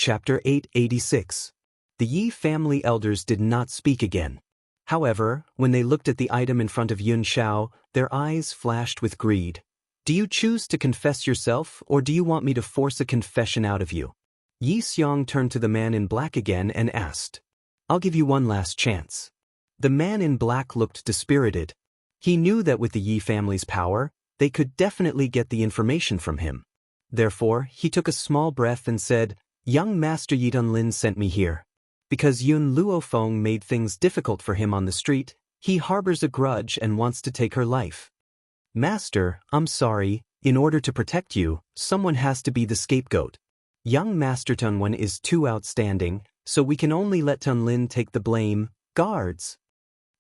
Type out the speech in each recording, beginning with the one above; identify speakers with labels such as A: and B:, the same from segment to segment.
A: Chapter 886. The Yi family elders did not speak again. However, when they looked at the item in front of Yun Xiao, their eyes flashed with greed. "Do you choose to confess yourself, or do you want me to force a confession out of you?" Yi Xiang turned to the man in black again and asked. "I'll give you one last chance." The man in black looked dispirited. He knew that with the Yi family's power, they could definitely get the information from him. Therefore, he took a small breath and said, "Young Master Yun Lin sent me here. Because Yun Luofeng made things difficult for him on the street, he harbors a grudge and wants to take her life. Master, I'm sorry, in order to protect you, someone has to be the scapegoat. Young Master Tunwen is too outstanding, so we can only let Tun Lin take the blame. Guards."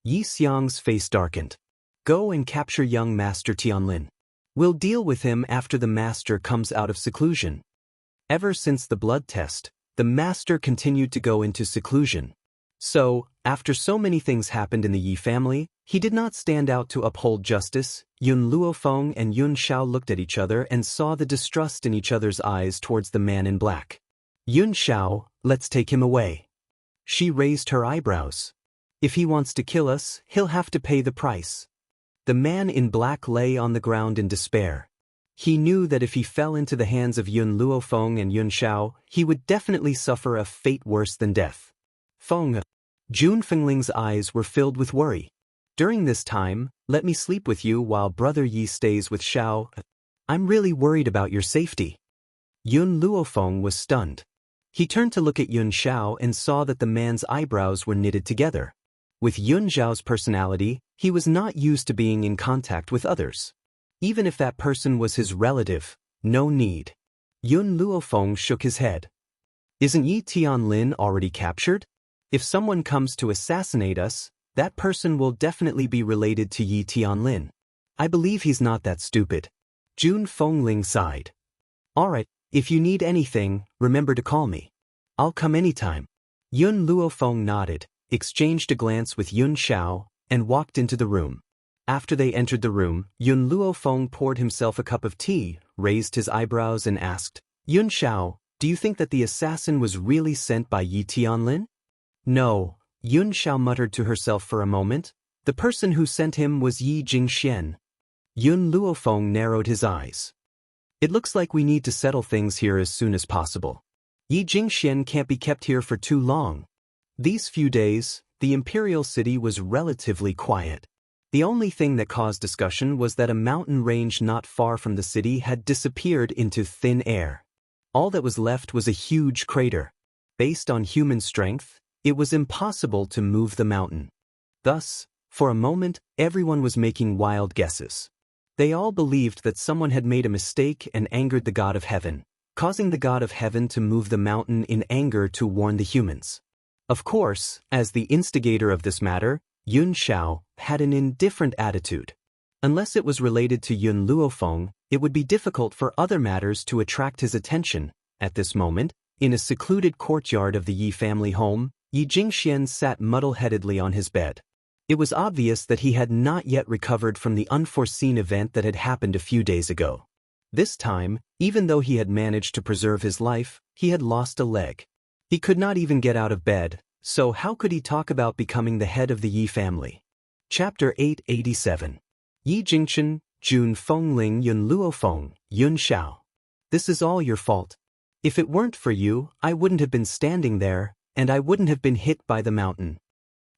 A: Yi Xiang's face darkened. "Go and capture young Master Tianlin. We'll deal with him after the master comes out of seclusion." Ever since the blood test, the master continued to go into seclusion. So, after so many things happened in the Yi family, he did not stand out to uphold justice. Yun Luofeng and Yun Xiao looked at each other and saw the distrust in each other's eyes towards the man in black. "Yun Xiao, let's take him away." She raised her eyebrows. "If he wants to kill us, he'll have to pay the price." The man in black lay on the ground in despair. He knew that if he fell into the hands of Yun Luofeng and Yun Xiao, he would definitely suffer a fate worse than death. Feng. Jun Fengling's eyes were filled with worry. "During this time, let me sleep with you while Brother Yi stays with Xiao. I'm really worried about your safety." Yun Luofeng was stunned. He turned to look at Yun Xiao and saw that the man's eyebrows were knitted together. With Yun Xiao's personality, he was not used to being in contact with others. Even if that person was his relative, no need. Yun Luofeng shook his head. "Isn't Yi Tianlin already captured? If someone comes to assassinate us, that person will definitely be related to Yi Tianlin. I believe he's not that stupid." Jun Fengling sighed. "Alright, if you need anything, remember to call me. I'll come anytime." Yun Luofeng nodded, exchanged a glance with Yun Xiao, and walked into the room. After they entered the room, Yun Luofeng poured himself a cup of tea, raised his eyebrows and asked, "Yun Xiao, do you think that the assassin was really sent by Yi Tianlin?" "No," Yun Xiao muttered to herself for a moment. "The person who sent him was Yi Jingxian." Yun Luofeng narrowed his eyes. "It looks like we need to settle things here as soon as possible. Yi Jingxian can't be kept here for too long." These few days, the imperial city was relatively quiet. The only thing that caused discussion was that a mountain range not far from the city had disappeared into thin air. All that was left was a huge crater. Based on human strength, it was impossible to move the mountain. Thus, for a moment, everyone was making wild guesses. They all believed that someone had made a mistake and angered the god of heaven, causing the god of heaven to move the mountain in anger to warn the humans. Of course, as the instigator of this matter, Yun Xiao had an indifferent attitude. Unless it was related to Yun Luofeng, it would be difficult for other matters to attract his attention. At this moment, in a secluded courtyard of the Yi family home, Yi Jingxian sat muddle-headedly on his bed. It was obvious that he had not yet recovered from the unforeseen event that had happened a few days ago. This time, even though he had managed to preserve his life, he had lost a leg. He could not even get out of bed, so how could he talk about becoming the head of the Yi family? Chapter 887. Yi Jingxian, Jun Fengling, Yun Luofeng, Yun Xiao. This is all your fault. If it weren't for you, I wouldn't have been standing there, and I wouldn't have been hit by the mountain.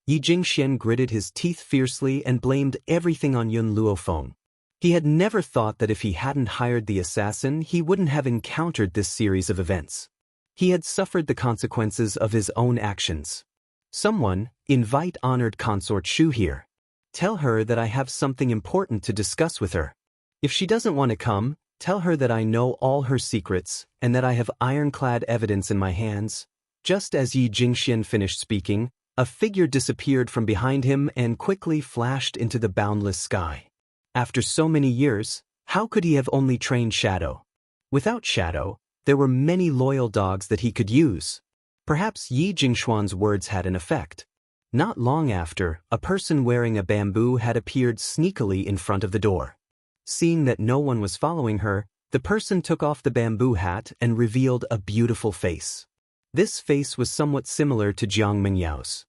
A: Yi Jingxian gritted his teeth fiercely and blamed everything on Yun Luofeng. He had never thought that if he hadn't hired the assassin, he wouldn't have encountered this series of events. He had suffered the consequences of his own actions. Someone, invite honored consort Shu here. Tell her that I have something important to discuss with her. If she doesn't want to come, tell her that I know all her secrets and that I have ironclad evidence in my hands. Just as Yi Jingxian finished speaking, a figure disappeared from behind him and quickly flashed into the boundless sky. After so many years, how could he have only trained Shadow? Without Shadow, there were many loyal dogs that he could use. Perhaps Yi Jingxuan's words had an effect. Not long after, a person wearing a bamboo had appeared sneakily in front of the door. Seeing that no one was following her, the person took off the bamboo hat and revealed a beautiful face. This face was somewhat similar to Jiang Mingyao's.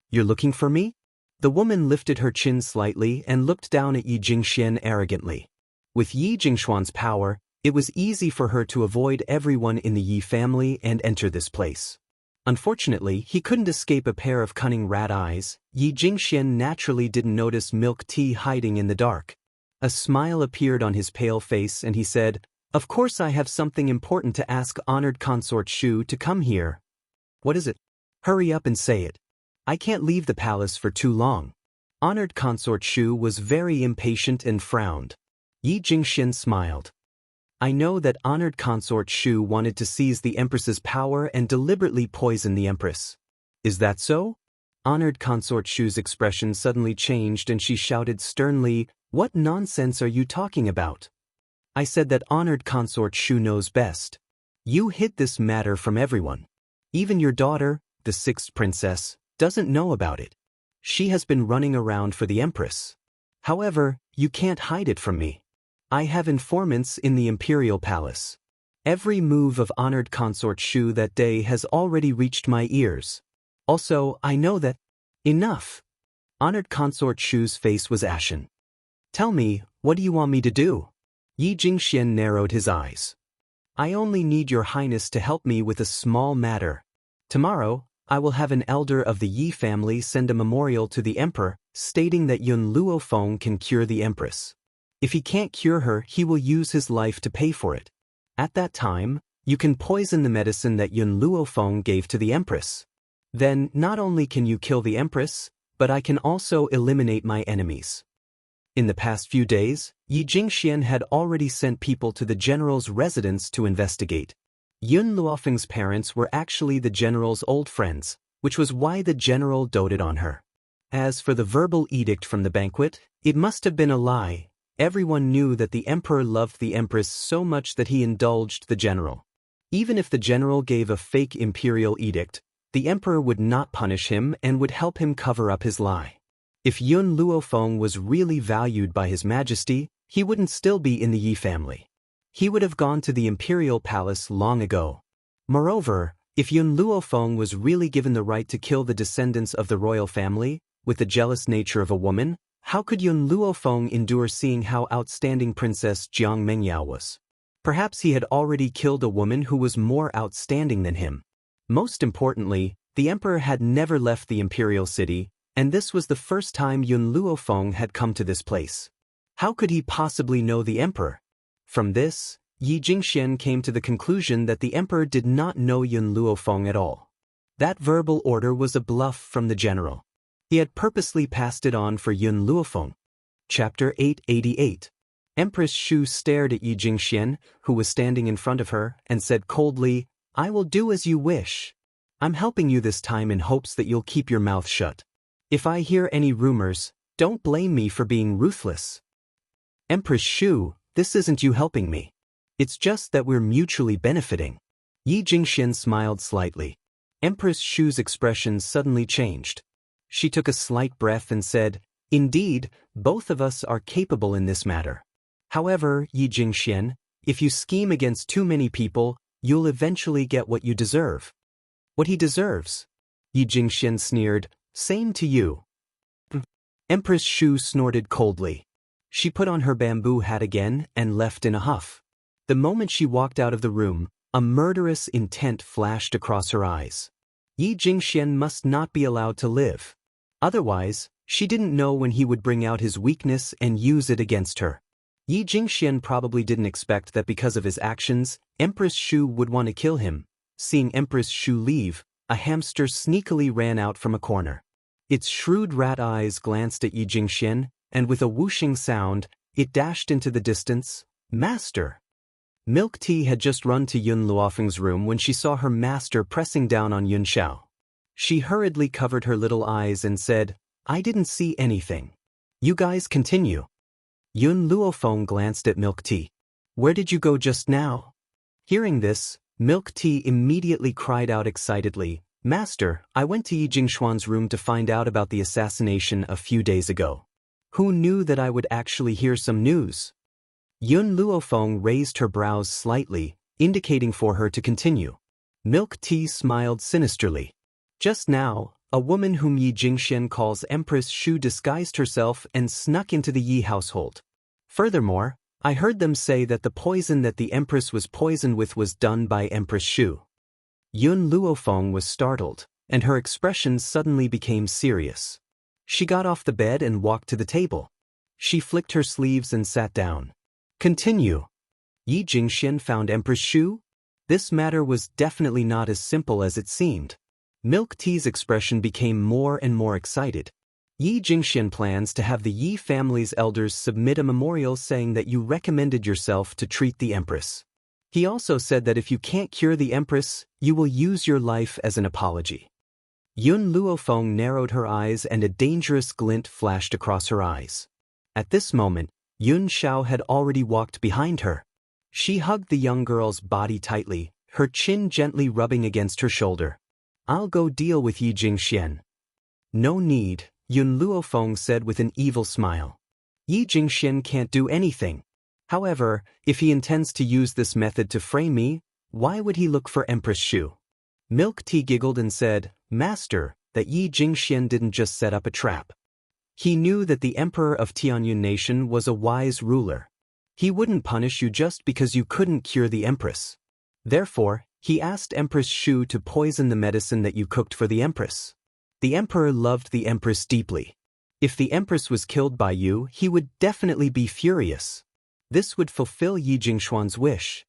A: "You're looking for me?" The woman lifted her chin slightly and looked down at Yi Jingxian arrogantly. With Yi Jingxuan's power, it was easy for her to avoid everyone in the Yi family and enter this place. Unfortunately, he couldn't escape a pair of cunning rat eyes. Yi Jingxian naturally didn't notice milk tea hiding in the dark. A smile appeared on his pale face and he said, "Of course I have something important to ask honored consort Shu to come here." "What is it?" "Hurry up and say it. I can't leave the palace for too long." Honored consort Shu was very impatient and frowned. Yi Jingxian smiled. "I know that honored consort Shu wanted to seize the Empress's power and deliberately poison the Empress. Is that so?" Honored consort Shu's expression suddenly changed and she shouted sternly, "What nonsense are you talking about? I said that honored consort Shu knows best. You hid this matter from everyone. Even your daughter, the sixth princess, doesn't know about it. She has been running around for the Empress. However, you can't hide it from me. I have informants in the Imperial Palace. Every move of honored consort Shu that day has already reached my ears. Also, I know that—" "Enough!" Honored consort Shu's face was ashen. "Tell me, what do you want me to do?" Yi Jingxian narrowed his eyes. "I only need your highness to help me with a small matter. Tomorrow, I will have an elder of the Yi family send a memorial to the emperor stating that Yun Luofeng can cure the empress. If he can't cure her, he will use his life to pay for it. At that time, you can poison the medicine that Yun Luofeng gave to the empress. Then, not only can you kill the empress, but I can also eliminate my enemies." In the past few days, Yi Jingxian had already sent people to the general's residence to investigate. Yun Luofeng's parents were actually the general's old friends, which was why the general doted on her. As for the verbal edict from the banquet, it must have been a lie. Everyone knew that the emperor loved the empress so much that he indulged the general. Even if the general gave a fake imperial edict, the emperor would not punish him and would help him cover up his lie. If Yun Luofeng was really valued by His Majesty, he wouldn't still be in the Yi family. He would have gone to the imperial palace long ago. Moreover, if Yun Luofeng was really given the right to kill the descendants of the royal family, with the jealous nature of a woman, how could Yun Luofeng endure seeing how outstanding Princess Jiang Mengyao was? Perhaps he had already killed a woman who was more outstanding than him. Most importantly, the emperor had never left the imperial city, and this was the first time Yun Luofeng had come to this place. How could he possibly know the emperor? From this, Yi Jingxian came to the conclusion that the emperor did not know Yun Luofeng at all. That verbal order was a bluff from the general. He had purposely passed it on for Yun Luofeng. Chapter 888. Empress Shu stared at Yi Jingxian, who was standing in front of her, and said coldly, "I will do as you wish. I'm helping you this time in hopes that you'll keep your mouth shut. If I hear any rumors, don't blame me for being ruthless." "Empress Shu, this isn't you helping me. It's just that we're mutually benefiting." Yi Jingxian smiled slightly. Empress Shu's expression suddenly changed. She took a slight breath and said, "Indeed, both of us are capable in this matter. However, Yi Jingxian, if you scheme against too many people, you'll eventually get what you deserve." "What he deserves?" Yi Jingxian sneered, "Same to you." Empress Shu snorted coldly. She put on her bamboo hat again and left in a huff. The moment she walked out of the room, a murderous intent flashed across her eyes. Yi Jingxian must not be allowed to live. Otherwise, she didn't know when he would bring out his weakness and use it against her. Yi Jingxian probably didn't expect that because of his actions, Empress Shu would want to kill him. Seeing Empress Shu leave, a hamster sneakily ran out from a corner. Its shrewd rat eyes glanced at Yi Jingxian, and with a whooshing sound, it dashed into the distance. "Master!" Milk Tea had just run to Yun Luofeng's room when she saw her master pressing down on Yun Xiao. She hurriedly covered her little eyes and said, "I didn't see anything. You guys continue." Yun Luofeng glanced at Milk Tea. "Where did you go just now?" Hearing this, Milk Tea immediately cried out excitedly, "Master, I went to Yi Jingxuan's room to find out about the assassination a few days ago. Who knew that I would actually hear some news?" Yun Luofeng raised her brows slightly, indicating for her to continue. Milk Tea smiled sinisterly. Just now, a woman whom Yi Jingxian calls Empress Shu disguised herself and snuck into the Yi household. Furthermore, I heard them say that the poison that the Empress was poisoned with was done by Empress Shu. Yun Luofeng was startled, and her expression suddenly became serious. She got off the bed and walked to the table. She flicked her sleeves and sat down. Continue. Yi Jingxian found Empress Shu? This matter was definitely not as simple as it seemed. Milk Tea's expression became more and more excited. Yi Jingxian plans to have the Yi family's elders submit a memorial saying that you recommended yourself to treat the Empress. He also said that if you can't cure the Empress, you will use your life as an apology. Yun Luofeng narrowed her eyes and a dangerous glint flashed across her eyes. At this moment, Yun Xiao had already walked behind her. She hugged the young girl's body tightly, her chin gently rubbing against her shoulder. I'll go deal with Yi Jingxian. No need, Yun Luofeng said with an evil smile. Yi Jingxian can't do anything. However, if he intends to use this method to frame me, why would he look for Empress Shu? Milk Tea giggled and said, Master, that Yi Jingxian didn't just set up a trap. He knew that the Emperor of Tianyun Nation was a wise ruler. He wouldn't punish you just because you couldn't cure the Empress. Therefore, he asked Empress Shu to poison the medicine that you cooked for the Empress. The Emperor loved the Empress deeply. If the Empress was killed by you, he would definitely be furious. This would fulfill Yi Jingxuan's wish.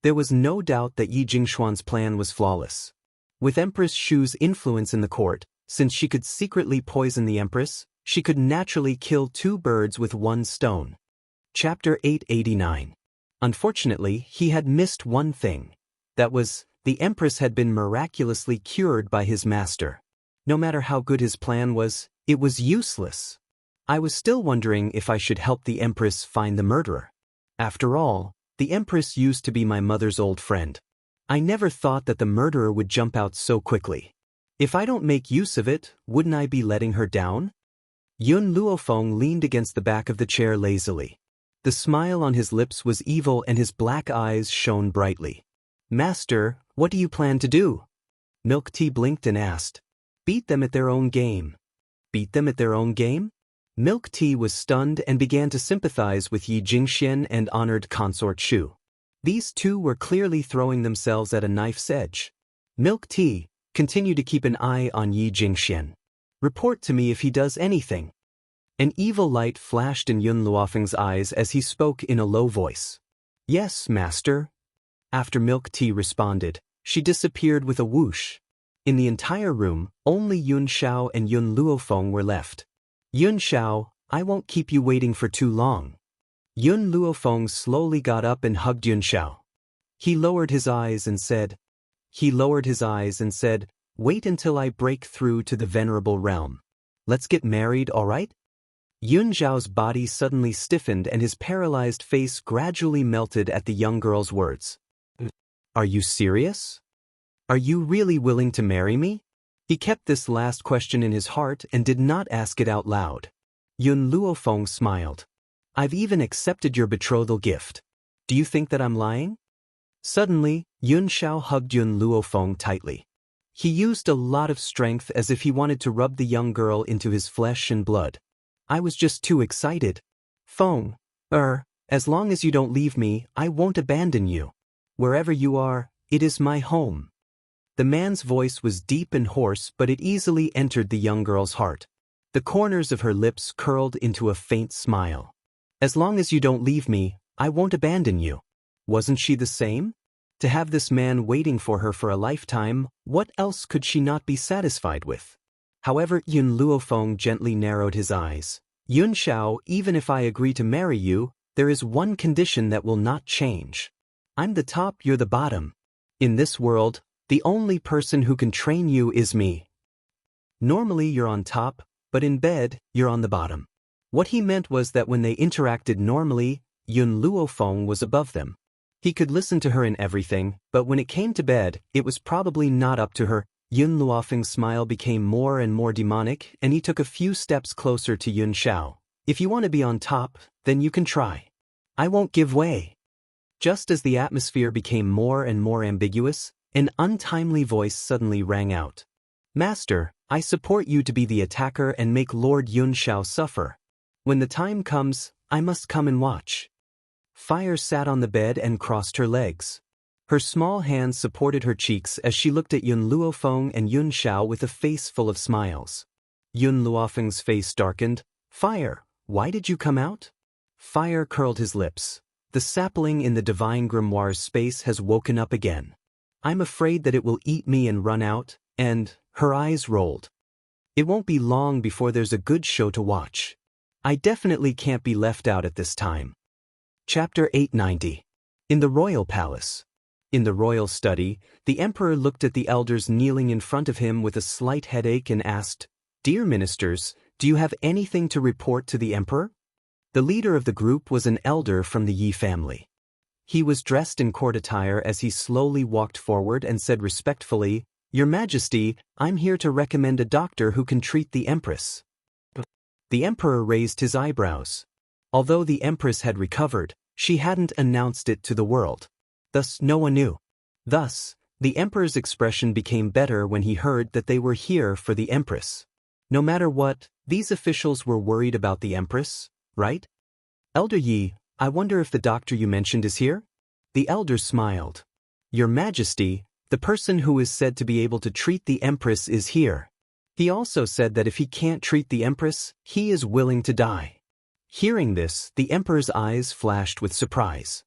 A: There was no doubt that Yi Jingxuan's plan was flawless. With Empress Shu's influence in the court, since she could secretly poison the Empress, she could naturally kill two birds with one stone. Chapter 889. Unfortunately, he had missed one thing. That was, the Empress had been miraculously cured by his master. No matter how good his plan was, it was useless. I was still wondering if I should help the Empress find the murderer. After all, the Empress used to be my mother's old friend. I never thought that the murderer would jump out so quickly. If I don't make use of it, wouldn't I be letting her down? Yun Luofeng leaned against the back of the chair lazily. The smile on his lips was evil and his black eyes shone brightly. Master, what do you plan to do? Milk Tea blinked and asked. Beat them at their own game. Beat them at their own game? Milk Tea was stunned and began to sympathize with Yi Jingxian and honored consort Shu. These two were clearly throwing themselves at a knife's edge. Milk Tea, continue to keep an eye on Yi Jingxian. Report to me if he does anything. An evil light flashed in Yun Luofeng's eyes as he spoke in a low voice. Yes, master. After Milk Tea responded, she disappeared with a whoosh. In the entire room, only Yun Xiao and Yun Luofeng were left. Yun Xiao, I won't keep you waiting for too long. Yun Luofeng slowly got up and hugged Yun Xiao. He lowered his eyes and said, Wait until I break through to the venerable realm. Let's get married, all right? Yun Xiao's body suddenly stiffened and his paralyzed face gradually melted at the young girl's words. Are you serious? Are you really willing to marry me? He kept this last question in his heart and did not ask it out loud. Yun Luofeng smiled. I've even accepted your betrothal gift. Do you think that I'm lying? Suddenly, Yun Xiao hugged Yun Luofeng tightly. He used a lot of strength as if he wanted to rub the young girl into his flesh and blood. I was just too excited. Feng, as long as you don't leave me, I won't abandon you. Wherever you are, it is my home. The man's voice was deep and hoarse, but it easily entered the young girl's heart. The corners of her lips curled into a faint smile. As long as you don't leave me, I won't abandon you. Wasn't she the same? To have this man waiting for her for a lifetime, what else could she not be satisfied with? However, Yun Luofeng gently narrowed his eyes. Yun Xiao, even if I agree to marry you, there is one condition that will not change. I'm the top, you're the bottom. In this world, the only person who can train you is me. Normally you're on top, but in bed, you're on the bottom. What he meant was that when they interacted normally, Yun Luofeng was above them. He could listen to her in everything, but when it came to bed, it was probably not up to her. Yun Luofeng's smile became more and more demonic, and he took a few steps closer to Yun Xiao. If you want to be on top, then you can try. I won't give way. Just as the atmosphere became more and more ambiguous, An untimely voice suddenly rang out. Master, I support you to be the attacker and make Lord Yunxiao suffer. When the time comes, I must come and watch. Fire sat on the bed and crossed her legs. Her small hands supported her cheeks as she looked at Yun Luofeng and Yun Xiao with a face full of smiles. Yun Luofeng's face darkened. Fire, why did you come out? Fire curled his lips. The sapling in the divine grimoire's space has woken up again. I'm afraid that it will eat me and run out, and, her eyes rolled. It won't be long before there's a good show to watch. I definitely can't be left out at this time. Chapter 890. In the Royal Palace. In the royal study, the emperor looked at the elders kneeling in front of him with a slight headache and asked, Dear ministers, do you have anything to report to the emperor? The leader of the group was an elder from the Yi family. He was dressed in court attire as he slowly walked forward and said respectfully, Your Majesty, I'm here to recommend a doctor who can treat the empress. The emperor raised his eyebrows. Although the empress had recovered, she hadn't announced it to the world. Thus no one knew. Thus, the emperor's expression became better when he heard that they were here for the empress. No matter what, these officials were worried about the empress, right? Elder Yi, I wonder if the doctor you mentioned is here? The elder smiled. Your Majesty, the person who is said to be able to treat the empress is here. He also said that if he can't treat the empress, he is willing to die. Hearing this, the emperor's eyes flashed with surprise.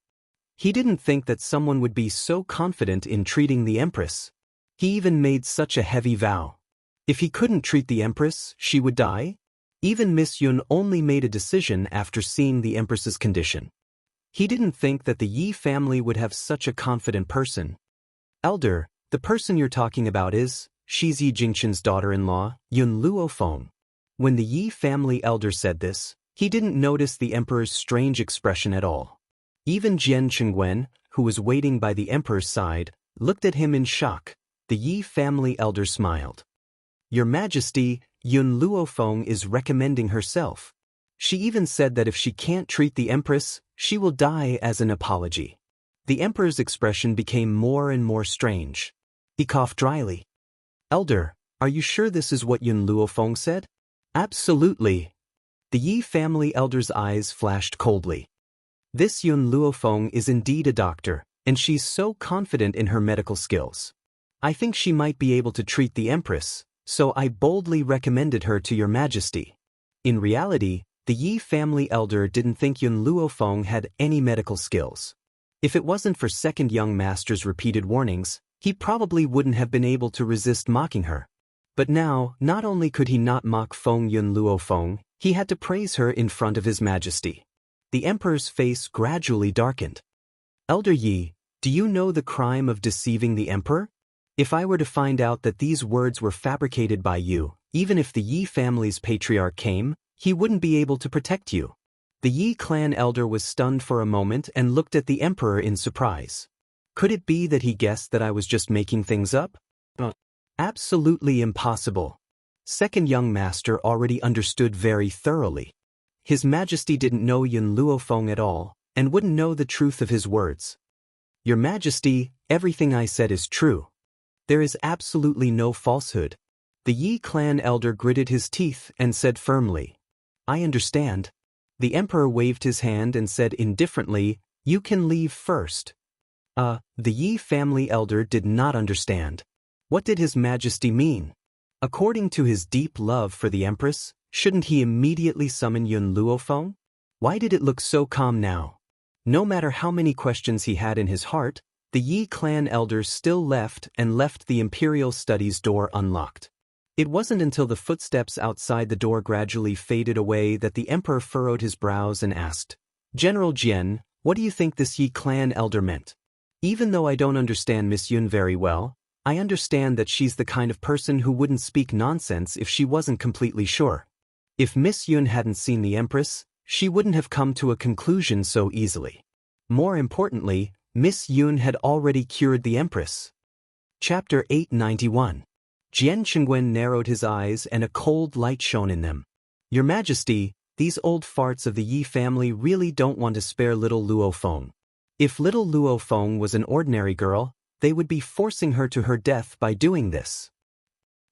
A: He didn't think that someone would be so confident in treating the empress. He even made such a heavy vow. If he couldn't treat the empress, she would die? Even Miss Yun only made a decision after seeing the empress's condition. He didn't think that the Yi family would have such a confident person. Elder, the person you're talking about is, she's Yi Jingqian's daughter-in-law, Yun Luofeng. When the Yi family elder said this, he didn't notice the emperor's strange expression at all. Even Jian Chengwen, who was waiting by the emperor's side, looked at him in shock. The Yi family elder smiled. Your Majesty, Yun Luofeng is recommending herself. She even said that if she can't treat the empress, she will die as an apology. The emperor's expression became more and more strange. He coughed dryly. Elder, are you sure this is what Yun Luofeng said? Absolutely. The Yi family elder's eyes flashed coldly. This Yun Luofeng is indeed a doctor, and she's so confident in her medical skills. I think she might be able to treat the empress, so I boldly recommended her to your Majesty. In reality, the Yi family elder didn't think Yun Luofeng had any medical skills. If it wasn't for second young master's repeated warnings, he probably wouldn't have been able to resist mocking her. But now, not only could he not mock Feng Yun Luofeng, he had to praise her in front of his Majesty. The emperor's face gradually darkened. Elder Yi, do you know the crime of deceiving the emperor? If I were to find out that these words were fabricated by you, even if the Yi family's patriarch came, he wouldn't be able to protect you. The Yi clan elder was stunned for a moment and looked at the emperor in surprise. Could it be that he guessed that I was just making things up? Absolutely impossible. Second young master already understood very thoroughly. His Majesty didn't know Yun Luofeng at all, and wouldn't know the truth of his words. Your Majesty, everything I said is true. There is absolutely no falsehood. The Yi clan elder gritted his teeth and said firmly, I understand. The emperor waved his hand and said indifferently, You can leave first. The Yi family elder did not understand. What did his Majesty mean? According to his deep love for the empress, shouldn't he immediately summon Yun Luofeng? Why did it look so calm now? No matter how many questions he had in his heart, the Yi clan elder still left the imperial studies door unlocked. It wasn't until the footsteps outside the door gradually faded away that the emperor furrowed his brows and asked, General Jian, what do you think this Yi clan elder meant? Even though I don't understand Miss Yun very well, I understand that she's the kind of person who wouldn't speak nonsense if she wasn't completely sure. If Miss Yun hadn't seen the empress, she wouldn't have come to a conclusion so easily. More importantly, Miss Yun had already cured the empress. Chapter 891. Jian Chengwen narrowed his eyes and a cold light shone in them. Your Majesty, these old farts of the Yi family really don't want to spare little Luofeng. If little Luofeng was an ordinary girl, they would be forcing her to her death by doing this.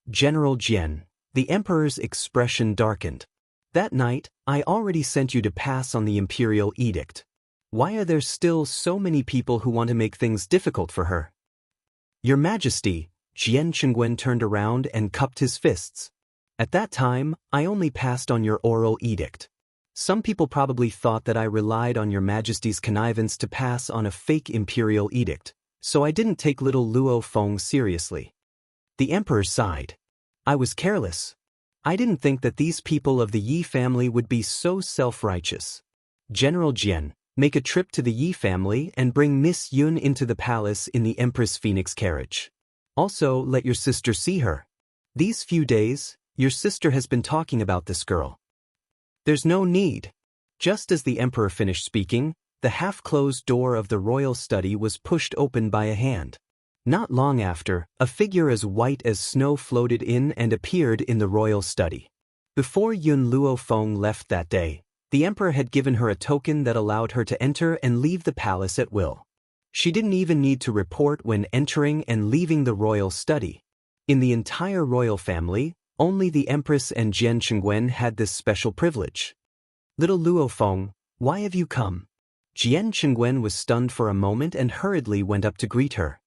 A: General Jian, the Emperor's expression darkened. That night, I already sent you to pass on the imperial edict. Why are there still so many people who want to make things difficult for her? Your Majesty, Jian Chengwen turned around and cupped his fists. At that time, I only passed on your oral edict. Some people probably thought that I relied on your Majesty's connivance to pass on a fake imperial edict, so I didn't take little Luo Feng seriously. The Emperor sighed. I was careless. I didn't think that these people of the Yi family would be so self-righteous. General Jian, make a trip to the Yi family and bring Miss Yun into the palace in the Empress Phoenix carriage. Also, let your sister see her. These few days, your sister has been talking about this girl. There's no need. Just as the Emperor finished speaking, the half-closed door of the royal study was pushed open by a hand. Not long after, a figure as white as snow floated in and appeared in the royal study. Before Yun Luo Feng left that day, the Emperor had given her a token that allowed her to enter and leave the palace at will. She didn't even need to report when entering and leaving the royal study. In the entire royal family, only the Empress and Jian Chengwen had this special privilege. Little Luo Feng, why have you come? Jian Chengwen was stunned for a moment and hurriedly went up to greet her.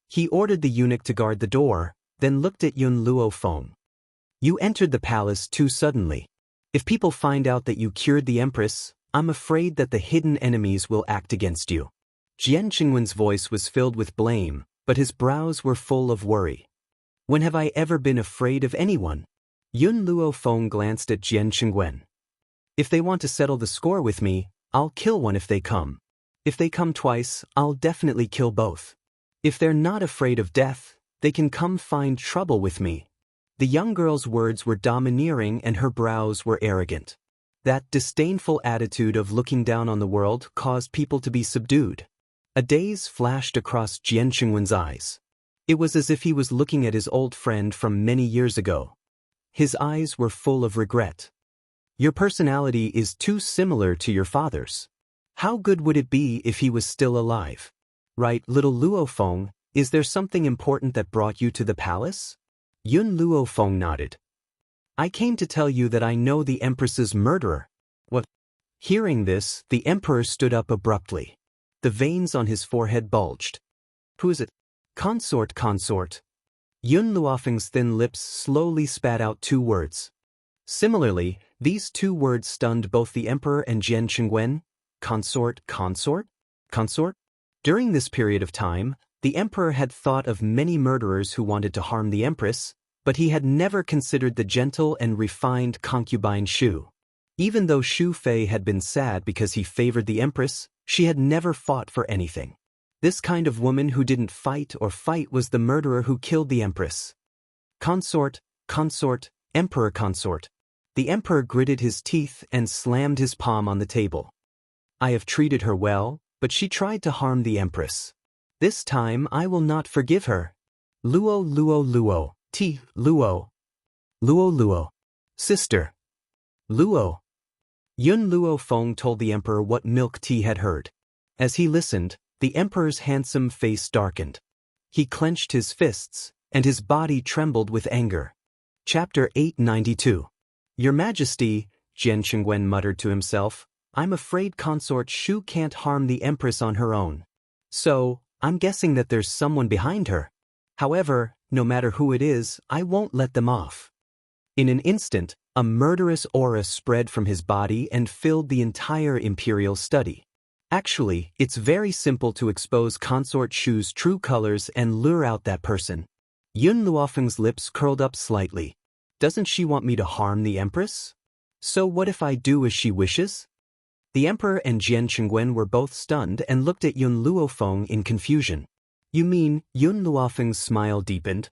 A: He ordered the eunuch to guard the door, then looked at Yun Luo Feng. You entered the palace too suddenly. If people find out that you cured the Empress, I'm afraid that the hidden enemies will act against you. Jian Chengwen's voice was filled with blame, but his brows were full of worry. When have I ever been afraid of anyone? Yun Luo Feng glanced at Jian Chengwen. If they want to settle the score with me, I'll kill one if they come. If they come twice, I'll definitely kill both. If they're not afraid of death, they can come find trouble with me. The young girl's words were domineering and her brows were arrogant. That disdainful attitude of looking down on the world caused people to be subdued. A daze flashed across Jian Chengwen's eyes. It was as if he was looking at his old friend from many years ago. His eyes were full of regret. Your personality is too similar to your father's. How good would it be if he was still alive? Right, little Luo Feng, is there something important that brought you to the palace? Yun Luo Feng nodded. I came to tell you that I know the Empress's murderer. What? Hearing this, the Emperor stood up abruptly. The veins on his forehead bulged. Who is it? Consort. Yun Luofeng's thin lips slowly spat out two words. Similarly, these two words stunned both the Emperor and Jian Chengwen. Consort? During this period of time, the Emperor had thought of many murderers who wanted to harm the Empress, but he had never considered the gentle and refined concubine Xu. Even though Xu Fei had been sad because he favored the Empress, she had never fought for anything. This kind of woman who didn't fight was the murderer who killed the Empress. Consort, Emperor consort. The Emperor gritted his teeth and slammed his palm on the table. I have treated her well, but she tried to harm the Empress. This time I will not forgive her. Luo. Luo. Sister. Luo. Yun Luo Feng told the Emperor what milk tea had heard. As he listened, the Emperor's handsome face darkened. He clenched his fists, and his body trembled with anger. Chapter 892. Your Majesty, Jian Chengwen muttered to himself, I'm afraid Consort Xu can't harm the Empress on her own. So, I'm guessing that there's someone behind her. However, no matter who it is, I won't let them off. In an instant, a murderous aura spread from his body and filled the entire imperial study. Actually, it's very simple to expose Consort Xu's true colors and lure out that person. Yun Luofeng's lips curled up slightly. Doesn't she want me to harm the Empress? So what if I do as she wishes? The Emperor and Jian Chengwen were both stunned and looked at Yun Luo Feng in confusion. You mean? Yun Luofeng's smile deepened.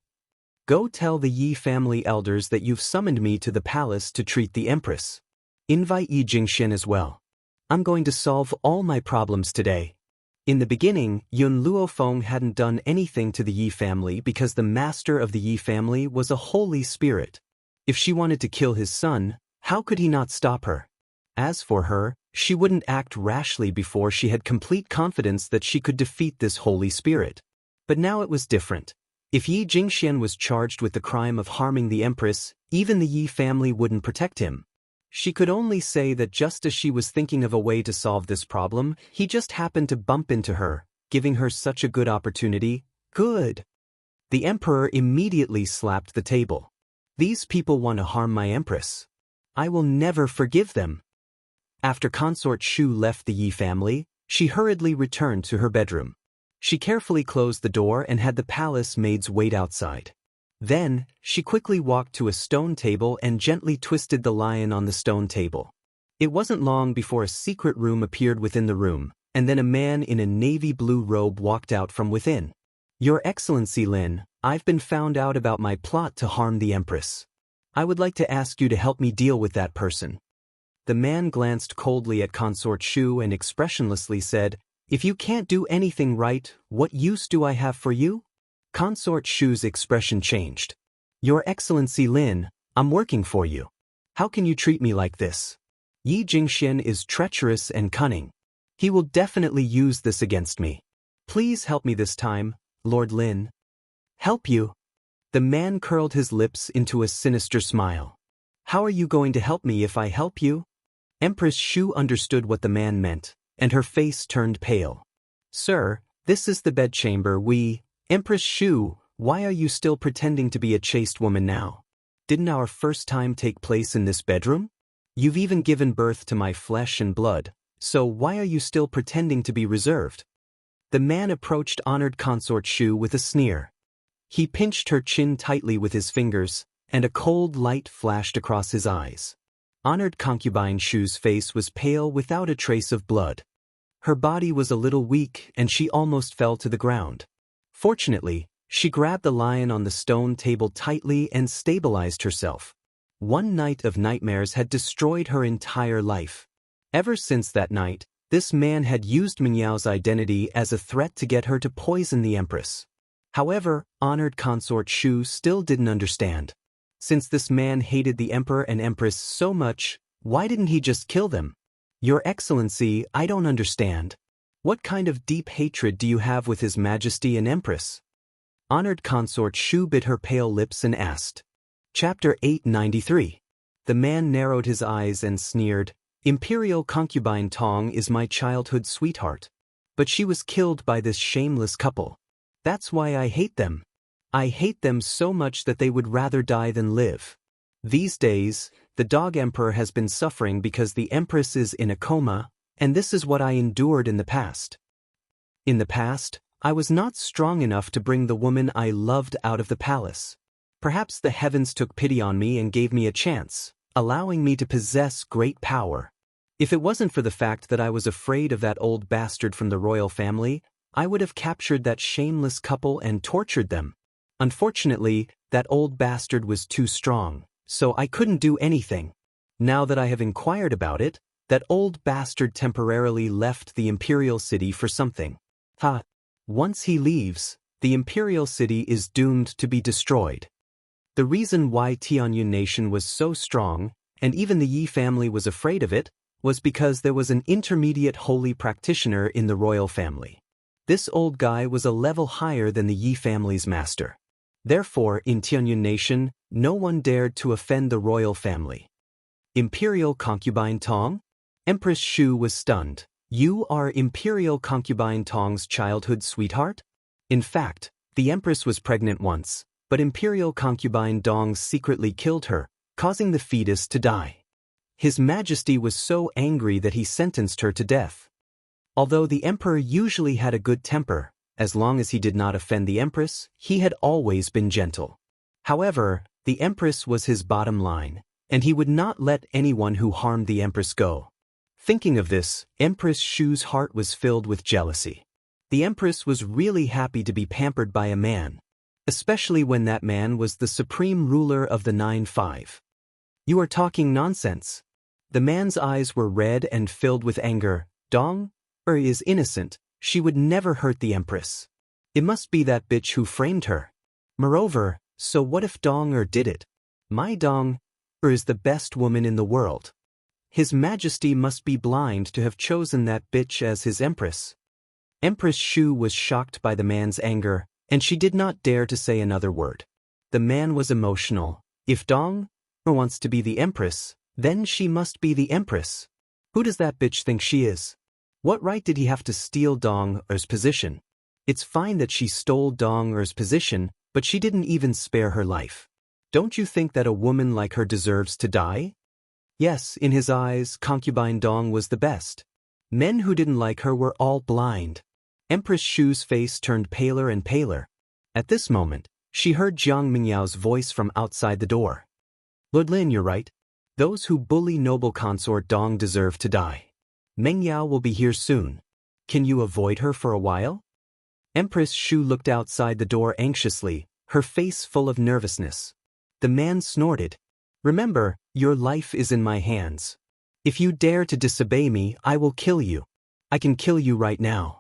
A: Go tell the Yi family elders that you've summoned me to the palace to treat the Empress. Invite Yi Jingxian as well. I'm going to solve all my problems today. In the beginning, Yun Luo Feng hadn't done anything to the Yi family because the master of the Yi family was a holy spirit. If she wanted to kill his son, how could he not stop her? As for her, she wouldn't act rashly before she had complete confidence that she could defeat this holy spirit. But now it was different. If Yi Jingxian was charged with the crime of harming the empress, even the Yi family wouldn't protect him. She could only say that just as she was thinking of a way to solve this problem, he just happened to bump into her, giving her such a good opportunity. Good. The emperor immediately slapped the table. These people want to harm my empress. I will never forgive them. After Consort Shu left the Yi family, she hurriedly returned to her bedroom. She carefully closed the door and had the palace maids wait outside. Then, she quickly walked to a stone table and gently twisted the lion on the stone table. It wasn't long before a secret room appeared within the room, and then a man in a navy blue robe walked out from within. Your Excellency Lin, I've been found out about my plot to harm the empress. I would like to ask you to help me deal with that person. The man glanced coldly at Consort Shu and expressionlessly said, If you can't do anything right, what use do I have for you? Consort Shu's expression changed. Your Excellency Lin, I'm working for you. How can you treat me like this? Yi Jingxian is treacherous and cunning. He will definitely use this against me. Please help me this time, Lord Lin. Help you? The man curled his lips into a sinister smile. How are you going to help me if I help you? Empress Shu understood what the man meant, and her face turned pale. Sir, this is the bedchamber Empress Shu, why are you still pretending to be a chaste woman now? Didn't our first time take place in this bedroom? You've even given birth to my flesh and blood, so why are you still pretending to be reserved? The man approached honored Consort Shu with a sneer. He pinched her chin tightly with his fingers, and a cold light flashed across his eyes. Honored concubine Shu's face was pale without a trace of blood. Her body was a little weak and she almost fell to the ground. Fortunately, she grabbed the lion on the stone table tightly and stabilized herself. One night of nightmares had destroyed her entire life. Ever since that night, this man had used Mingyao's identity as a threat to get her to poison the empress. However, honored Consort Shu still didn't understand. Since this man hated the emperor and empress so much, why didn't he just kill them? Your Excellency, I don't understand. What kind of deep hatred do you have with His Majesty and Empress? Honored Consort Shu bit her pale lips and asked. Chapter 893. The man narrowed his eyes and sneered, Imperial concubine Tong is my childhood sweetheart. But she was killed by this shameless couple. That's why I hate them. I hate them so much that they would rather die than live. These days, the dog emperor has been suffering because the empress is in a coma, and this is what I endured in the past. In the past, I was not strong enough to bring the woman I loved out of the palace. Perhaps the heavens took pity on me and gave me a chance, allowing me to possess great power. If it wasn't for the fact that I was afraid of that old bastard from the royal family, I would have captured that shameless couple and tortured them. Unfortunately, that old bastard was too strong, so I couldn't do anything. Now that I have inquired about it, that old bastard temporarily left the imperial city for something. Once he leaves, the imperial city is doomed to be destroyed. The reason why Tianyun nation was so strong, and even the Yi family was afraid of it, was because there was an intermediate holy practitioner in the royal family. This old guy was a level higher than the Yi family's master. Therefore, in Tianyun nation, no one dared to offend the royal family. Imperial concubine Tong? Empress Shu was stunned. You are Imperial concubine Tong's childhood sweetheart? In fact, the empress was pregnant once, but Imperial concubine Dong secretly killed her, causing the fetus to die. His Majesty was so angry that he sentenced her to death. Although the emperor usually had a good temper, as long as he did not offend the empress, he had always been gentle. However, the empress was his bottom line, and he would not let anyone who harmed the empress go. Thinking of this, Empress Shu's heart was filled with jealousy. The empress was really happy to be pampered by a man, especially when that man was the supreme ruler of the 9-5. You are talking nonsense. The man's eyes were red and filled with anger. Dong is innocent. She would never hurt the empress. It must be that bitch who framed her. Moreover, so what if Dong did it? My Dong is the best woman in the world. His Majesty must be blind to have chosen that bitch as his empress. Empress Shu was shocked by the man's anger, and she did not dare to say another word. The man was emotional. If Dong wants to be the empress, then she must be the empress. Who does that bitch think she is? What right did he have to steal Dong Er's position? It's fine that she stole Dong Er's position, but she didn't even spare her life. Don't you think that a woman like her deserves to die? Yes, in his eyes, concubine Dong was the best. Men who didn't like her were all blind. Empress Shu's face turned paler and paler. At this moment, she heard Jiang Mingyao's voice from outside the door. Lord Lin, you're right. Those who bully noble consort Dong deserve to die. Mengyao will be here soon. Can you avoid her for a while? Empress Shu looked outside the door anxiously, her face full of nervousness. The man snorted. Remember, your life is in my hands. If you dare to disobey me, I will kill you. I can kill you right now.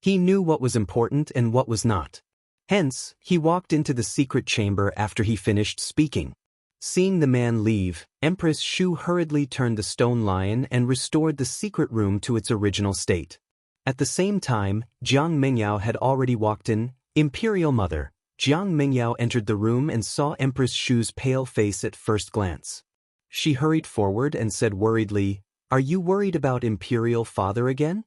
A: He knew what was important and what was not. Hence, he walked into the secret chamber after he finished speaking. Seeing the man leave, Empress Shu hurriedly turned the stone lion and restored the secret room to its original state. At the same time, Jiang Mengyao had already walked in. Imperial Mother. Jiang Mengyao entered the room and saw Empress Shu's pale face at first glance. She hurried forward and said worriedly, "Are you worried about Imperial Father again?"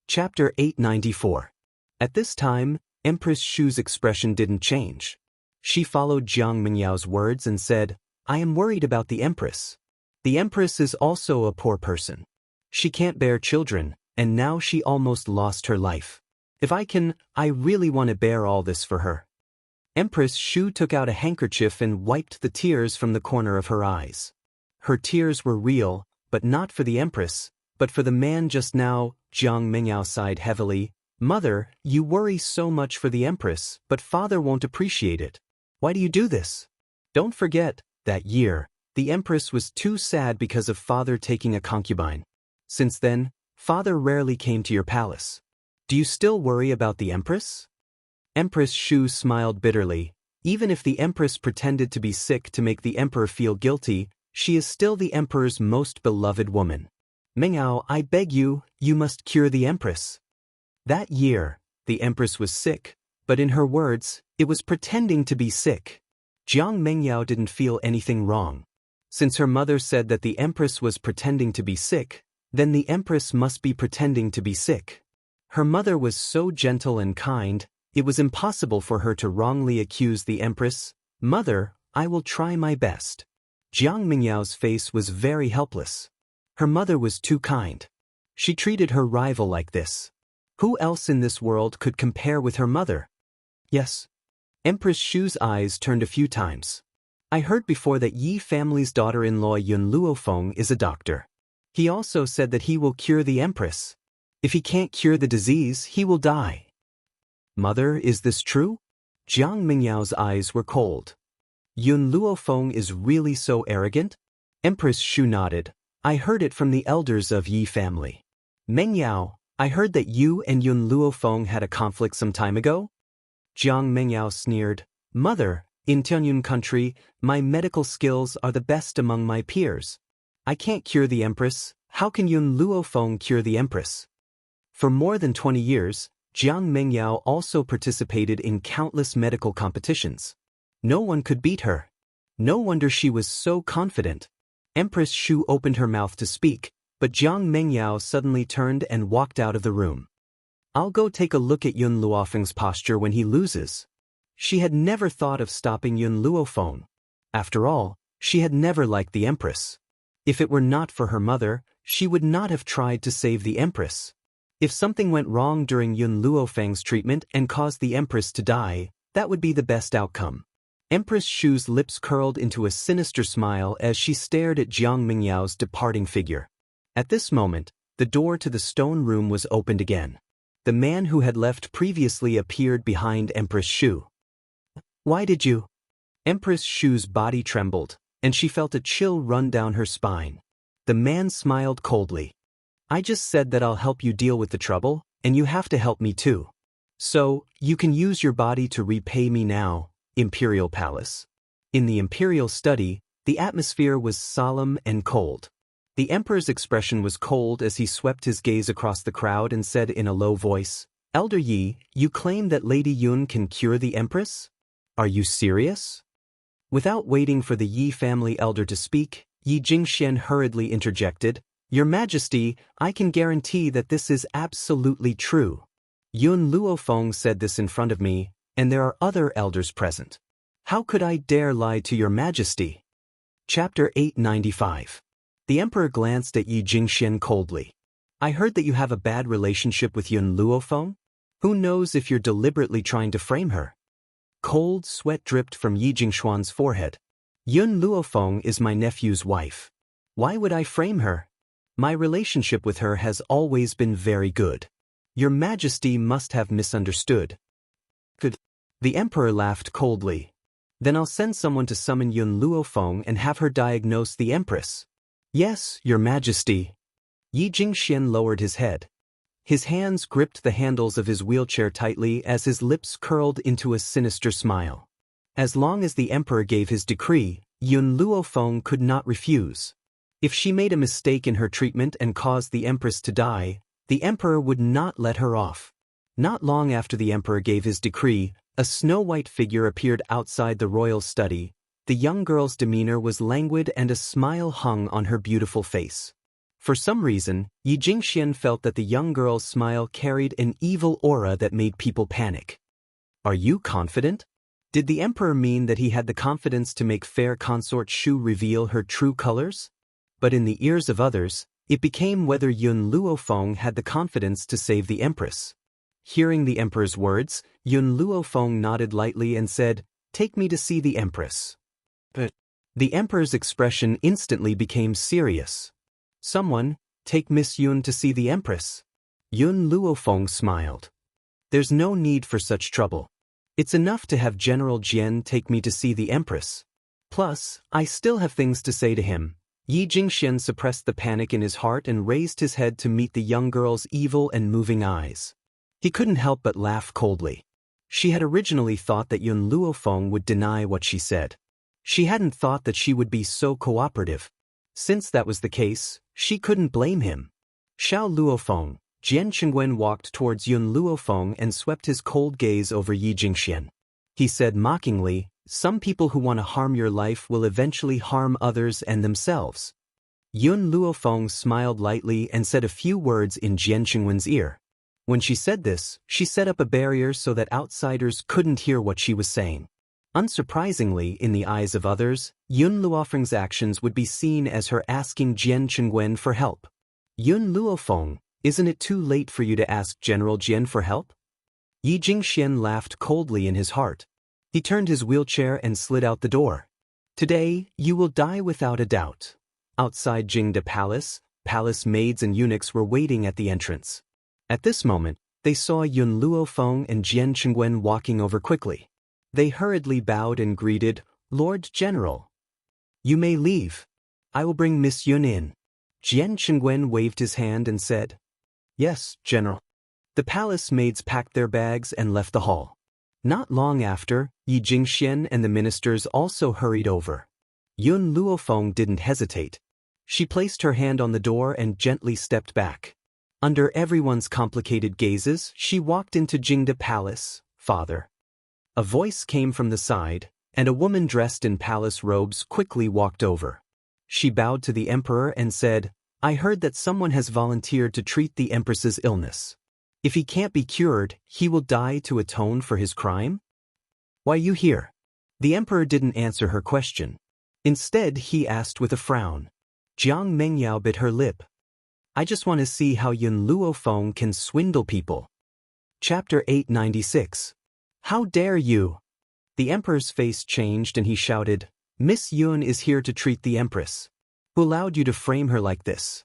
A: Chapter 894. At this time, Empress Shu's expression didn't change. She followed Jiang Mingyao's words and said, "I am worried about the Empress. The Empress is also a poor person. She can't bear children, and now she almost lost her life. If I can, I really want to bear all this for her." Empress Shu took out a handkerchief and wiped the tears from the corner of her eyes. Her tears were real, but not for the Empress, but for the man just now. Jiang Mengyao sighed heavily. "Mother, you worry so much for the Empress, but Father won't appreciate it. Why do you do this? Don't forget, that year, the Empress was too sad because of Father taking a concubine. Since then, Father rarely came to your palace. Do you still worry about the Empress?" Empress Shu smiled bitterly. Even if the Empress pretended to be sick to make the Emperor feel guilty, she is still the Emperor's most beloved woman. "Mengyao, I beg you, you must cure the Empress." That year, the Empress was sick, but in her words, it was pretending to be sick. Jiang Mengyao didn't feel anything wrong. Since her mother said that the Empress was pretending to be sick, then the Empress must be pretending to be sick. Her mother was so gentle and kind, it was impossible for her to wrongly accuse the Empress. "Mother, I will try my best." Jiang Mingyao's face was very helpless. Her mother was too kind. She treated her rival like this. Who else in this world could compare with her mother? Yes. Empress Shu's eyes turned a few times. "I heard before that Yi family's daughter-in-law Yun Luofeng is a doctor. He also said that he will cure the Empress. If he can't cure the disease, he will die." "Mother, is this true?" Jiang Mingyao's eyes were cold. "Yun Luofeng is really so arrogant?" Empress Shu nodded. "I heard it from the elders of Yi family." "Mengyao, I heard that you and Yun Luofeng had a conflict some time ago?" Jiang Mengyao sneered. "Mother, in Tianyun country, my medical skills are the best among my peers. I can't cure the Empress. How can Yun Luofeng cure the Empress?" For more than 20 years, Jiang Mengyao also participated in countless medical competitions. No one could beat her. No wonder she was so confident. Empress Shu opened her mouth to speak, but Jiang Mengyao suddenly turned and walked out of the room. "I'll go take a look at Yun Luofeng's posture when he loses." She had never thought of stopping Yun Luofeng. After all, she had never liked the Empress. If it were not for her mother, she would not have tried to save the Empress. If something went wrong during Yun Luofeng's treatment and caused the Empress to die, that would be the best outcome. Empress Shu's lips curled into a sinister smile as she stared at Jiang Mingyao's departing figure. At this moment, the door to the stone room was opened again. The man who had left previously appeared behind Empress Shu. "Why did you?" Empress Shu's body trembled, and she felt a chill run down her spine. The man smiled coldly. "I just said that I'll help you deal with the trouble, and you have to help me too. So, you can use your body to repay me now, Imperial Palace." In the Imperial study, the atmosphere was solemn and cold. The Emperor's expression was cold as he swept his gaze across the crowd and said in a low voice, Elder Yi, you claim that Lady Yun can cure the Empress? Are you serious? Without waiting for the Yi family elder to speak, Yi Jingxian hurriedly interjected, Your Majesty, I can guarantee that this is absolutely true. Yun Luofeng said this in front of me, and there are other elders present. How could I dare lie to Your Majesty? Chapter 895. The Emperor glanced at Yi Jingxian coldly. I heard that you have a bad relationship with Yun Luofeng? Who knows if you're deliberately trying to frame her? Cold sweat dripped from Yi Jingxuan's forehead. Yun Luofeng is my nephew's wife. Why would I frame her? My relationship with her has always been very good. Your Majesty must have misunderstood. Good. The Emperor laughed coldly. Then I'll send someone to summon Yun Luofeng and have her diagnose the Empress. Yes, Your Majesty. Yi Jingxian lowered his head. His hands gripped the handles of his wheelchair tightly as his lips curled into a sinister smile. As long as the Emperor gave his decree, Yun Luofeng could not refuse. If she made a mistake in her treatment and caused the Empress to die, the Emperor would not let her off. Not long after the Emperor gave his decree, a snow-white figure appeared outside the royal study. The young girl's demeanor was languid and a smile hung on her beautiful face. For some reason, Yi Jingxian felt that the young girl's smile carried an evil aura that made people panic. Are you confident? Did the Emperor mean that he had the confidence to make fair consort Shu reveal her true colors? But in the ears of others, it became whether Yun Luofeng had the confidence to save the Empress. Hearing the Emperor's words, Yun Luofeng nodded lightly and said, Take me to see the Empress. But the Emperor's expression instantly became serious. Someone, take Miss Yun to see the Empress. Yun Luofeng smiled. There's no need for such trouble. It's enough to have General Jian take me to see the Empress. Plus, I still have things to say to him. Yi Jingxian suppressed the panic in his heart and raised his head to meet the young girl's evil and moving eyes. He couldn't help but laugh coldly. She had originally thought that Yun Luofeng would deny what she said. She hadn't thought that she would be so cooperative. Since that was the case, she couldn't blame him. Xiao Luofeng, Jian Qingwen walked towards Yun Luofeng and swept his cold gaze over Yi Jingxian. He said mockingly, Some people who want to harm your life will eventually harm others and themselves. Yun Luofeng smiled lightly and said a few words in Jian Qingwen's ear. When she said this, she set up a barrier so that outsiders couldn't hear what she was saying. Unsurprisingly, in the eyes of others, Yun Luofeng's actions would be seen as her asking Jian Qingwen for help. Yun Luofeng, isn't it too late for you to ask General Jian for help? Yi Jingxian laughed coldly in his heart. He turned his wheelchair and slid out the door. Today, you will die without a doubt. Outside Jingde Palace, palace maids and eunuchs were waiting at the entrance. At this moment, they saw Yun Luofeng and Jian Qingwen walking over quickly. They hurriedly bowed and greeted, Lord General. You may leave. I will bring Miss Yun in. Jian Qingwen waved his hand and said, Yes, General. The palace maids packed their bags and left the hall. Not long after, Yi Jingxian and the ministers also hurried over. Yun Luofeng didn't hesitate. She placed her hand on the door and gently stepped back. Under everyone's complicated gazes, she walked into Jingde Palace. Father. A voice came from the side, and a woman dressed in palace robes quickly walked over. She bowed to the Emperor and said, I heard that someone has volunteered to treat the Empress's illness. If he can't be cured, he will die to atone for his crime? Why are you here? The Emperor didn't answer her question. Instead, he asked with a frown. Jiang Mengyao bit her lip. I just want to see how Yun Luofeng can swindle people. Chapter 896. How dare you? The Emperor's face changed and he shouted, Miss Yun is here to treat the Empress. Who allowed you to frame her like this?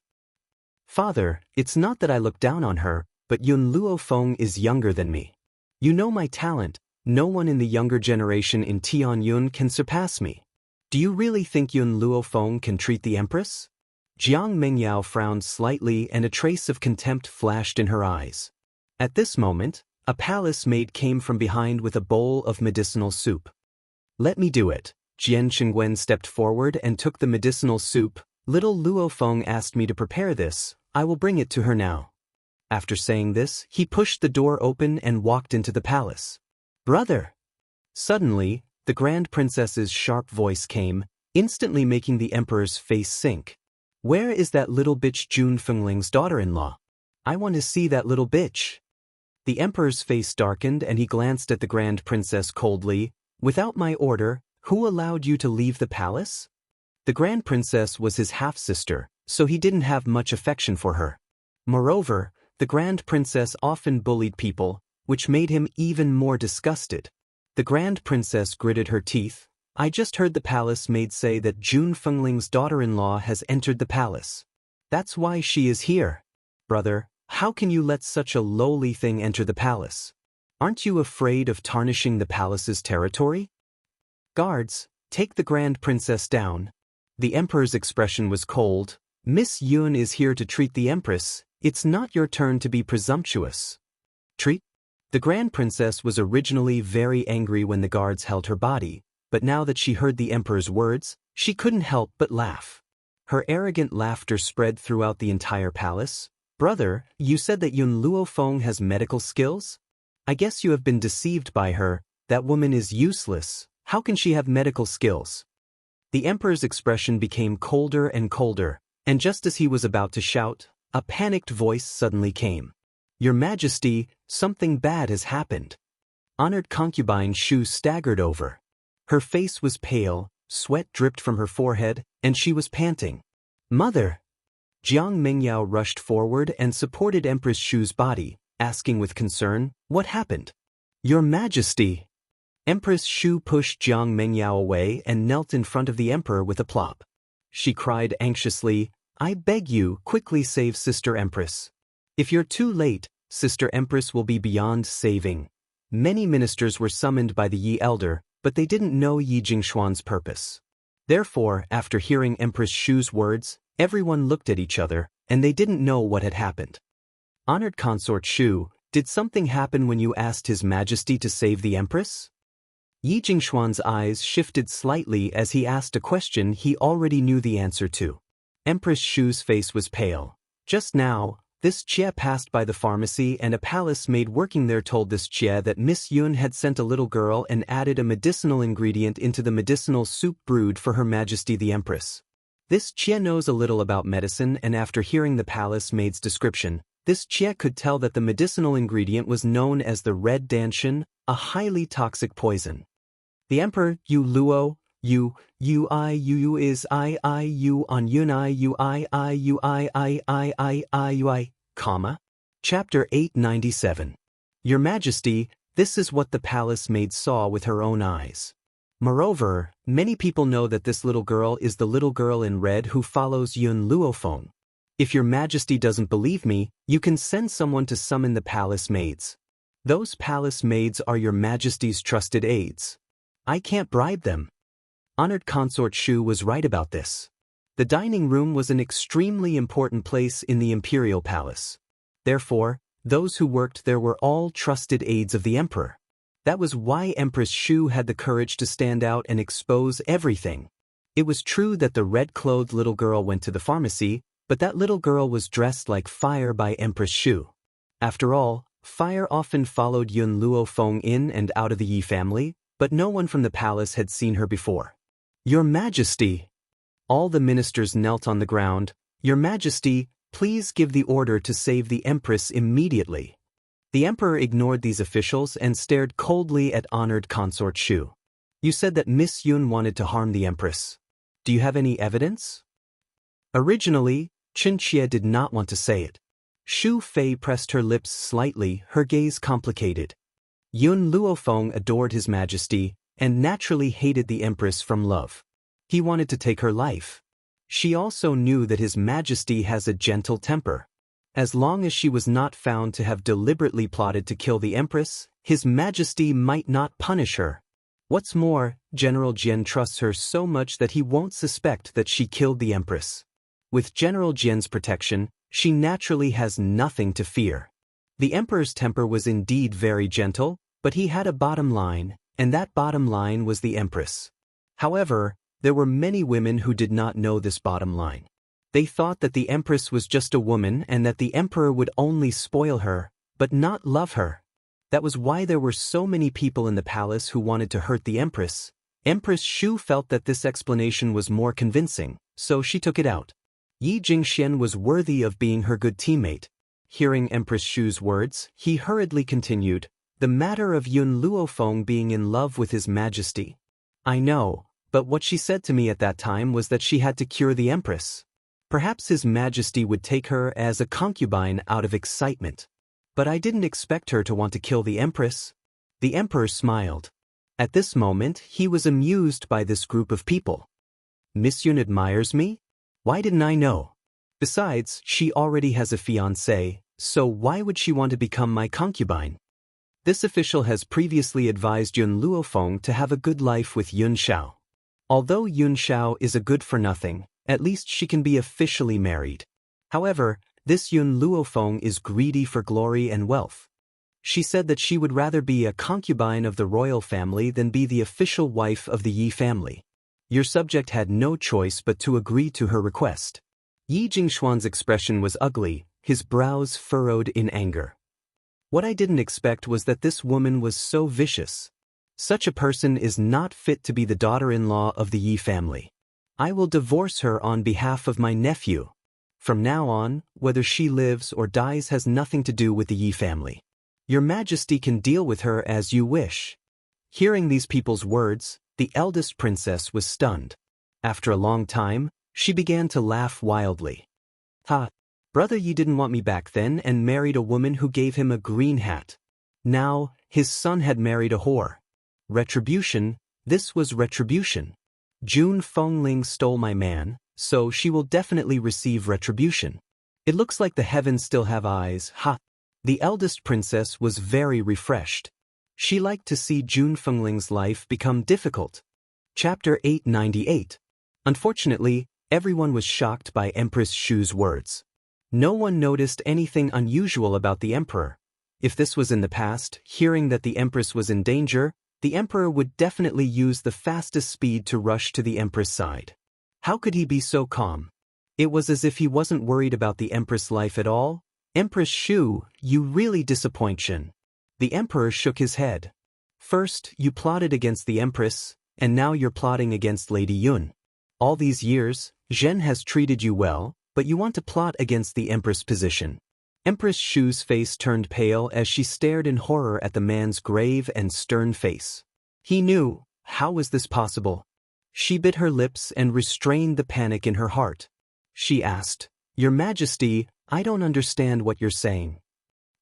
A: Father, it's not that I look down on her, but Yun Luofeng is younger than me. You know my talent, no one in the younger generation in Tianyun can surpass me. Do you really think Yun Luofeng can treat the Empress? Jiang Mengyao frowned slightly and a trace of contempt flashed in her eyes. At this moment, a palace maid came from behind with a bowl of medicinal soup. Let me do it. Jian Qingwen stepped forward and took the medicinal soup. Little Luofeng asked me to prepare this, I will bring it to her now. After saying this, he pushed the door open and walked into the palace. "Brother!" Suddenly, the Grand Princess's sharp voice came, instantly making the Emperor's face sink. "Where is that little bitch Jun Fengling's daughter-in-law? I want to see that little bitch." The Emperor's face darkened and he glanced at the Grand Princess coldly. "Without my order, who allowed you to leave the palace?" The Grand Princess was his half-sister, so he didn't have much affection for her. Moreover, the Grand Princess often bullied people, which made him even more disgusted. The Grand Princess gritted her teeth. "I just heard the palace maid say that Jun Fengling's daughter-in-law has entered the palace. That's why she is here. Brother, how can you let such a lowly thing enter the palace? Aren't you afraid of tarnishing the palace's territory? Guards, take the Grand Princess down." The Emperor's expression was cold. "Miss Yun is here to treat the Empress. It's not your turn to be presumptuous." Treat? The Grand Princess was originally very angry when the guards held her body, but now that she heard the Emperor's words, she couldn't help but laugh. Her arrogant laughter spread throughout the entire palace. "Brother, you said that Yun Luofeng has medical skills? I guess you have been deceived by her. That woman is useless. How can she have medical skills?" The Emperor's expression became colder and colder, and just as he was about to shout, a panicked voice suddenly came. "Your Majesty, something bad has happened." Honored concubine Shu staggered over. Her face was pale, sweat dripped from her forehead, and she was panting. "Mother!" Jiang Mengyao rushed forward and supported Empress Shu's body, asking with concern, "What happened?" "Your Majesty!" Empress Shu pushed Jiang Mengyao away and knelt in front of the Emperor with a plop. She cried anxiously, "I beg you, quickly save Sister Empress. If you're too late, Sister Empress will be beyond saving." Many ministers were summoned by the Yi elder, but they didn't know Yi Jingshuan's purpose. Therefore, after hearing Empress Shu's words, everyone looked at each other, and they didn't know what had happened. "Honored Consort Shu, did something happen when you asked His Majesty to save the Empress?" Yi Jingshuan's eyes shifted slightly as he asked a question he already knew the answer to. Empress Shu's face was pale. "Just now, this Jie passed by the pharmacy and a palace maid working there told this Jie that Miss Yun had sent a little girl and added a medicinal ingredient into the medicinal soup brewed for Her Majesty the Empress. This Jie knows a little about medicine, and after hearing the palace maid's description, this Jie could tell that the medicinal ingredient was known as the red danshan, a highly toxic poison. The Emperor, Yu Luo, Yu I Yu is I Yu on Yun I Yu I Yu I Yu I, comma. Chapter 897. Your Majesty, this is what the palace maid saw with her own eyes. Moreover, many people know that this little girl is the little girl in red who follows Yun Luofeng. If your Majesty doesn't believe me, you can send someone to summon the palace maids. Those palace maids are your Majesty's trusted aides. I can't bribe them." Honored Consort Shu was right about this. The dining room was an extremely important place in the imperial palace. Therefore, those who worked there were all trusted aides of the emperor. That was why Empress Shu had the courage to stand out and expose everything. It was true that the red-clothed little girl went to the pharmacy, but that little girl was dressed like fire by Empress Shu. After all, fire often followed Yun Luofeng in and out of the Yi family, but no one from the palace had seen her before. "Your Majesty!" All the ministers knelt on the ground. "Your Majesty, please give the order to save the Empress immediately." The Emperor ignored these officials and stared coldly at Honored Consort Shu. "You said that Miss Yun wanted to harm the Empress. Do you have any evidence?" Originally, Xianxia did not want to say it. Shu Fei pressed her lips slightly, her gaze complicated. Yun Luofeng adored His Majesty and naturally hated the Empress from love. He wanted to take her life. She also knew that His Majesty has a gentle temper. As long as she was not found to have deliberately plotted to kill the Empress, His Majesty might not punish her. What's more, General Jian trusts her so much that he won't suspect that she killed the Empress. With General Jian's protection, she naturally has nothing to fear. The Emperor's temper was indeed very gentle, but he had a bottom line, and that bottom line was the Empress. However, there were many women who did not know this bottom line. They thought that the Empress was just a woman and that the Emperor would only spoil her, but not love her. That was why there were so many people in the palace who wanted to hurt the Empress. Empress Shu felt that this explanation was more convincing, so she took it out. Yi Jingxian was worthy of being her good teammate. Hearing Empress Shu's words, he hurriedly continued, "The matter of Yun Luofeng being in love with His Majesty. I know, but what she said to me at that time was that she had to cure the Empress. Perhaps His Majesty would take her as a concubine out of excitement. But I didn't expect her to want to kill the Empress." The Emperor smiled. At this moment, he was amused by this group of people. Miss Yun admires me? Why didn't I know? Besides, she already has a fiancé, so why would she want to become my concubine? This official has previously advised Yun Luofeng to have a good life with Yun Xiao. Although Yun Xiao is a good-for-nothing, at least she can be officially married. However, this Yun Luofeng is greedy for glory and wealth. She said that she would rather be a concubine of the royal family than be the official wife of the Yi family. Your subject had no choice but to agree to her request. Yi Jingxuan's expression was ugly, his brows furrowed in anger. What I didn't expect was that this woman was so vicious. Such a person is not fit to be the daughter-in-law of the Yi family. I will divorce her on behalf of my nephew. From now on, whether she lives or dies has nothing to do with the Yi family. Your Majesty can deal with her as you wish. Hearing these people's words, the eldest princess was stunned. After a long time, she began to laugh wildly. Ha! Brother Yi didn't want me back then and married a woman who gave him a green hat. Now, his son had married a whore. Retribution, this was retribution. Jun Fengling stole my man, so she will definitely receive retribution. It looks like the heavens still have eyes, ha! The eldest princess was very refreshed. She liked to see Jun Fengling's life become difficult. Chapter 898. Unfortunately, everyone was shocked by Empress Shu's words. No one noticed anything unusual about the emperor. If this was in the past, hearing that the empress was in danger, the emperor would definitely use the fastest speed to rush to the empress' side. How could he be so calm? It was as if he wasn't worried about the empress' life at all. Empress Shu, you really disappoint Shen. The emperor shook his head. First, you plotted against the empress, and now you're plotting against Lady Yun. All these years, Zhen has treated you well, but you want to plot against the empress' position. Empress Shu's face turned pale as she stared in horror at the man's grave and stern face. He knew, how was this possible? She bit her lips and restrained the panic in her heart. She asked, Your Majesty, I don't understand what you're saying.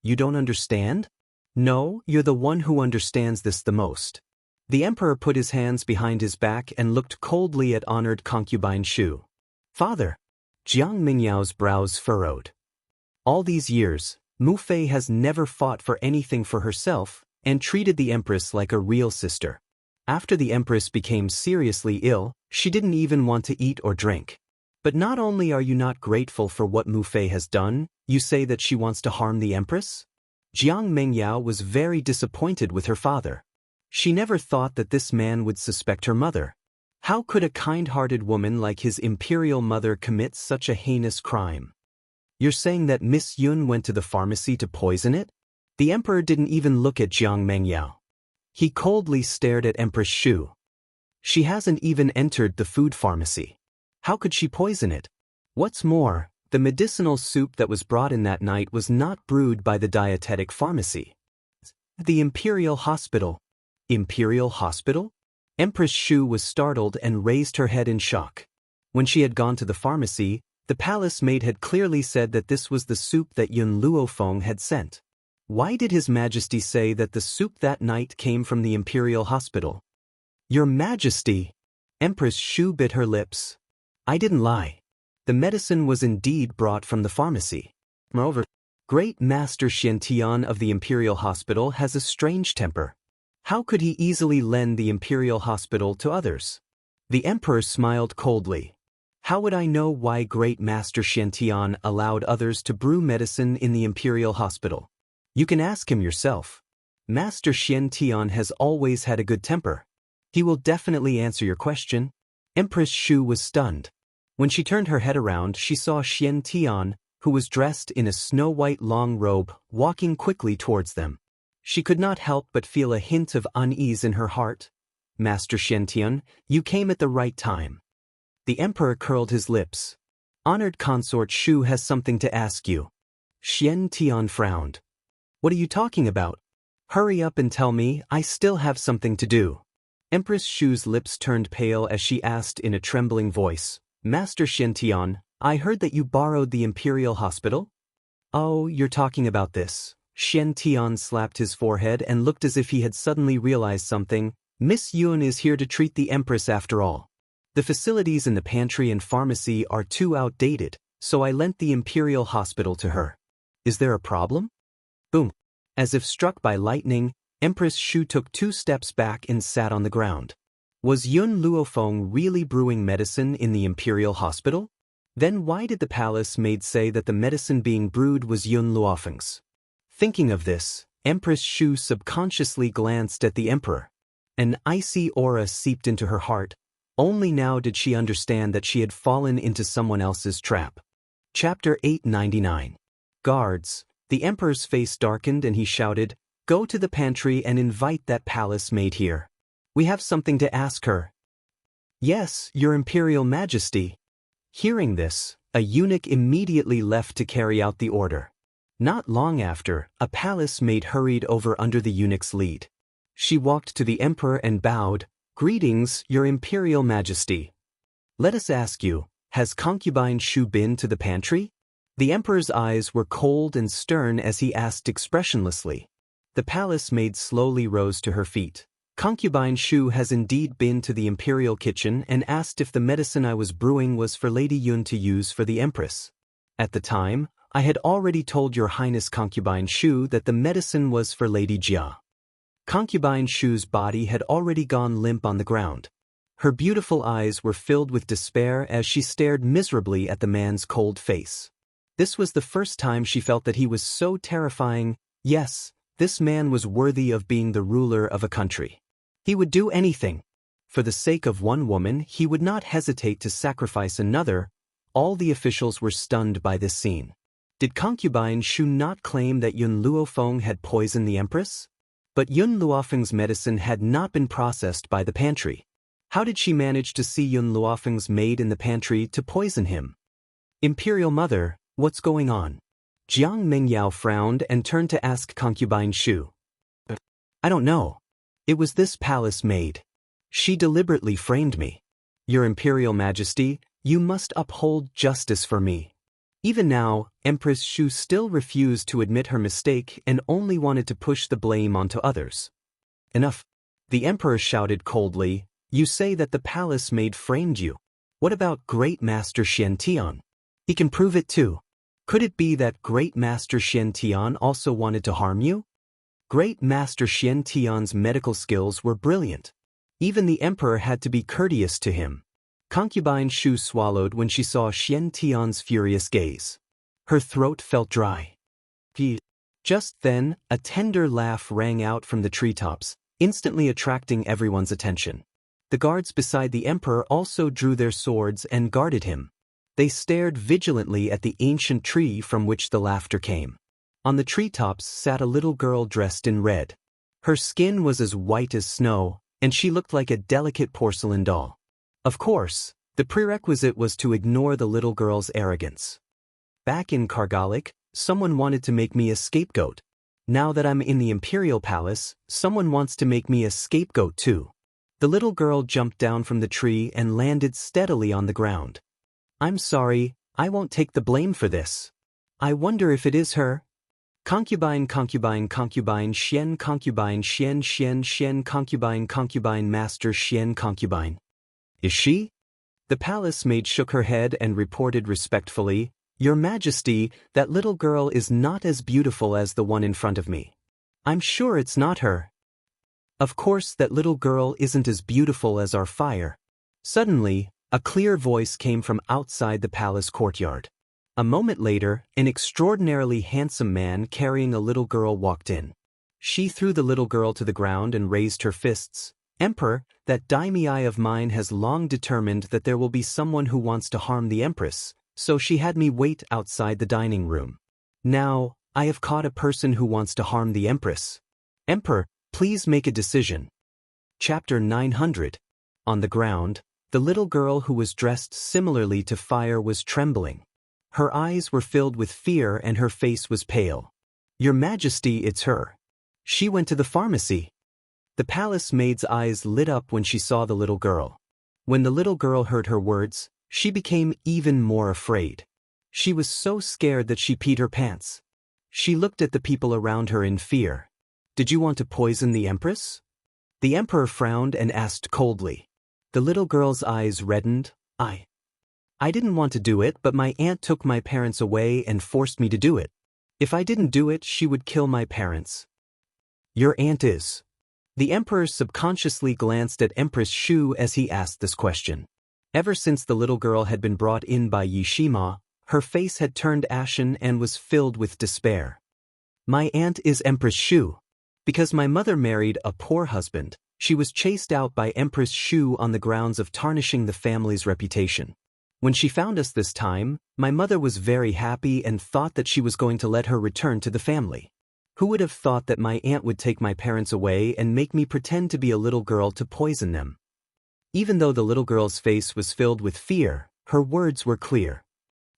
A: You don't understand? No, you're the one who understands this the most. The emperor put his hands behind his back and looked coldly at honored concubine Shu. Father. Jiang Mingyao's brows furrowed. All these years, Mu Fei has never fought for anything for herself and treated the empress like a real sister. After the empress became seriously ill, she didn't even want to eat or drink. But not only are you not grateful for what Mu Fei has done, you say that she wants to harm the empress? Jiang Mingyao was very disappointed with her father. She never thought that this man would suspect her mother. How could a kind-hearted woman like his imperial mother commit such a heinous crime? You're saying that Miss Yun went to the pharmacy to poison it? The emperor didn't even look at Jiang Mingyao. He coldly stared at Empress Shu. She hasn't even entered the food pharmacy. How could she poison it? What's more, the medicinal soup that was brought in that night was not brewed by the dietetic pharmacy. The Imperial Hospital. Imperial Hospital? Empress Shu was startled and raised her head in shock. When she had gone to the pharmacy, the palace maid had clearly said that this was the soup that Yun Luofeng had sent. Why did His Majesty say that the soup that night came from the Imperial Hospital? Your Majesty! Empress Shu bit her lips. I didn't lie. The medicine was indeed brought from the pharmacy. Moreover, Great Master Xiantian of the Imperial Hospital has a strange temper. How could he easily lend the Imperial Hospital to others? The Emperor smiled coldly. How would I know why Great Master Xiantian allowed others to brew medicine in the Imperial Hospital? You can ask him yourself. Master Xiantian has always had a good temper. He will definitely answer your question. Empress Shu was stunned. When she turned her head around, she saw Xiantian, who was dressed in a snow-white long robe, walking quickly towards them. She could not help but feel a hint of unease in her heart. Master Xiantian, you came at the right time. The emperor curled his lips. Honored consort Shu has something to ask you. Xiantian frowned. What are you talking about? Hurry up and tell me, I still have something to do. Empress Shu's lips turned pale as she asked in a trembling voice, Master Xiantian, I heard that you borrowed the Imperial Hospital? Oh, you're talking about this. Xiantian slapped his forehead and looked as if he had suddenly realized something. Miss Yun is here to treat the Empress after all. The facilities in the pantry and pharmacy are too outdated, so I lent the Imperial Hospital to her. Is there a problem? Boom. As if struck by lightning, Empress Shu took 2 steps back and sat on the ground. Was Yun Luofeng really brewing medicine in the Imperial Hospital? Then why did the palace maid say that the medicine being brewed was Yun Luofeng's? Thinking of this, Empress Shu subconsciously glanced at the emperor. An icy aura seeped into her heart. Only now did she understand that she had fallen into someone else's trap. Chapter 899. Guards. The emperor's face darkened and he shouted, Go to the pantry and invite that palace maid here. We have something to ask her. Yes, your Imperial Majesty. Hearing this, a eunuch immediately left to carry out the order. Not long after, a palace maid hurried over under the eunuch's lead. She walked to the emperor and bowed, Greetings, your Imperial Majesty. Let us ask you, has concubine Shu been to the pantry? The emperor's eyes were cold and stern as he asked expressionlessly. The palace maid slowly rose to her feet. Concubine Shu has indeed been to the imperial kitchen and asked if the medicine I was brewing was for Lady Yun to use for the Empress. At the time, I had already told your Highness Concubine Shu that the medicine was for Lady Jia. Concubine Shu's body had already gone limp on the ground. Her beautiful eyes were filled with despair as she stared miserably at the man's cold face. This was the first time she felt that he was so terrifying. Yes, this man was worthy of being the ruler of a country. He would do anything. For the sake of one woman, he would not hesitate to sacrifice another. All the officials were stunned by this scene. Did concubine Shu not claim that Yun Luofeng had poisoned the Empress? But Yun Luofeng's medicine had not been processed by the pantry. How did she manage to see Yun Luofeng's maid in the pantry to poison him? Imperial Mother, what's going on? Jiang Mengyao frowned and turned to ask concubine Shu. I don't know. It was this palace maid. She deliberately framed me. Your Imperial Majesty, you must uphold justice for me. Even now, Empress Shu still refused to admit her mistake and only wanted to push the blame onto others. Enough. The emperor shouted coldly, You say that the palace maid framed you. What about Great Master Xiantian? He can prove it too. Could it be that Great Master Xiantian also wanted to harm you? Great Master Xiantian's medical skills were brilliant. Even the emperor had to be courteous to him. Concubine Shu swallowed when she saw Xiantian's furious gaze. Her throat felt dry. Just then, a tender laugh rang out from the treetops, instantly attracting everyone's attention. The guards beside the emperor also drew their swords and guarded him. They stared vigilantly at the ancient tree from which the laughter came. On the treetops sat a little girl dressed in red. Her skin was as white as snow, and she looked like a delicate porcelain doll. Of course, the prerequisite was to ignore the little girl's arrogance. Back in Kargalik, someone wanted to make me a scapegoat. Now that I'm in the Imperial Palace, someone wants to make me a scapegoat too. The little girl jumped down from the tree and landed steadily on the ground. I'm sorry, I won't take the blame for this. I wonder if it is her. Concubine Xian concubine Master Xian concubine. Is she? The palace maid shook her head and reported respectfully, Your Majesty, that little girl is not as beautiful as the one in front of me. I'm sure it's not her. Of course that little girl isn't as beautiful as our fire. Suddenly, a clear voice came from outside the palace courtyard. A moment later, an extraordinarily handsome man carrying a little girl walked in. She threw the little girl to the ground and raised her fists. Emperor, that daimyo of mine has long determined that there will be someone who wants to harm the Empress, so she had me wait outside the dining room. Now, I have caught a person who wants to harm the Empress. Emperor, please make a decision. Chapter 900. On the ground, the little girl who was dressed similarly to Fire was trembling. Her eyes were filled with fear and her face was pale. Your Majesty, it's her. She went to the pharmacy. The palace maid's eyes lit up when she saw the little girl. When the little girl heard her words, she became even more afraid. She was so scared that she peed her pants. She looked at the people around her in fear. Did you want to poison the Empress? The Emperor frowned and asked coldly. The little girl's eyes reddened. I didn't want to do it, but my aunt took my parents away and forced me to do it. If I didn't do it, she would kill my parents. Your aunt is? The Emperor subconsciously glanced at Empress Shu as he asked this question. Ever since the little girl had been brought in by Yishima, her face had turned ashen and was filled with despair. My aunt is Empress Shu. Because my mother married a poor husband, she was chased out by Empress Shu on the grounds of tarnishing the family's reputation. When she found us this time, my mother was very happy and thought that she was going to let her return to the family. Who would have thought that my aunt would take my parents away and make me pretend to be a little girl to poison them? Even though the little girl's face was filled with fear, her words were clear.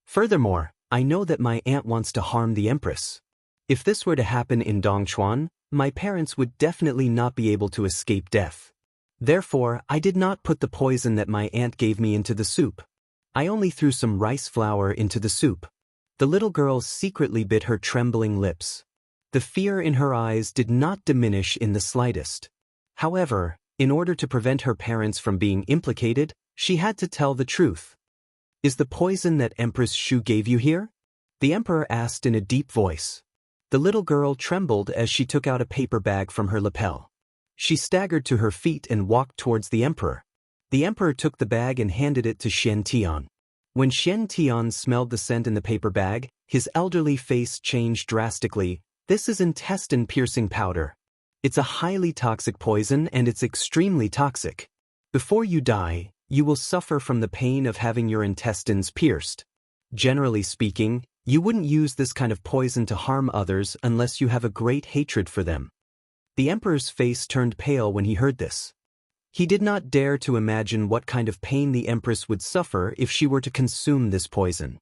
A: Furthermore, I know that my aunt wants to harm the Empress. If this were to happen in Dongchuan, my parents would definitely not be able to escape death. Therefore, I did not put the poison that my aunt gave me into the soup. I only threw some rice flour into the soup. The little girl secretly bit her trembling lips. The fear in her eyes did not diminish in the slightest. However, in order to prevent her parents from being implicated, she had to tell the truth. Is the poison that Empress Shu gave you here? The Emperor asked in a deep voice. The little girl trembled as she took out a paper bag from her lapel. She staggered to her feet and walked towards the Emperor. The Emperor took the bag and handed it to Xiantian. When Xiantian smelled the scent in the paper bag, his elderly face changed drastically. This is intestine-piercing powder. It's a highly toxic poison and it's extremely toxic. Before you die, you will suffer from the pain of having your intestines pierced. Generally speaking, you wouldn't use this kind of poison to harm others unless you have a great hatred for them. The Emperor's face turned pale when he heard this. He did not dare to imagine what kind of pain the Empress would suffer if she were to consume this poison.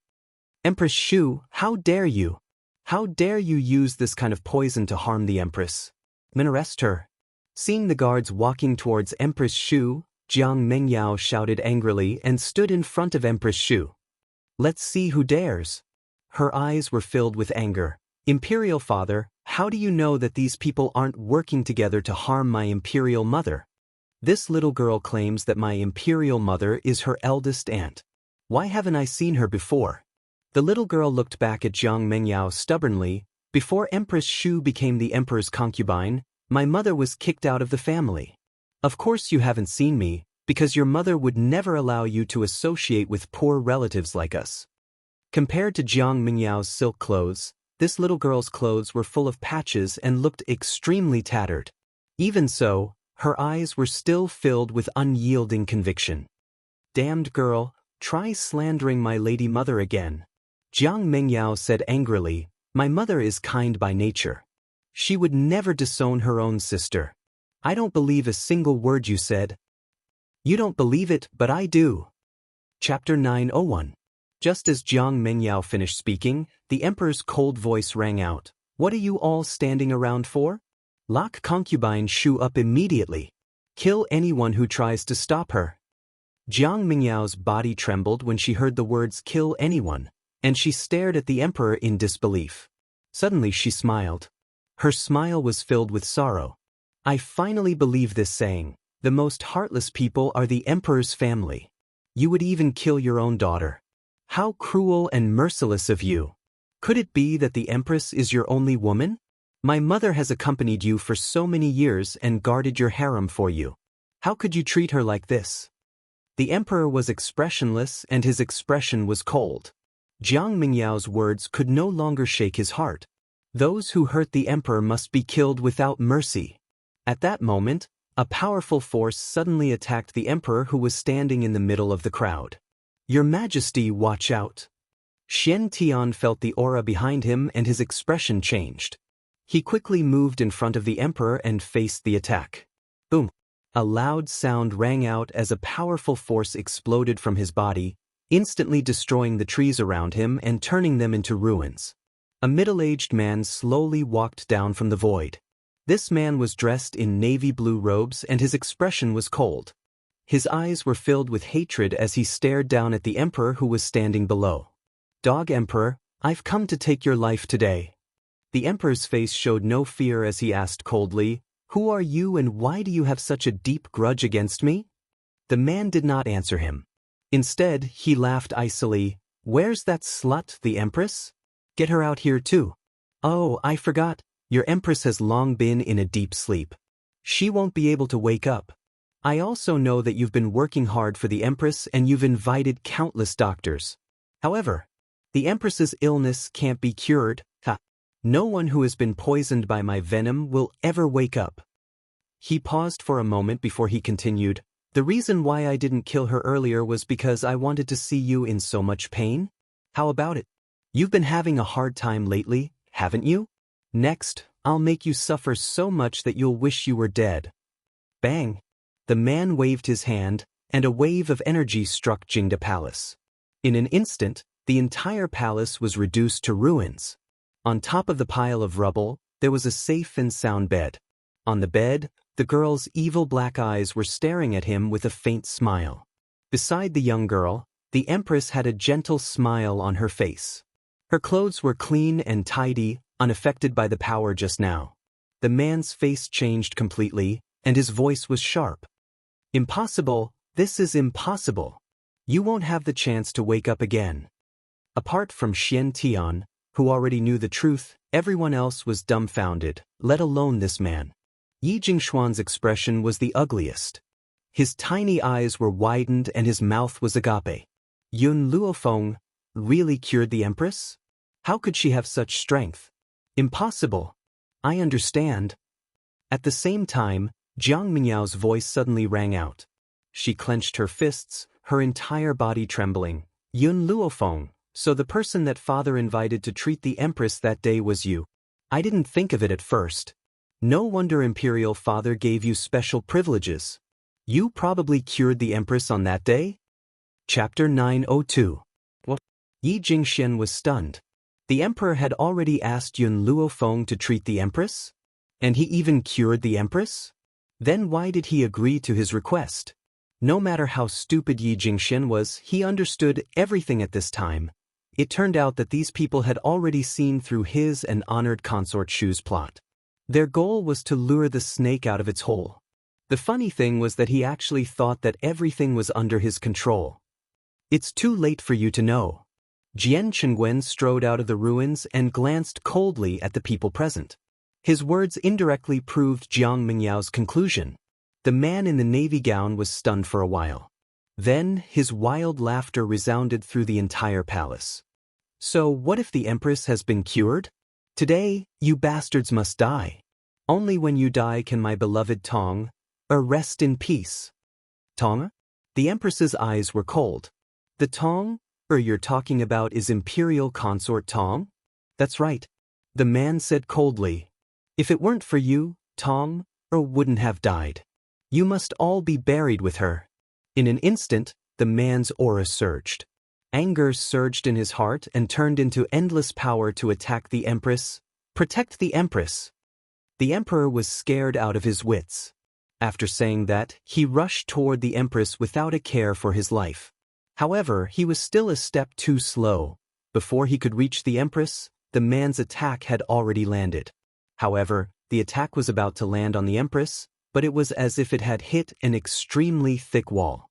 A: Empress Shu, how dare you? How dare you use this kind of poison to harm the Empress? Arrest her. Seeing the guards walking towards Empress Shu, Jiang Mengyao shouted angrily and stood in front of Empress Shu. Let's see who dares. Her eyes were filled with anger. Imperial father, how do you know that these people aren't working together to harm my imperial mother? This little girl claims that my imperial mother is her eldest aunt. Why haven't I seen her before? The little girl looked back at Jiang Mengyao stubbornly. Before Empress Shu became the emperor's concubine, my mother was kicked out of the family. Of course you haven't seen me, because your mother would never allow you to associate with poor relatives like us. Compared to Jiang Mingyao's silk clothes, this little girl's clothes were full of patches and looked extremely tattered. Even so, her eyes were still filled with unyielding conviction. Damned girl, try slandering my lady mother again. Jiang Mengyao said angrily, my mother is kind by nature. She would never disown her own sister. I don't believe a single word you said. You don't believe it, but I do. Chapter 901. Just as Jiang Mengyao finished speaking, the emperor's cold voice rang out. What are you all standing around for? Lock concubine Shu up immediately. Kill anyone who tries to stop her. Jiang Mingyao's body trembled when she heard the words kill anyone, and she stared at the emperor in disbelief. Suddenly she smiled. Her smile was filled with sorrow. I finally believe this saying. The most heartless people are the emperor's family. You would even kill your own daughter. How cruel and merciless of you. Could it be that the empress is your only woman? My mother has accompanied you for so many years and guarded your harem for you. How could you treat her like this? The emperor was expressionless and his expression was cold. Jiang Mingyao's words could no longer shake his heart. Those who hurt the emperor must be killed without mercy. At that moment, A powerful force suddenly attacked the emperor who was standing in the middle of the crowd. "Your Majesty, watch out." Xianxia felt the aura behind him and his expression changed. He quickly moved in front of the emperor and faced the attack. Boom! A loud sound rang out as a powerful force exploded from his body, instantly destroying the trees around him and turning them into ruins. A middle-aged man slowly walked down from the void. This man was dressed in navy blue robes and his expression was cold. His eyes were filled with hatred as he stared down at the emperor who was standing below. "Dog Emperor, I've come to take your life today." The emperor's face showed no fear as he asked coldly, "Who are you and why do you have such a deep grudge against me?" The man did not answer him. Instead, he laughed icily. "Where's that slut, the empress? Get her out here too." "Oh, I forgot. Your empress has long been in a deep sleep. She won't be able to wake up. I also know that you've been working hard for the empress and you've invited countless doctors. However, the empress's illness can't be cured. Ha! No one who has been poisoned by my venom will ever wake up." He paused for a moment before he continued, "The reason why I didn't kill her earlier was because I wanted to see you in so much pain. How about it? You've been having a hard time lately, haven't you? Next, I'll make you suffer so much that you'll wish you were dead." Bang! The man waved his hand, and a wave of energy struck Jingda Palace. In an instant, the entire palace was reduced to ruins. On top of the pile of rubble, there was a safe and sound bed. On the bed, the girl's evil black eyes were staring at him with a faint smile. Beside the young girl, the empress had a gentle smile on her face. Her clothes were clean and tidy, unaffected by the power just now. The man's face changed completely, and his voice was sharp. "Impossible, this is impossible. You won't have the chance to wake up again." Apart from Xianxia, who already knew the truth, everyone else was dumbfounded, let alone this man. Yi Jingshuan's expression was the ugliest. His tiny eyes were widened and his mouth was agape. Yun Luofeng really cured the empress? How could she have such strength? Impossible. I understand. At the same time, Jiang Mingyao's voice suddenly rang out. She clenched her fists, her entire body trembling. "Yun Luofeng, so the person that father invited to treat the empress that day was you. I didn't think of it at first. No wonder Imperial Father gave you special privileges. You probably cured the empress on that day?" Chapter 902. What? Yi Jingxian was stunned. The emperor had already asked Yun Luofeng to treat the empress? And he even cured the empress? Then why did he agree to his request? No matter how stupid Yi Jingxian was, he understood everything at this time. It turned out that these people had already seen through his and honored consort Shu's plot. Their goal was to lure the snake out of its hole. The funny thing was that he actually thought that everything was under his control. "It's too late for you to know." Jian Chengwen strode out of the ruins and glanced coldly at the people present. His words indirectly proved Jiang Mingyao's conclusion. The man in the navy gown was stunned for a while. Then, his wild laughter resounded through the entire palace. "So what if the empress has been cured? Today, you bastards must die. Only when you die can my beloved Tong rest in peace." "Tong?" The empress's eyes were cold. "The Tong you're talking about is Imperial Consort Tong?" "That's right," the man said coldly. "If it weren't for you, Tong wouldn't have died. You must all be buried with her." In an instant, the man's aura surged. Anger surged in his heart and turned into endless power to attack the empress, protect the empress. The emperor was scared out of his wits. After saying that, he rushed toward the empress without a care for his life. However, he was still a step too slow. Before he could reach the empress, the man's attack had already landed. However, the attack was about to land on the empress, but it was as if it had hit an extremely thick wall.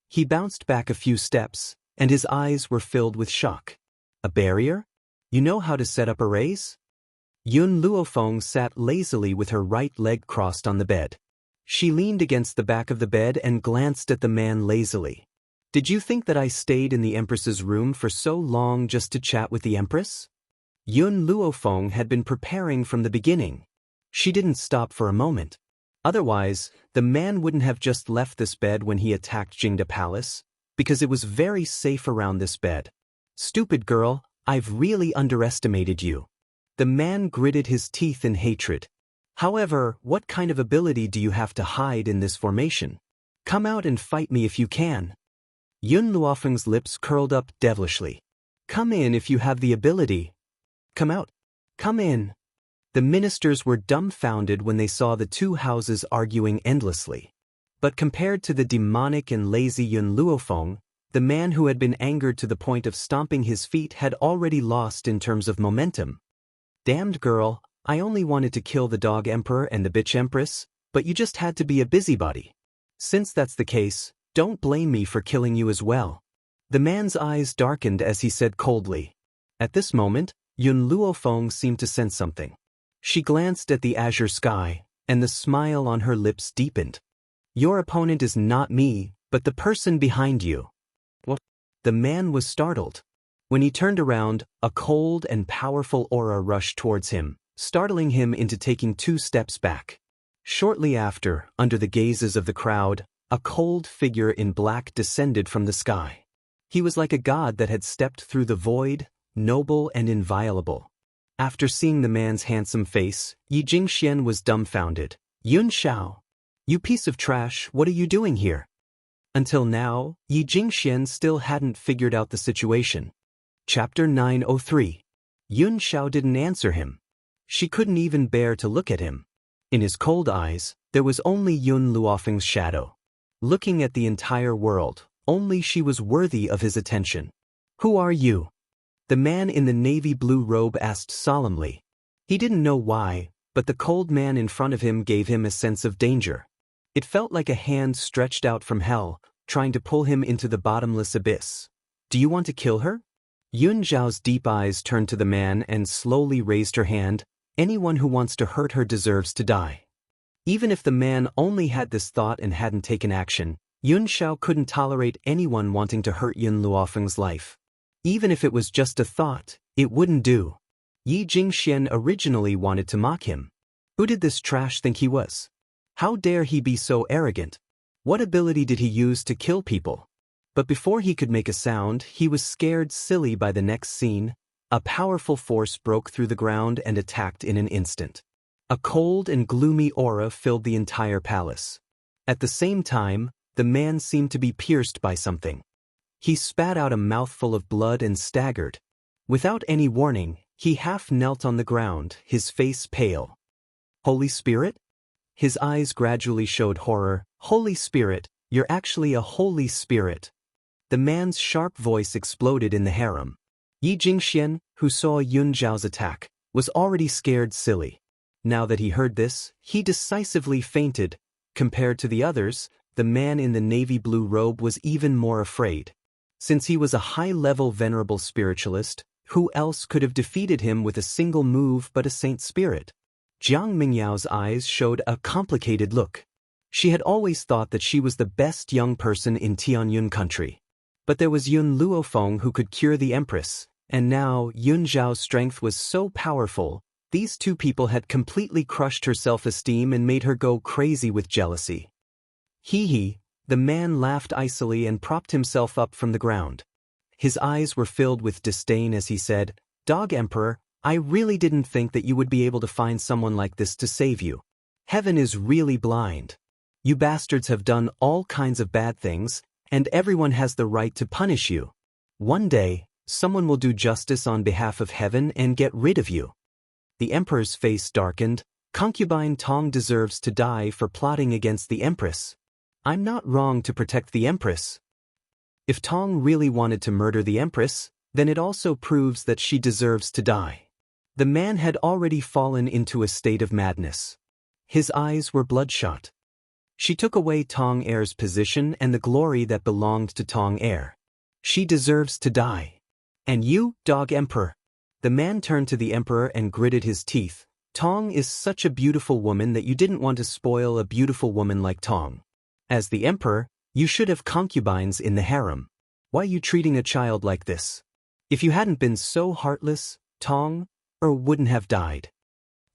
A: He bounced back a few steps, and his eyes were filled with shock. "A barrier? You know how to set up arrays?" Yun Luofeng sat lazily with her right leg crossed on the bed. She leaned against the back of the bed and glanced at the man lazily. "Did you think that I stayed in the empress's room for so long just to chat with the empress?" Yun Luofeng had been preparing from the beginning. She didn't stop for a moment. Otherwise, the man wouldn't have just left this bed when he attacked Jingda Palace, because it was very safe around this bed. Stupid girl, I've really underestimated you. The man gritted his teeth in hatred. However, what kind of ability do you have to hide in this formation? Come out and fight me if you can. Yun Luofeng's lips curled up devilishly. Come in if you have the ability. Come out. Come in. The ministers were dumbfounded when they saw the two houses arguing endlessly. But compared to the demonic and lazy Yun Luofeng, the man who had been angered to the point of stomping his feet had already lost in terms of momentum. Damned girl, I only wanted to kill the dog emperor and the bitch empress, but you just had to be a busybody. Since that's the case, don't blame me for killing you as well. The man's eyes darkened as he said coldly. At this moment, Yun Luofeng seemed to sense something. She glanced at the azure sky, and the smile on her lips deepened. Your opponent is not me, but the person behind you. What? The man was startled. When he turned around, a cold and powerful aura rushed towards him, startling him into taking 2 steps back. Shortly after, under the gazes of the crowd, a cold figure in black descended from the sky. He was like a god that had stepped through the void, noble and inviolable. After seeing the man's handsome face, Yi Jingxian was dumbfounded. Yun Xiao, you piece of trash, what are you doing here? Until now, Yi Jingxian still hadn't figured out the situation. Chapter 903. Yun Xiao didn't answer him. She couldn't even bear to look at him. In his cold eyes, there was only Yun Luofeng's shadow. Looking at the entire world, only she was worthy of his attention. Who are you? The man in the navy blue robe asked solemnly. He didn't know why, but the cold man in front of him gave him a sense of danger. It felt like a hand stretched out from hell, trying to pull him into the bottomless abyss. Do you want to kill her? Yun Zhao's deep eyes turned to the man and slowly raised her hand. Anyone who wants to hurt her deserves to die. Even if the man only had this thought and hadn't taken action, Yun Xiao couldn't tolerate anyone wanting to hurt Yun Luofeng's life. Even if it was just a thought, it wouldn't do. Yi Jingxian originally wanted to mock him. Who did this trash think he was? How dare he be so arrogant? What ability did he use to kill people? But before he could make a sound, he was scared silly by the next scene. A powerful force broke through the ground and attacked in an instant. A cold and gloomy aura filled the entire palace. At the same time, the man seemed to be pierced by something. He spat out a mouthful of blood and staggered. Without any warning, he half knelt on the ground, his face pale. Holy Spirit? His eyes gradually showed horror. Holy Spirit, you're actually a Holy Spirit. The man's sharp voice exploded in the harem. Yi Jingxian, who saw Yun Zhao's attack, was already scared silly. Now that he heard this, he decisively fainted. Compared to the others, the man in the navy blue robe was even more afraid. Since he was a high-level venerable spiritualist, who else could have defeated him with a single move but a saint spirit? Jiang Mingyao's eyes showed a complicated look. She had always thought that she was the best young person in Tianyun country. But there was Yun Luofeng who could cure the empress, and now Yun Zhao's strength was so powerful, these two people had completely crushed her self-esteem and made her go crazy with jealousy. Hee. The man laughed icily and propped himself up from the ground. His eyes were filled with disdain as he said, Dog Emperor, I really didn't think that you would be able to find someone like this to save you. Heaven is really blind. You bastards have done all kinds of bad things, and everyone has the right to punish you. One day, someone will do justice on behalf of heaven and get rid of you. The emperor's face darkened. Concubine Tong deserves to die for plotting against the empress. I'm not wrong to protect the empress. If Tong really wanted to murder the empress, then it also proves that she deserves to die. The man had already fallen into a state of madness. His eyes were bloodshot. She took away Tong Heir's position and the glory that belonged to Tong Heir. She deserves to die. And you, Dog Emperor? The man turned to the emperor and gritted his teeth. Tong is such a beautiful woman that you didn't want to spoil a beautiful woman like Tong. As the emperor, you should have concubines in the harem. Why are you treating a child like this? If you hadn't been so heartless, Tong wouldn't have died.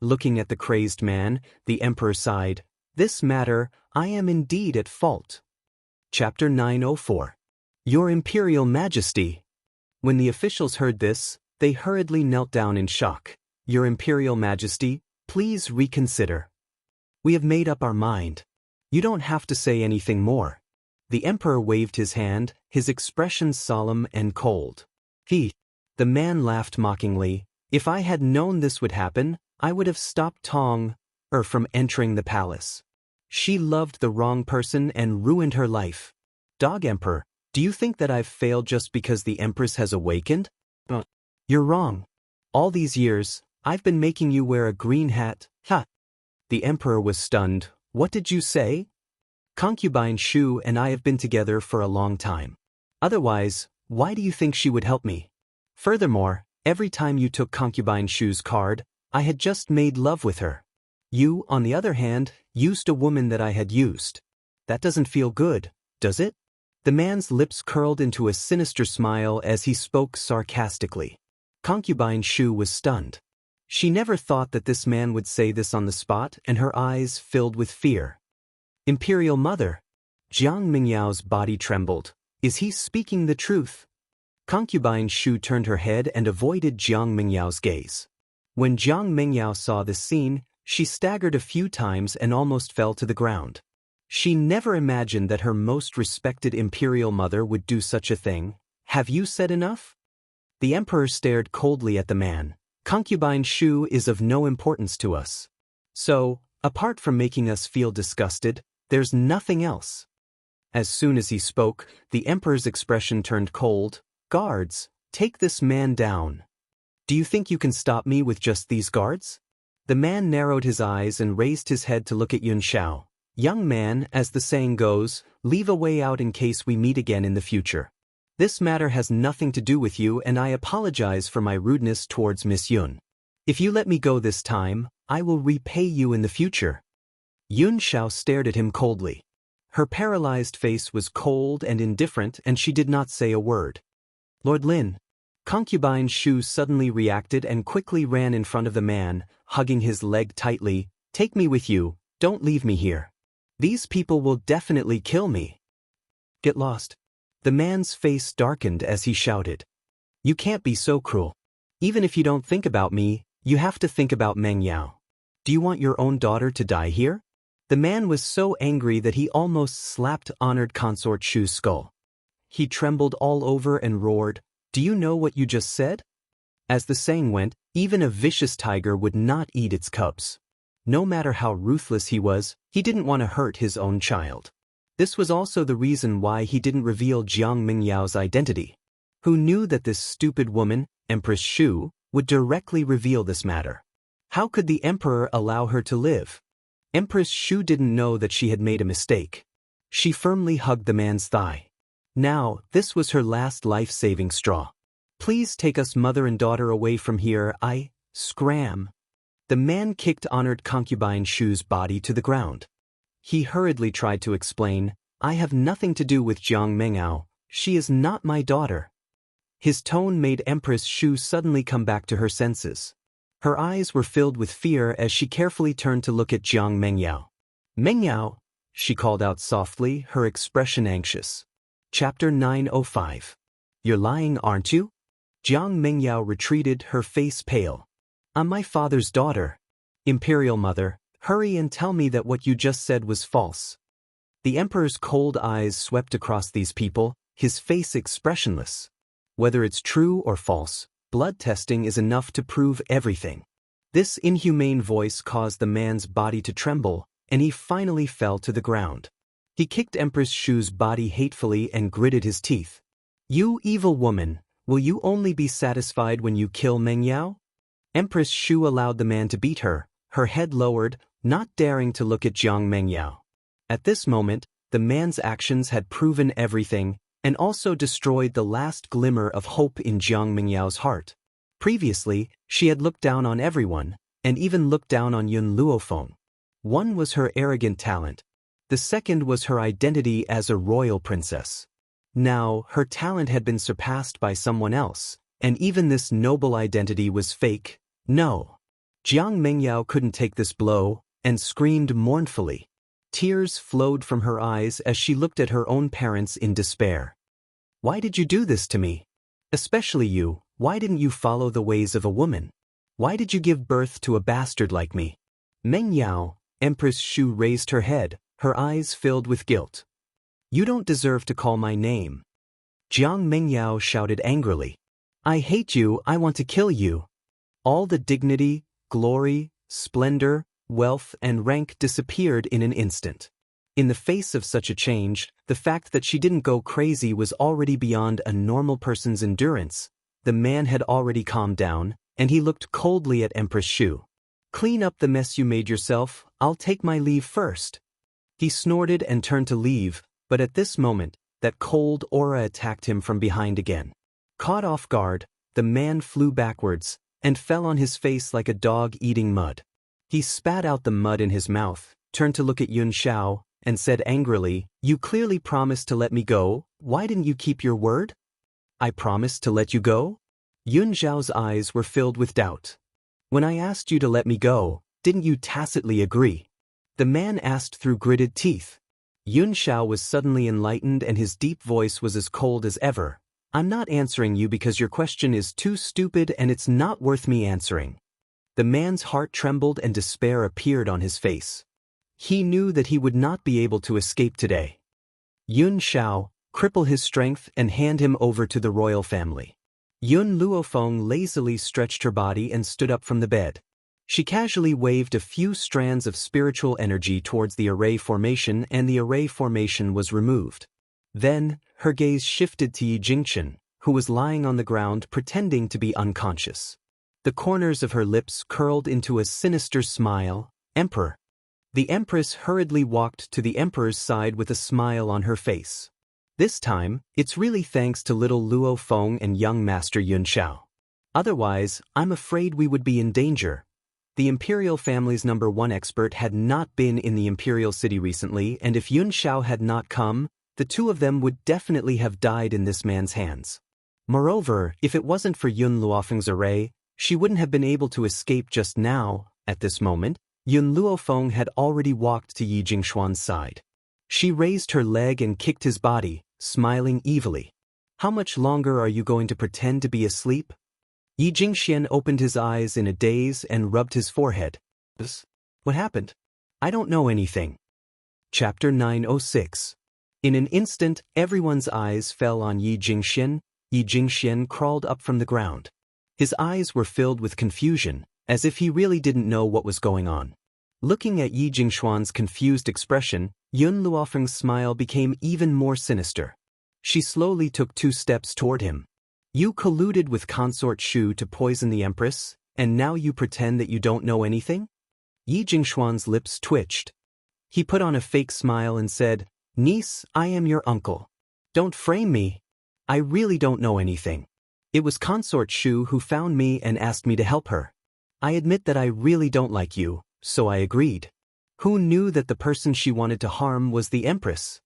A: Looking at the crazed man, the emperor sighed. This matter, I am indeed at fault. Chapter 904. Your Imperial Majesty. When the officials heard this, they hurriedly knelt down in shock. Your Imperial Majesty, please reconsider. We have made up our mind. You don't have to say anything more. The Emperor waved his hand, his expression solemn and cold. The man laughed mockingly. If I had known this would happen, I would have stopped Tong from entering the palace. She loved the wrong person and ruined her life. Dog Emperor, do you think that I've failed just because the Empress has awakened? You're wrong. All these years, I've been making you wear a green hat. The Emperor was stunned. What did you say? Concubine Shu and I have been together for a long time. Otherwise, why do you think she would help me? Furthermore, every time you took Concubine Shu's card, I had just made love with her. You, on the other hand, used a woman that I had used. That doesn't feel good, does it? The man's lips curled into a sinister smile as he spoke sarcastically. Concubine Shu was stunned. She never thought that this man would say this on the spot, and her eyes filled with fear. Imperial Mother. Jiang Mingyao's body trembled. Is he speaking the truth? Concubine Shu turned her head and avoided Jiang Mingyao's gaze. When Jiang Mingyao saw this scene, she staggered a few times and almost fell to the ground. She never imagined that her most respected imperial mother would do such a thing. Have you said enough? The Emperor stared coldly at the man. Concubine Shu is of no importance to us. So, apart from making us feel disgusted, there's nothing else. As soon as he spoke, the Emperor's expression turned cold. Guards, take this man down. Do you think you can stop me with just these guards? The man narrowed his eyes and raised his head to look at Xiao. Young man, as the saying goes, leave a way out in case we meet again in the future. This matter has nothing to do with you and I apologize for my rudeness towards Miss Yun. If you let me go this time, I will repay you in the future. Xiao stared at him coldly. Her paralyzed face was cold and indifferent and she did not say a word. Lord Lin. Concubine Shu suddenly reacted and quickly ran in front of the man, hugging his leg tightly. Take me with you, don't leave me here. These people will definitely kill me. Get lost. The man's face darkened as he shouted. You can't be so cruel. Even if you don't think about me, you have to think about Meng Yao. Do you want your own daughter to die here? The man was so angry that he almost slapped honored consort Shu's skull. He trembled all over and roared, Do you know what you just said? As the saying went, even a vicious tiger would not eat its cubs. No matter how ruthless he was, he didn't want to hurt his own child. This was also the reason why he didn't reveal Jiang Mingyao's identity. Who knew that this stupid woman, Empress Shu, would directly reveal this matter? How could the Emperor allow her to live? Empress Shu didn't know that she had made a mistake. She firmly hugged the man's thigh. Now, this was her last life-saving straw. Please take us mother and daughter away from here, scram. The man kicked honored concubine Shu's body to the ground. He hurriedly tried to explain, I have nothing to do with Jiang Mingyao, she is not my daughter. His tone made Empress Shu suddenly come back to her senses. Her eyes were filled with fear as she carefully turned to look at Jiang Mingyao. Mingyao, she called out softly, her expression anxious. Chapter 905. You're lying, aren't you? Jiang Mingyao retreated, her face pale. I'm my father's daughter. Imperial Mother, hurry and tell me that what you just said was false. The Emperor's cold eyes swept across these people, his face expressionless. Whether it's true or false, blood testing is enough to prove everything. This inhumane voice caused the man's body to tremble, and he finally fell to the ground. He kicked Empress Shu's body hatefully and gritted his teeth. You evil woman, will you only be satisfied when you kill Meng Yao? Empress Shu allowed the man to beat her, her head lowered, not daring to look at Jiang Mingyao. At this moment, the man's actions had proven everything, and also destroyed the last glimmer of hope in Jiang Mingyao's heart. Previously, she had looked down on everyone, and even looked down on Yun Luofeng. One was her arrogant talent. The second was her identity as a royal princess. Now, her talent had been surpassed by someone else, and even this noble identity was fake. No. Jiang Mingyao couldn't take this blow, and screamed mournfully. Tears flowed from her eyes as she looked at her own parents in despair. Why did you do this to me? Especially you, why didn't you follow the ways of a woman? Why did you give birth to a bastard like me? Meng Yao, Empress Shu raised her head, her eyes filled with guilt. You don't deserve to call my name. Jiang Mengyao shouted angrily. I hate you, I want to kill you. All the dignity, glory, splendor, wealth, and rank disappeared in an instant. In the face of such a change, the fact that she didn't go crazy was already beyond a normal person's endurance. The man had already calmed down, and he looked coldly at Empress Shu. Clean up the mess you made yourself, I'll take my leave first. He snorted and turned to leave, but at this moment, that cold aura attacked him from behind again. Caught off guard, the man flew backwards, and fell on his face like a dog eating mud. He spat out the mud in his mouth, turned to look at Yun Xiao, and said angrily, You clearly promised to let me go, why didn't you keep your word? I promised to let you go? Yun Xiao's eyes were filled with doubt. When I asked you to let me go, didn't you tacitly agree? The man asked through gritted teeth. Yun Xiao was suddenly enlightened and his deep voice was as cold as ever. I'm not answering you because your question is too stupid and it's not worth me answering. The man's heart trembled and despair appeared on his face. He knew that he would not be able to escape today. Yun Xiao, cripple his strength and hand him over to the royal family. Yun Luofeng lazily stretched her body and stood up from the bed. She casually waved a few strands of spiritual energy towards the array formation and the array formation was removed. Then, her gaze shifted to Yi Jingchen, who was lying on the ground pretending to be unconscious. The corners of her lips curled into a sinister smile. Emperor. The Empress hurriedly walked to the Emperor's side with a smile on her face. This time, it's really thanks to little Luo Feng and young Master Yun Xiao. Otherwise, I'm afraid we would be in danger. The Imperial family's #1 expert had not been in the Imperial City recently, and if Yun Xiao had not come, the two of them would definitely have died in this man's hands. Moreover, if it wasn't for Yun Luofeng's array, she wouldn't have been able to escape just now. At this moment, Yun Luofeng had already walked to Yi Jingshuan's side. She raised her leg and kicked his body, smiling evilly. How much longer are you going to pretend to be asleep? Yi Jingxian opened his eyes in a daze and rubbed his forehead. What happened? I don't know anything. Chapter 906. In an instant, everyone's eyes fell on Yi Jingxian. Yi Jingxian crawled up from the ground. His eyes were filled with confusion, as if he really didn't know what was going on. Looking at Yi Jingshuan's confused expression, Yun Luofeng's smile became even more sinister. She slowly took 2 steps toward him. You colluded with Consort Shu to poison the Empress, and now you pretend that you don't know anything? Yi Jingshuan's lips twitched. He put on a fake smile and said, Niece, I am your uncle. Don't frame me. I really don't know anything. It was Consort Shu who found me and asked me to help her. I admit that I really don't like you, so I agreed. Who knew that the person she wanted to harm was the Empress?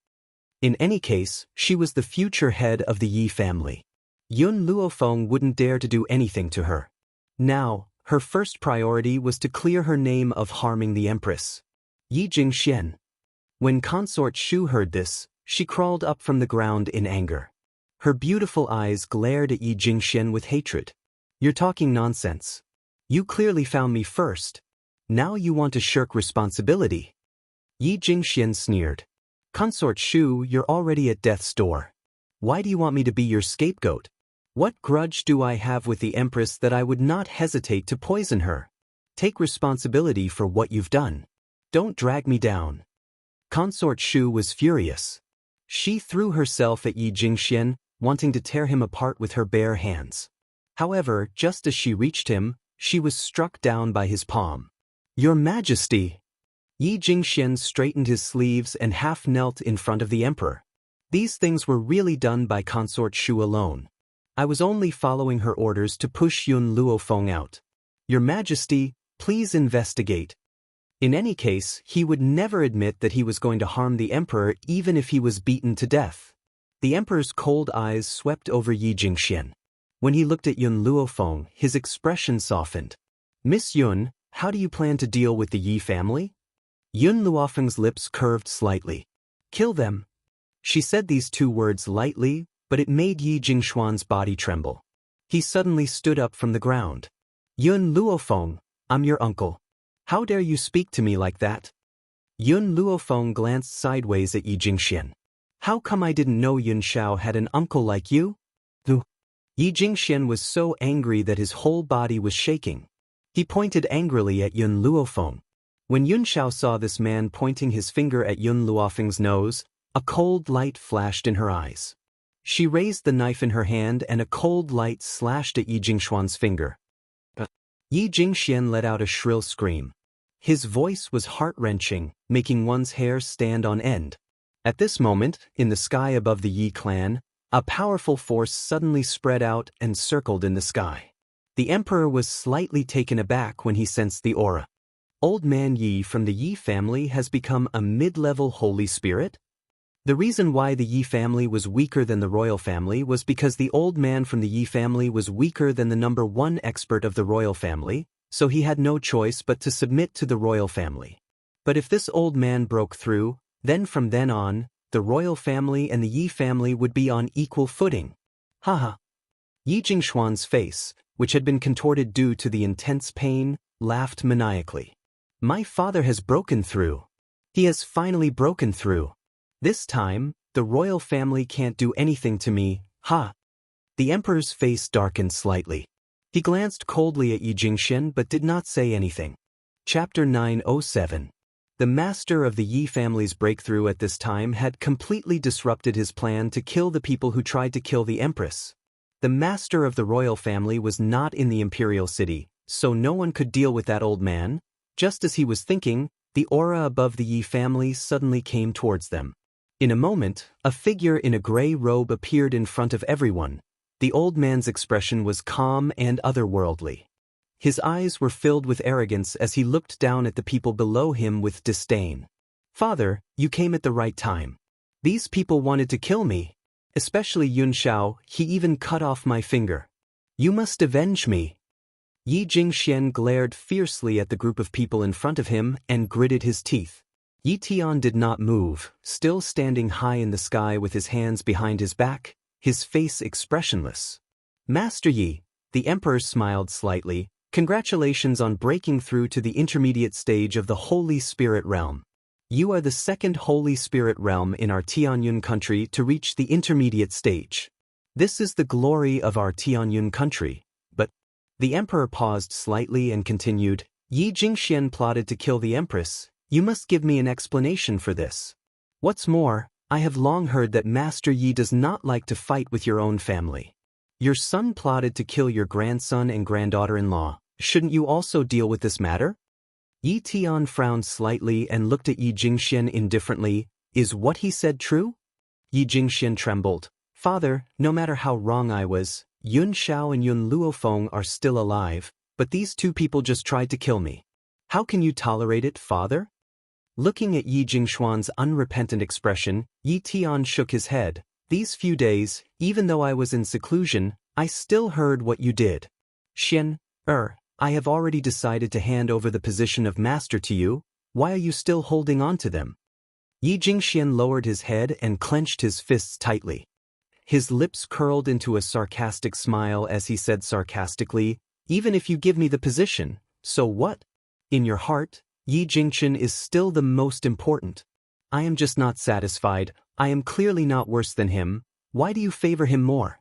A: In any case, she was the future head of the Yi family. Yun Luofeng wouldn't dare to do anything to her. Now, her first priority was to clear her name of harming the Empress. Yi Jingxian. When Consort Shu heard this, she crawled up from the ground in anger. Her beautiful eyes glared at Yi Jingxian with hatred. You're talking nonsense. You clearly found me first. Now you want to shirk responsibility. Yi Jingxian sneered. Consort Shu, you're already at death's door. Why do you want me to be your scapegoat? What grudge do I have with the Empress that I would not hesitate to poison her? Take responsibility for what you've done. Don't drag me down. Consort Shu was furious. She threw herself at Yi Jingxian, wanting to tear him apart with her bare hands. However, just as she reached him, she was struck down by his palm. Your Majesty! Yi Jingxian straightened his sleeves and half knelt in front of the Emperor. These things were really done by Consort Shu alone. I was only following her orders to push Yun Luofeng out. Your Majesty, please investigate. In any case, he would never admit that he was going to harm the Emperor even if he was beaten to death. The Emperor's cold eyes swept over Yi Jingxian. When he looked at Yun Luofeng, his expression softened. Miss Yun, how do you plan to deal with the Yi family? Yun Luofeng's lips curved slightly. Kill them. She said these two words lightly, but it made Yi Jingshuan's body tremble. He suddenly stood up from the ground. Yun Luofeng, I'm your uncle. How dare you speak to me like that? Yun Luofeng glanced sideways at Yi Jingxian. How come I didn't know Yun Xiao had an uncle like you? Yi Jingxian was so angry that his whole body was shaking. He pointed angrily at Yun Luofeng. When Yun Xiao saw this man pointing his finger at Yun Luofeng's nose, a cold light flashed in her eyes. She raised the knife in her hand and a cold light slashed at Yi Jingshuan's finger. Yi Jingxian let out a shrill scream. His voice was heart-wrenching, making one's hair stand on end. At this moment, in the sky above the Yi clan, a powerful force suddenly spread out and circled in the sky. The emperor was slightly taken aback when he sensed the aura. Old Man Yi from the Yi family has become a mid-level holy spirit? The reason why the Yi family was weaker than the royal family was because the old man from the Yi family was weaker than the number one expert of the royal family, so he had no choice but to submit to the royal family. But if this old man broke through, then from then on, the royal family and the Yi family would be on equal footing. Haha. Yi Jingshuan's face, which had been contorted due to the intense pain, laughed maniacally. My father has broken through. He has finally broken through. This time, the royal family can't do anything to me, ha! The emperor's face darkened slightly. He glanced coldly at Yi Jingxian but did not say anything. Chapter 907. The master of the Yi family's breakthrough at this time had completely disrupted his plan to kill the people who tried to kill the empress. The master of the royal family was not in the imperial city, so no one could deal with that old man. Just as he was thinking, the aura above the Yi family suddenly came towards them. In a moment, a figure in a gray robe appeared in front of everyone. The old man's expression was calm and otherworldly. His eyes were filled with arrogance as he looked down at the people below him with disdain. Father, you came at the right time. These people wanted to kill me. Especially Yun Xiao, he even cut off my finger. You must avenge me. Yi Jingxian glared fiercely at the group of people in front of him and gritted his teeth. Yi Tian did not move, still standing high in the sky with his hands behind his back, his face expressionless. Master Yi, the emperor smiled slightly, congratulations on breaking through to the intermediate stage of the Holy Spirit realm. You are the second Holy Spirit realm in our Tianyun country to reach the intermediate stage. This is the glory of our Tianyun country. But the emperor paused slightly and continued, Yi Jingxian plotted to kill the empress. You must give me an explanation for this. What's more, I have long heard that Master Yi does not like to fight with your own family. Your son plotted to kill your grandson and granddaughter-in-law. Shouldn't you also deal with this matter? Yi Tian frowned slightly and looked at Yi Jingxian indifferently. Is what he said true? Yi Jingxian trembled. Father, no matter how wrong I was, Yun Xiao and Yun Luofeng are still alive, but these two people just tried to kill me. How can you tolerate it, father? Looking at Yi Jingshuan's unrepentant expression, Yi Tian shook his head. These few days, even though I was in seclusion, I still heard what you did. I have already decided to hand over the position of master to you. Why are you still holding on to them? Yi Jingxian lowered his head and clenched his fists tightly. His lips curled into a sarcastic smile as he said sarcastically, even if you give me the position, so what? In your heart, Yi Jingxian is still the most important. I am just not satisfied. I am clearly not worse than him. Why do you favor him more?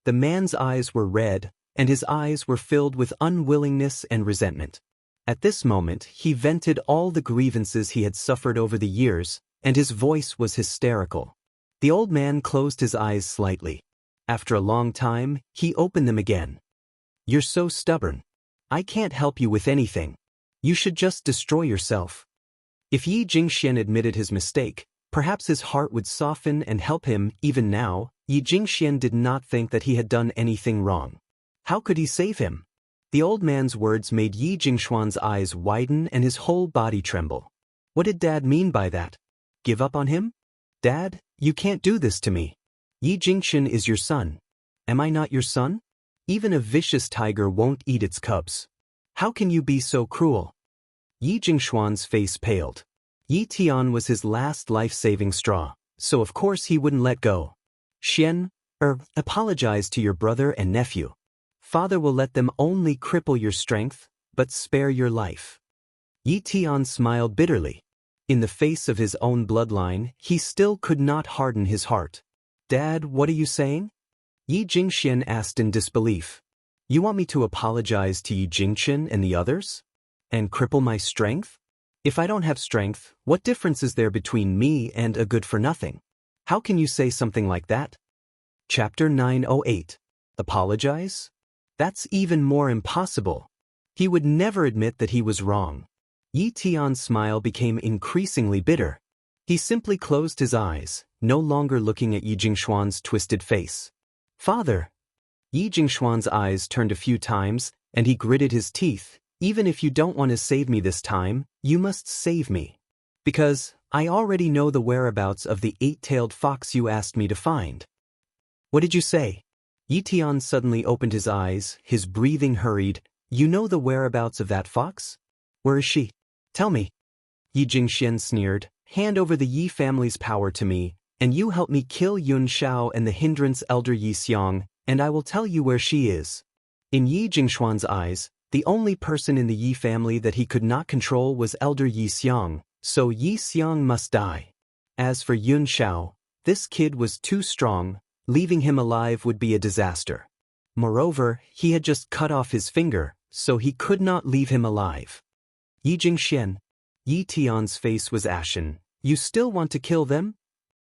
A: The man's eyes were red, and his eyes were filled with unwillingness and resentment. At this moment, he vented all the grievances he had suffered over the years, and his voice was hysterical. The old man closed his eyes slightly. After a long time, he opened them again. You're so stubborn. I can't help you with anything. You should just destroy yourself. If Yi Jingxian admitted his mistake, perhaps his heart would soften and help him. Even now, Yi Jingxian did not think that he had done anything wrong. How could he save him? The old man's words made Yi Jingshuan's eyes widen and his whole body tremble. What did Dad mean by that? Give up on him? Dad, you can't do this to me. Yi Jingxian is your son. Am I not your son? Even a vicious tiger won't eat its cubs. How can you be so cruel? Yi Jingshuan's face paled. Yi Tian was his last life-saving straw, so of course he wouldn't let go. Apologize to your brother and nephew. Father will let them only cripple your strength, but spare your life. Yi Tian smiled bitterly. In the face of his own bloodline, he still could not harden his heart. Dad, what are you saying? Yi Jingxian asked in disbelief. You want me to apologize to Yi Jingqian and the others? And cripple my strength? If I don't have strength, what difference is there between me and a good-for-nothing? How can you say something like that? Chapter 908. Apologize? That's even more impossible. He would never admit that he was wrong. Yi Tian's smile became increasingly bitter. He simply closed his eyes, no longer looking at Yi Jingshuan's twisted face. Father! Yi Jingshuan's eyes turned a few times, and he gritted his teeth. Even if you don't want to save me this time, you must save me. Because I already know the whereabouts of the 8-tailed fox you asked me to find. What did you say? Yi Tian suddenly opened his eyes, his breathing hurried. You know the whereabouts of that fox? Where is she? Tell me. Yi Jingxian sneered. Hand over the Yi family's power to me, and you help me kill Yun Xiao and the hindrance elder Yi Xiang, and I will tell you where she is. In Yi Jingshuan's eyes, the only person in the Yi family that he could not control was elder Yi Xiang, so Yi Xiang must die. As for Yun Xiao, this kid was too strong, leaving him alive would be a disaster. Moreover, he had just cut off his finger, so he could not leave him alive. Yi Jingxian. Yi Tian's face was ashen. You still want to kill them?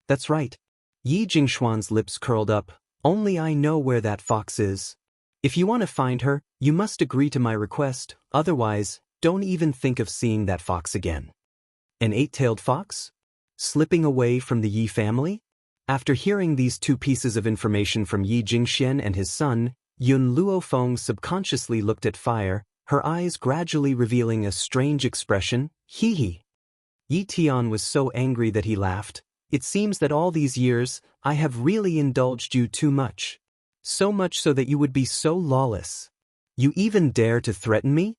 A: That's right. Yi Jingshuan's lips curled up. Only I know where that fox is. If you want to find her, you must agree to my request, otherwise, don't even think of seeing that fox again. An 8-tailed fox? Slipping away from the Yi family? After hearing these two pieces of information from Yi Jingxian and his son, Yun Luofeng subconsciously looked at Fire, her eyes gradually revealing a strange expression. Hee. Yi Tian was so angry that he laughed. It seems that all these years, I have really indulged you too much. So much so that you would be so lawless. You even dare to threaten me?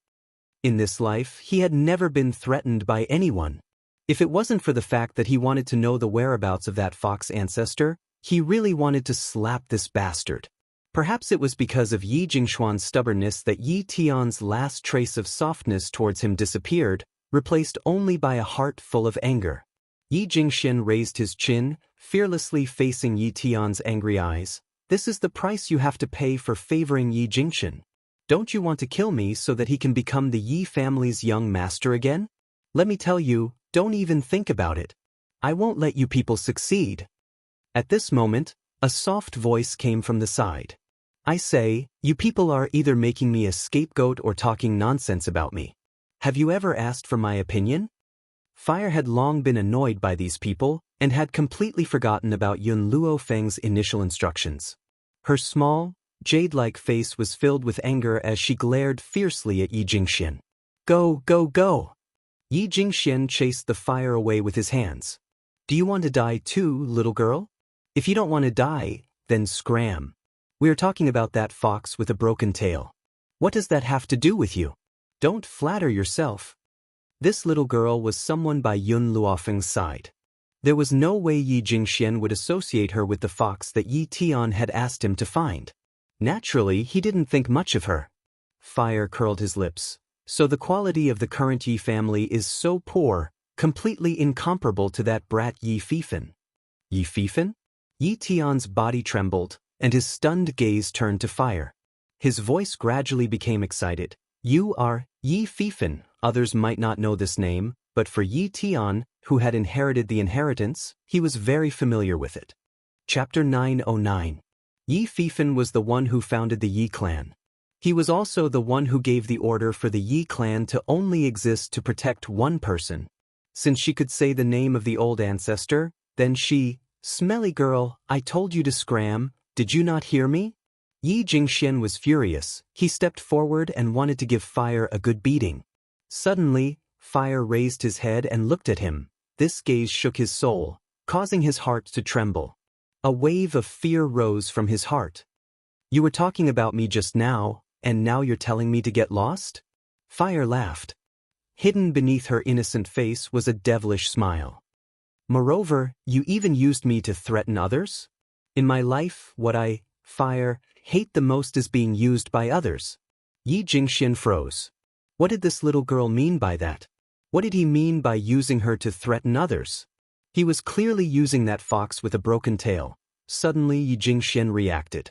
A: In this life, he had never been threatened by anyone. If it wasn't for the fact that he wanted to know the whereabouts of that fox ancestor, he really wanted to slap this bastard. Perhaps it was because of Yi Jingshuan's stubbornness that Yi Tian's last trace of softness towards him disappeared, replaced only by a heart full of anger. Yi Jingxian raised his chin, fearlessly facing Yi Tian's angry eyes. This is the price you have to pay for favoring Yi Jingxian. Don't you want to kill me so that he can become the Yi family's young master again? Let me tell you, don't even think about it. I won't let you people succeed. At this moment, a soft voice came from the side. I say, you people are either making me a scapegoat or talking nonsense about me. Have you ever asked for my opinion? Fire had long been annoyed by these people, and had completely forgotten about Yun Luofeng's initial instructions. Her small, jade-like face was filled with anger as she glared fiercely at Yi Jingxian. Go, go, go! Yi Jingxian chased the fire away with his hands. Do you want to die too, little girl? If you don't want to die, then scram. We are talking about that fox with a broken tail. What does that have to do with you? Don't flatter yourself. This little girl was someone by Yun Luofeng's side. There was no way Yi Jingxian would associate her with the fox that Yi Tian had asked him to find. Naturally, he didn't think much of her. Fire curled his lips. So the quality of the current Yi family is so poor, completely incomparable to that brat Yi Fifan. Yi Fifan? Yi Tian's body trembled, and his stunned gaze turned to Fire. His voice gradually became excited. You are Yi Fifan. Others might not know this name, but for Yi Tian, who had inherited the inheritance, he was very familiar with it. Chapter 909. Yi Fifan was the one who founded the Yi clan. He was also the one who gave the order for the Yi clan to only exist to protect one person. Since she could say the name of the old ancestor, then she, smelly girl, I told you to scram, did you not hear me? Yi Jingxian was furious. He stepped forward and wanted to give Fire a good beating. Suddenly, Fire raised his head and looked at him. This gaze shook his soul, causing his heart to tremble. A wave of fear rose from his heart. You were talking about me just now, and now you're telling me to get lost? Fire laughed. Hidden beneath her innocent face was a devilish smile. Moreover, you even used me to threaten others? In my life, what I hate the most is being used by others. Yi Jingxian froze. What did this little girl mean by that? What did he mean by using her to threaten others? He was clearly using that fox with a broken tail. Suddenly Yi Jingxian reacted.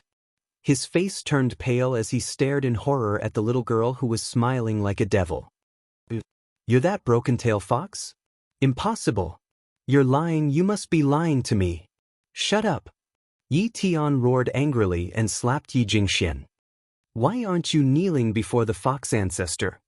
A: His face turned pale as he stared in horror at the little girl who was smiling like a devil. You're that broken-tail fox? Impossible. You're lying, you must be lying to me. Shut up. Yi Tian roared angrily and slapped Yi Jingxian. Why aren't you kneeling before the fox ancestor?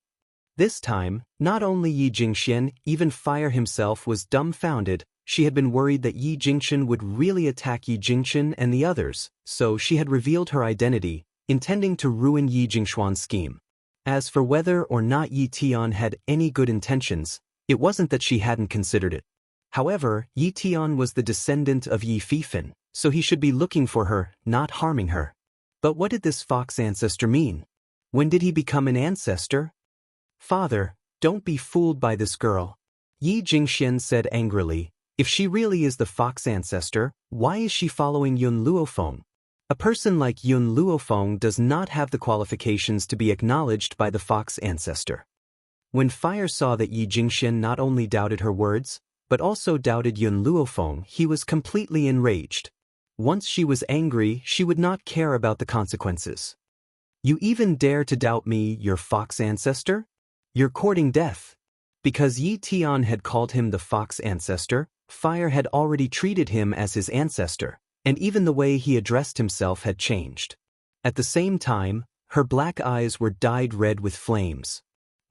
A: This time, not only Yi Jingxian, even Fire himself was dumbfounded. She had been worried that Yi Jingxian would really attack Yi Jingxian and the others, so she had revealed her identity, intending to ruin Yi Jingxuan's scheme. As for whether or not Yi Tian had any good intentions, it wasn't that she hadn't considered it. However, Yi Tian was the descendant of Yi Fifan, so he should be looking for her, not harming her. But what did this fox ancestor mean? When did he become an ancestor? Father, don't be fooled by this girl. Yi Jingxian said angrily. If she really is the fox ancestor, why is she following Yun Luofeng? A person like Yun Luofeng does not have the qualifications to be acknowledged by the fox ancestor. When Fire saw that Yi Jingxian not only doubted her words, but also doubted Yun Luofeng, he was completely enraged. Once she was angry, she would not care about the consequences. You even dare to doubt me, your fox ancestor? You're courting death. Because Yi Tian had called him the fox ancestor, Fire had already treated him as his ancestor, and even the way he addressed himself had changed. At the same time, her black eyes were dyed red with flames.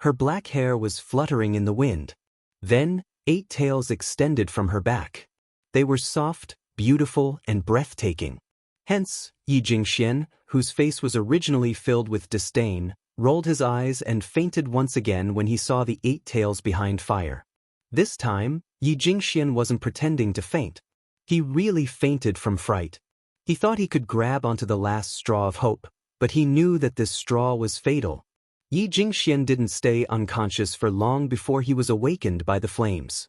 A: Her black hair was fluttering in the wind. Then, 8 tails extended from her back. They were soft, beautiful, and breathtaking. Hence, Yi Jingxian, whose face was originally filled with disdain, rolled his eyes and fainted once again when he saw the 8 tails behind Fire. This time, Yi Jingxian wasn't pretending to faint. He really fainted from fright. He thought he could grab onto the last straw of hope, but he knew that this straw was fatal. Yi Jingxian didn't stay unconscious for long before he was awakened by the flames.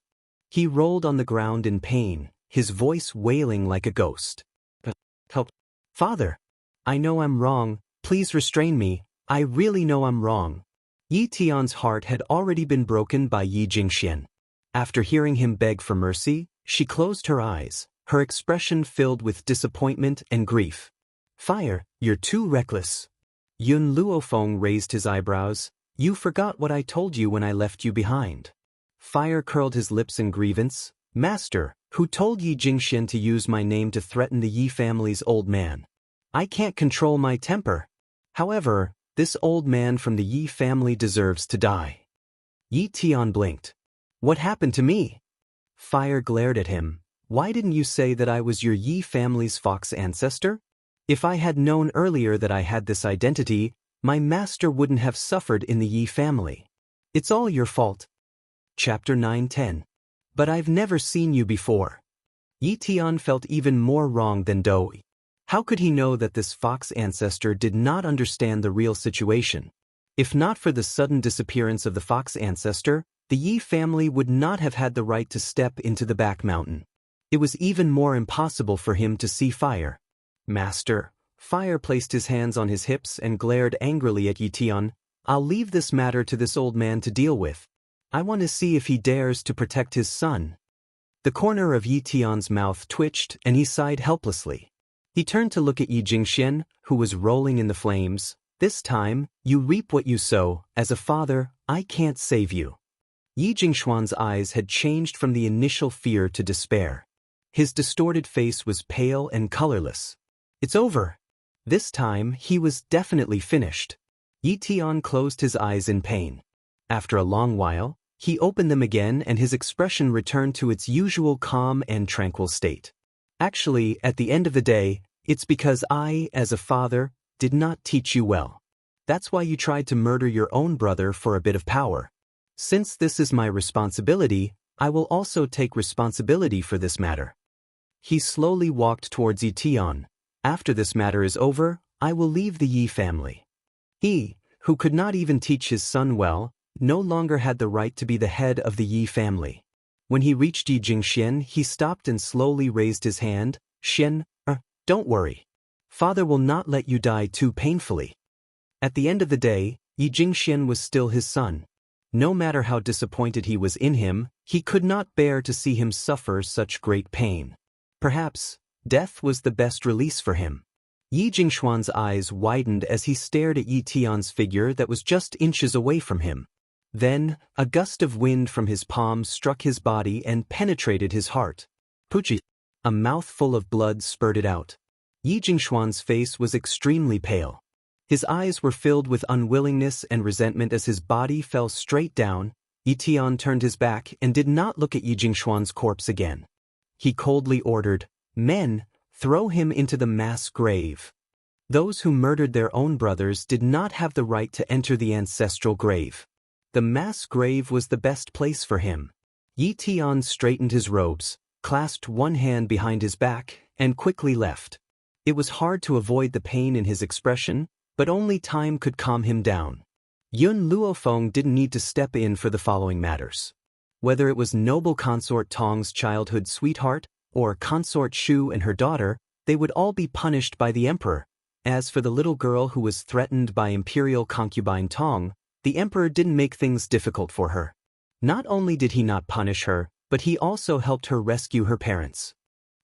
A: He rolled on the ground in pain, his voice wailing like a ghost. Help! Father! I know I'm wrong, please restrain me, I really know I'm wrong. Yi Tian's heart had already been broken by Yi Jingxian. After hearing him beg for mercy, she closed her eyes, her expression filled with disappointment and grief. Fire, you're too reckless. Yun Luofeng raised his eyebrows. You forgot what I told you when I left you behind. Fire curled his lips in grievance. Master, who told Yi Jingxian to use my name to threaten the Yi family's old man? I can't control my temper. However, this old man from the Yi family deserves to die. Yi Tian blinked. What happened to me? Fire glared at him. Why didn't you say that I was your Yi family's fox ancestor? If I had known earlier that I had this identity, my master wouldn't have suffered in the Yi family. It's all your fault. Chapter 9-10. But I've never seen you before. Yi Tian felt even more wrong than Daoist. How could he know that this fox ancestor did not understand the real situation? If not for the sudden disappearance of the fox ancestor, the Yi family would not have had the right to step into the back mountain. It was even more impossible for him to see Fire. Master, Fire placed his hands on his hips and glared angrily at Yi Tian. I'll leave this matter to this old man to deal with. I want to see if he dares to protect his son. The corner of Yi Tian's mouth twitched and he sighed helplessly. He turned to look at Yi Jingxian, who was rolling in the flames. This time, you reap what you sow. As a father, I can't save you. Yi Jingxuan's eyes had changed from the initial fear to despair. His distorted face was pale and colorless. It's over. This time, he was definitely finished. Yi Tian closed his eyes in pain. After a long while, he opened them again and his expression returned to its usual calm and tranquil state. Actually, at the end of the day, it's because I, as a father, did not teach you well. That's why you tried to murder your own brother for a bit of power. Since this is my responsibility, I will also take responsibility for this matter. He slowly walked towards Yi Tian. After this matter is over, I will leave the Yi family. He, who could not even teach his son well, no longer had the right to be the head of the Yi family. When he reached Yi Jingxian, he stopped and slowly raised his hand. Xian, don't worry. Father will not let you die too painfully. At the end of the day, Yi Jingxian was still his son. No matter how disappointed he was in him, he could not bear to see him suffer such great pain. Perhaps, death was the best release for him. Yi Jingxuan's eyes widened as he stared at Yi Tian's figure that was just inches away from him. Then, a gust of wind from his palm struck his body and penetrated his heart. Puchi! A mouthful of blood spurted out. Yi Jingxuan's face was extremely pale. His eyes were filled with unwillingness and resentment as his body fell straight down. Yi Tian turned his back and did not look at Yi Jingxuan's corpse again. He coldly ordered, "Men, throw him into the mass grave." Those who murdered their own brothers did not have the right to enter the ancestral grave. The mass grave was the best place for him. Yi Tian straightened his robes, clasped one hand behind his back, and quickly left. It was hard to avoid the pain in his expression, but only time could calm him down. Yun Luofeng didn't need to step in for the following matters. Whether it was noble consort Tong's childhood sweetheart, or consort Shu and her daughter, they would all be punished by the emperor. As for the little girl who was threatened by imperial concubine Tong, the emperor didn't make things difficult for her. Not only did he not punish her, but he also helped her rescue her parents.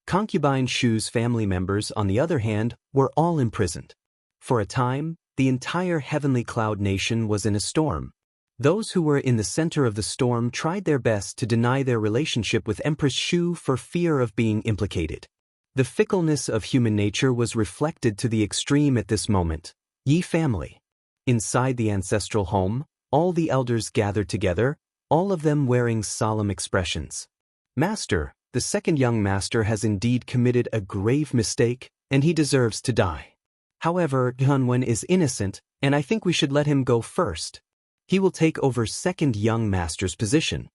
A: Concubine Shu's family members, on the other hand, were all imprisoned. For a time, the entire heavenly cloud nation was in a storm. Those who were in the center of the storm tried their best to deny their relationship with Empress Shu for fear of being implicated. The fickleness of human nature was reflected to the extreme at this moment. Yi family. Inside the ancestral home, all the elders gathered together, all of them wearing solemn expressions. Master, the second young master has indeed committed a grave mistake, and he deserves to die. However, Hunwen is innocent, and I think we should let him go first. He will take over second young master's position.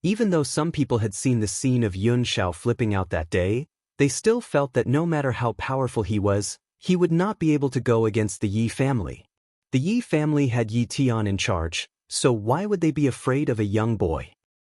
A: Even though some people had seen the scene of Yun Shao flipping out that day, they still felt that no matter how powerful he was, he would not be able to go against the Yi family. The Yi family had Yi Tian in charge, so why would they be afraid of a young boy?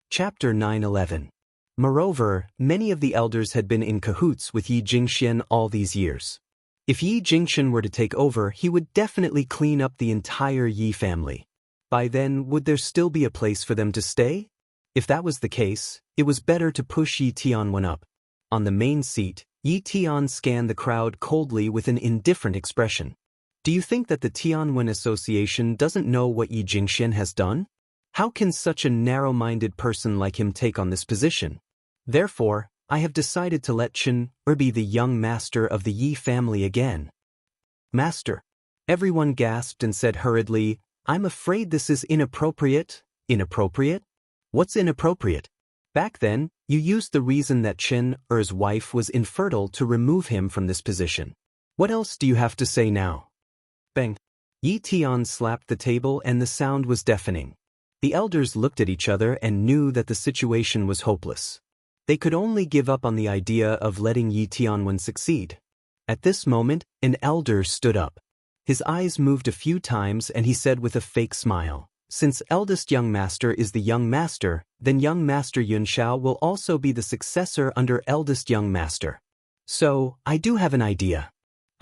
A: Chapter 9:11. Moreover, many of the elders had been in cahoots with Yi Jingxian all these years. If Yi Jingxian were to take over, he would definitely clean up the entire Yi family. By then, would there still be a place for them to stay? If that was the case, it was better to push Yi Tianwen up. On the main seat, Yi Tian scanned the crowd coldly with an indifferent expression. Do you think that the Tianwen Association doesn't know what Yi Jingxian has done? How can such a narrow-minded person like him take on this position? Therefore, I have decided to let Chen be the young master of the Yi family again. Master. Everyone gasped and said hurriedly, I'm afraid this is inappropriate. Inappropriate? What's inappropriate? Back then, you used the reason that Chen Er's wife was infertile to remove him from this position. What else do you have to say now? Bang. Yi Tian slapped the table and the sound was deafening. The elders looked at each other and knew that the situation was hopeless. They could only give up on the idea of letting Yi Tianwen succeed. At this moment, an elder stood up. His eyes moved a few times and he said with a fake smile, since eldest young master is the young master, then young master Yun Shao will also be the successor under eldest young master. So, I do have an idea.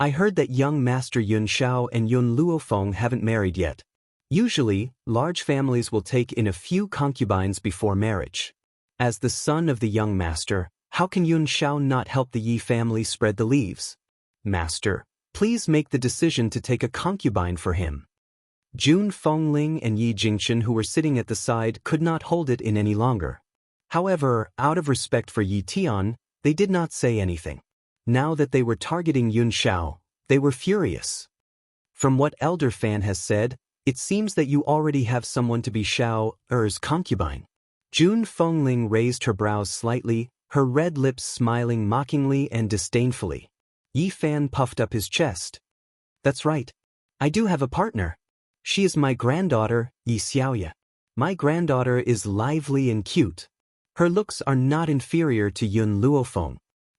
A: I heard that young master Yun Shao and Yun Luofeng haven't married yet. Usually, large families will take in a few concubines before marriage. As the son of the young master, how can Yun Shao not help the Yi family spread the leaves? Master, please make the decision to take a concubine for him. Jun Fengling and Yi Jingxian, who were sitting at the side, could not hold it in any longer. However, out of respect for Yi Tian, they did not say anything. Now that they were targeting Yun Shao, they were furious. From what Elder Fan has said, it seems that you already have someone to be Shao Er's concubine. Jun Fengling raised her brows slightly, her red lips smiling mockingly and disdainfully. Yi Fan puffed up his chest. That's right. I do have a partner. She is my granddaughter, Yi Xiaoya. My granddaughter is lively and cute. Her looks are not inferior to Yun Luofeng.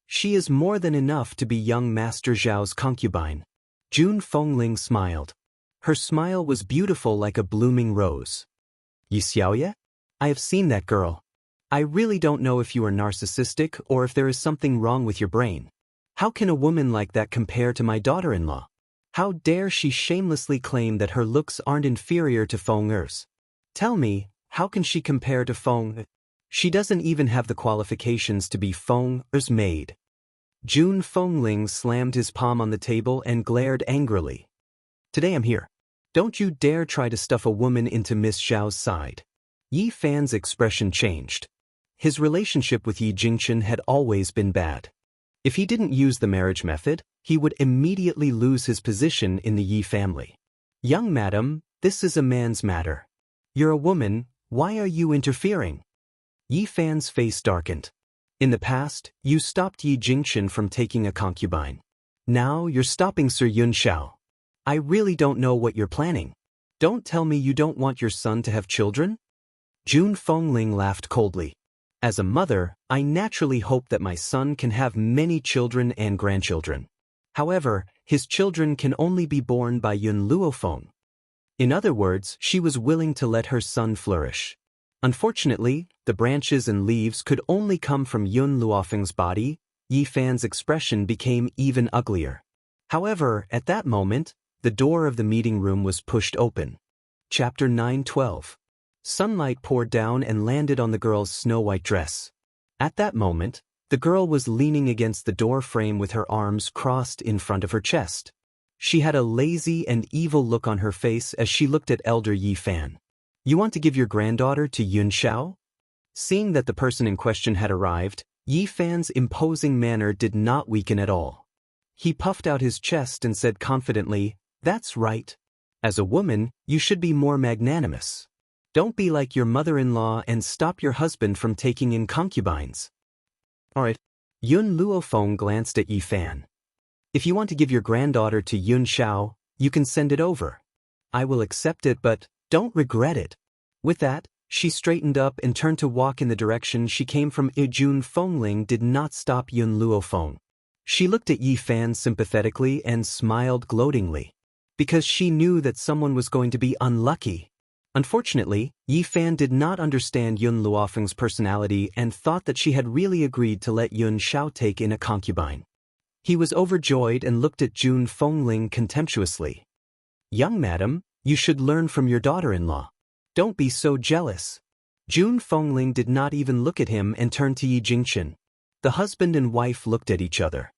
A: She is more than enough to be young Master Zhao's concubine. Jun Fengling smiled. Her smile was beautiful like a blooming rose. Yi Xiaoya? I have seen that girl. I really don't know if you are narcissistic or if there is something wrong with your brain. How can a woman like that compare to my daughter-in-law? How dare she shamelessly claim that her looks aren't inferior to Feng Er's? Tell me, how can she compare to Feng? She doesn't even have the qualifications to be Feng Er's maid. Jun Fengling slammed his palm on the table and glared angrily. Today I'm here. Don't you dare try to stuff a woman into Miss Zhao's side. Yi Fan's expression changed. His relationship with Yi Jingchen had always been bad. If he didn't use the marriage method, he would immediately lose his position in the Yi family. Young madam, this is a man's matter. You're a woman, why are you interfering? Yi Fan's face darkened. In the past, you stopped Yi Jingchen from taking a concubine. Now you're stopping Sir Yun Xiao. I really don't know what you're planning. Don't tell me you don't want your son to have children? Jun Fengling laughed coldly. As a mother, I naturally hope that my son can have many children and grandchildren. However, his children can only be born by Yun Luofeng. In other words, she was willing to let her son flourish. Unfortunately, the branches and leaves could only come from Yun Luofeng's body. Yi Fan's expression became even uglier. However, at that moment, the door of the meeting room was pushed open. Chapter 9:12. Sunlight poured down and landed on the girl's snow-white dress. At that moment, the girl was leaning against the door frame with her arms crossed in front of her chest. She had a lazy and evil look on her face as she looked at elder Yi Fan. You want to give your granddaughter to Yun Xiao? Seeing that the person in question had arrived, Yi Fan's imposing manner did not weaken at all. He puffed out his chest and said confidently, "That's right. As a woman, you should be more magnanimous. Don't be like your mother-in-law and stop your husband from taking in concubines." Alright. Yun Luofeng glanced at Yi Fan. If you want to give your granddaughter to Yun Xiao, you can send it over. I will accept it, but don't regret it. With that, she straightened up and turned to walk in the direction she came from. Jun Fengling did not stop Yun Luofeng. She looked at Yi Fan sympathetically and smiled gloatingly. Because she knew that someone was going to be unlucky. Unfortunately, Yi Fan did not understand Yun Luofeng's personality and thought that she had really agreed to let Yun Xiao take in a concubine. He was overjoyed and looked at Jun Fengling contemptuously. Young madam, you should learn from your daughter-in-law. Don't be so jealous. Jun Fengling did not even look at him and turned to Yi Jingchen. The husband and wife looked at each other.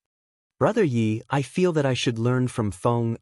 A: Brother Yi, I feel that I should learn from Feng.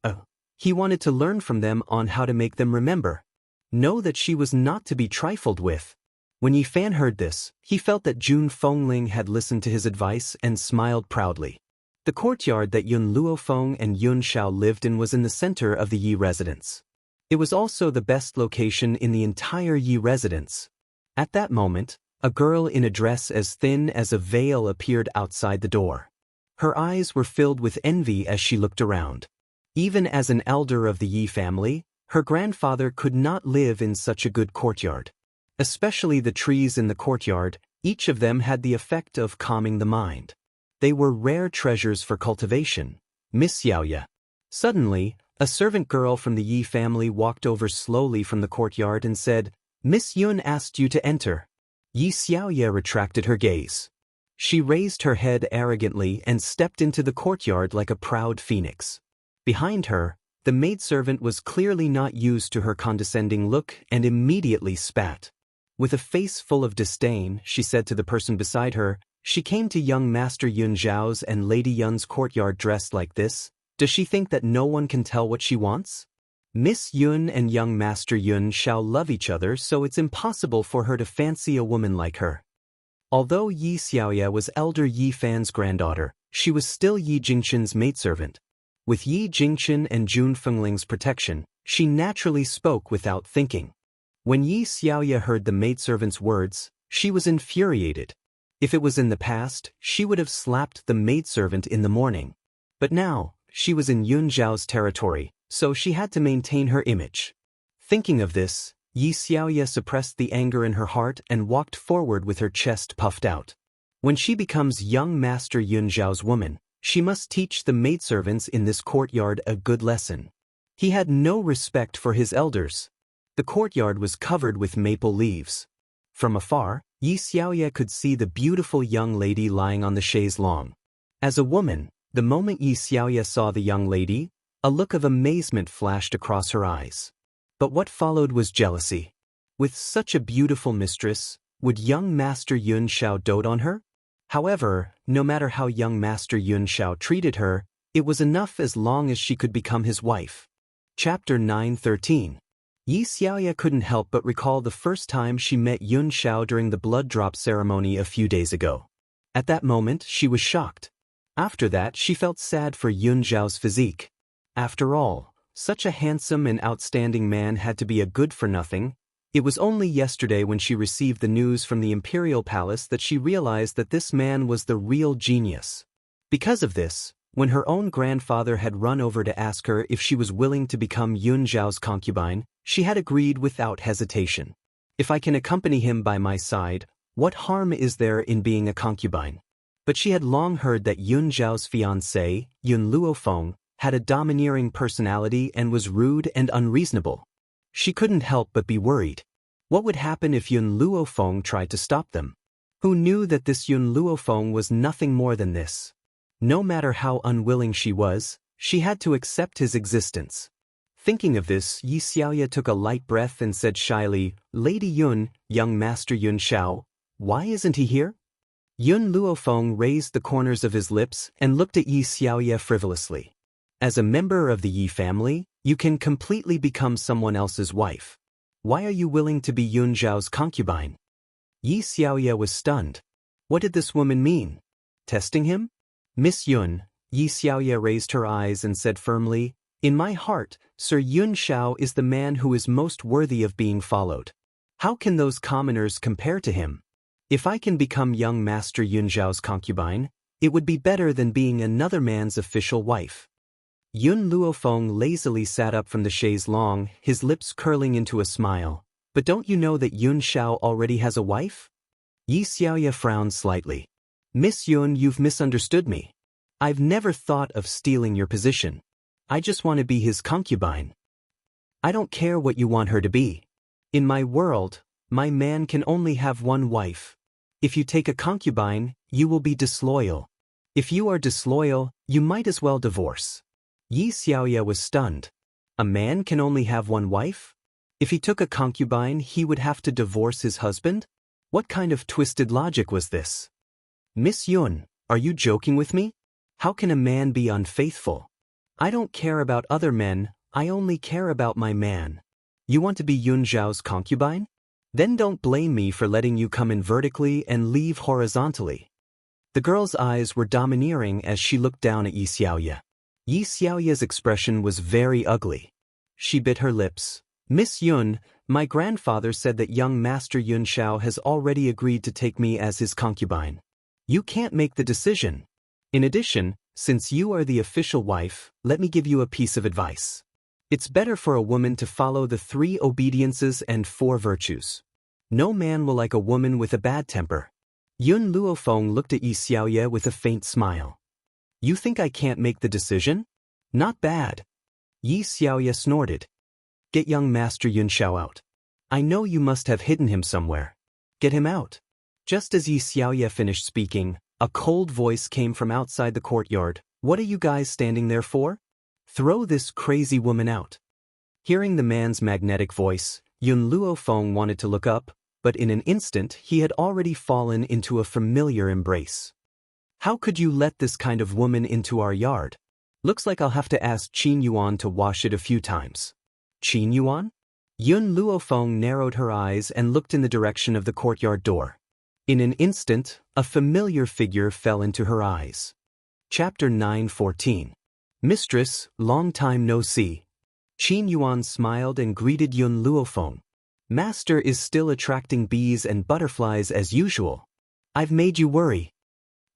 A: He wanted to learn from them on how to make them remember. Know that she was not to be trifled with. When Yi Fan heard this, he felt that Jun Fengling had listened to his advice and smiled proudly. The courtyard that Yun Luofeng and Yun Xiao lived in was in the center of the Yi residence. It was also the best location in the entire Yi residence. At that moment, a girl in a dress as thin as a veil appeared outside the door. Her eyes were filled with envy as she looked around. Even as an elder of the Yi family, her grandfather could not live in such a good courtyard. Especially the trees in the courtyard, each of them had the effect of calming the mind. They were rare treasures for cultivation. Miss Xiaoya. Suddenly, a servant girl from the Yi family walked over slowly from the courtyard and said, "Miss Yun asked you to enter." Yi Xiaoya retracted her gaze. She raised her head arrogantly and stepped into the courtyard like a proud phoenix. Behind her, the maidservant was clearly not used to her condescending look and immediately spat. With a face full of disdain, she said to the person beside her, "She came to young Master Yun Zhao's and Lady Yun's courtyard dressed like this. Does she think that no one can tell what she wants? Miss Yun and young Master Yun shall love each other, so it's impossible for her to fancy a woman like her." Although Yi Xiaoya was elder Yi Fan's granddaughter, she was still Yi Jingchen's maidservant. With Yi Jingchen and Jun Fengling's protection, she naturally spoke without thinking. When Yi Xiaoya heard the maidservant's words, she was infuriated. If it was in the past, she would have slapped the maidservant in the morning. But now, she was in Yun Zhao's territory, so she had to maintain her image. Thinking of this, Yi Xiaoya suppressed the anger in her heart and walked forward with her chest puffed out. When she becomes young Master Yun Zhao's woman, she must teach the maidservants in this courtyard a good lesson. He had no respect for his elders. The courtyard was covered with maple leaves. From afar, Xiaoya could see the beautiful young lady lying on the chaise longue. As a woman, the moment Xiaoya saw the young lady, a look of amazement flashed across her eyes. But what followed was jealousy. With such a beautiful mistress, would young Master Yun Xiao dote on her? However, no matter how young Master Yun Xiao treated her, it was enough as long as she could become his wife. Chapter 9:13. Xiaoya couldn't help but recall the first time she met Yun Xiao during the blood drop ceremony a few days ago. At that moment, she was shocked. After that, she felt sad for Yun Xiao's physique. After all, such a handsome and outstanding man had to be a good-for-nothing. It was only yesterday when she received the news from the Imperial Palace that she realized that this man was the real genius. Because of this, when her own grandfather had run over to ask her if she was willing to become Yun Xiao's concubine, she had agreed without hesitation. If I can accompany him by my side, what harm is there in being a concubine? But she had long heard that Yun Xiao's fiancé, Yun Luofeng, had a domineering personality and was rude and unreasonable. She couldn't help but be worried. What would happen if Yun Luofeng tried to stop them? Who knew that this Yun Luofeng was nothing more than this? No matter how unwilling she was, she had to accept his existence. Thinking of this, Xiaoya took a light breath and said shyly, "Lady Yun, young Master Yun Xiao, why isn't he here?" Yun Luofeng raised the corners of his lips and looked at Xiaoya frivolously. As a member of the Yi family, you can completely become someone else's wife. Why are you willing to be Yun Xiao's concubine? Xiaoya was stunned. What did this woman mean? Testing him? Miss Yun, Xiaoya raised her eyes and said firmly, "In my heart, Sir Yun Xiao is the man who is most worthy of being followed. How can those commoners compare to him? If I can become young Master Yun Xiao's concubine, it would be better than being another man's official wife." Yun Luofeng lazily sat up from the chaise longue, his lips curling into a smile. "But don't you know that Yun Xiao already has a wife?" Xiaoya frowned slightly. "Miss Yun, you've misunderstood me. I've never thought of stealing your position. I just want to be his concubine. I don't care what you want her to be. In my world, my man can only have one wife. If you take a concubine, you will be disloyal. If you are disloyal, you might as well divorce." Xiaoya was stunned. A man can only have one wife? If he took a concubine, he would have to divorce his husband? What kind of twisted logic was this? "Miss Yun, are you joking with me? How can a man be unfaithful? I don't care about other men, I only care about my man. You want to be Yun Xiao's concubine? Then don't blame me for letting you come in vertically and leave horizontally." The girl's eyes were domineering as she looked down at Xiaoya. Xiaoya's expression was very ugly. She bit her lips. "Miss Yun, my grandfather said that young Master Yun Xiao has already agreed to take me as his concubine. You can't make the decision. In addition, since you are the official wife, let me give you a piece of advice. It's better for a woman to follow the 3 obediences and 4 virtues. No man will like a woman with a bad temper." Yun Luofeng looked at Xiaoya with a faint smile. "You think I can't make the decision? Not bad." Xiaoya snorted. "Get young Master Yun Xiao out. I know you must have hidden him somewhere. Get him out." Just as Xiaoya finished speaking, a cold voice came from outside the courtyard. "What are you guys standing there for? Throw this crazy woman out." Hearing the man's magnetic voice, Yun Luofeng wanted to look up, but in an instant he had already fallen into a familiar embrace. "How could you let this kind of woman into our yard? Looks like I'll have to ask Qin Yuan to wash it a few times." "Qin Yuan?" Yun Luofeng narrowed her eyes and looked in the direction of the courtyard door. In an instant, a familiar figure fell into her eyes. Chapter 9:14. "Mistress, long time no see." Qin Yuan smiled and greeted Yun Luofeng. "Master is still attracting bees and butterflies as usual. I've made you worry."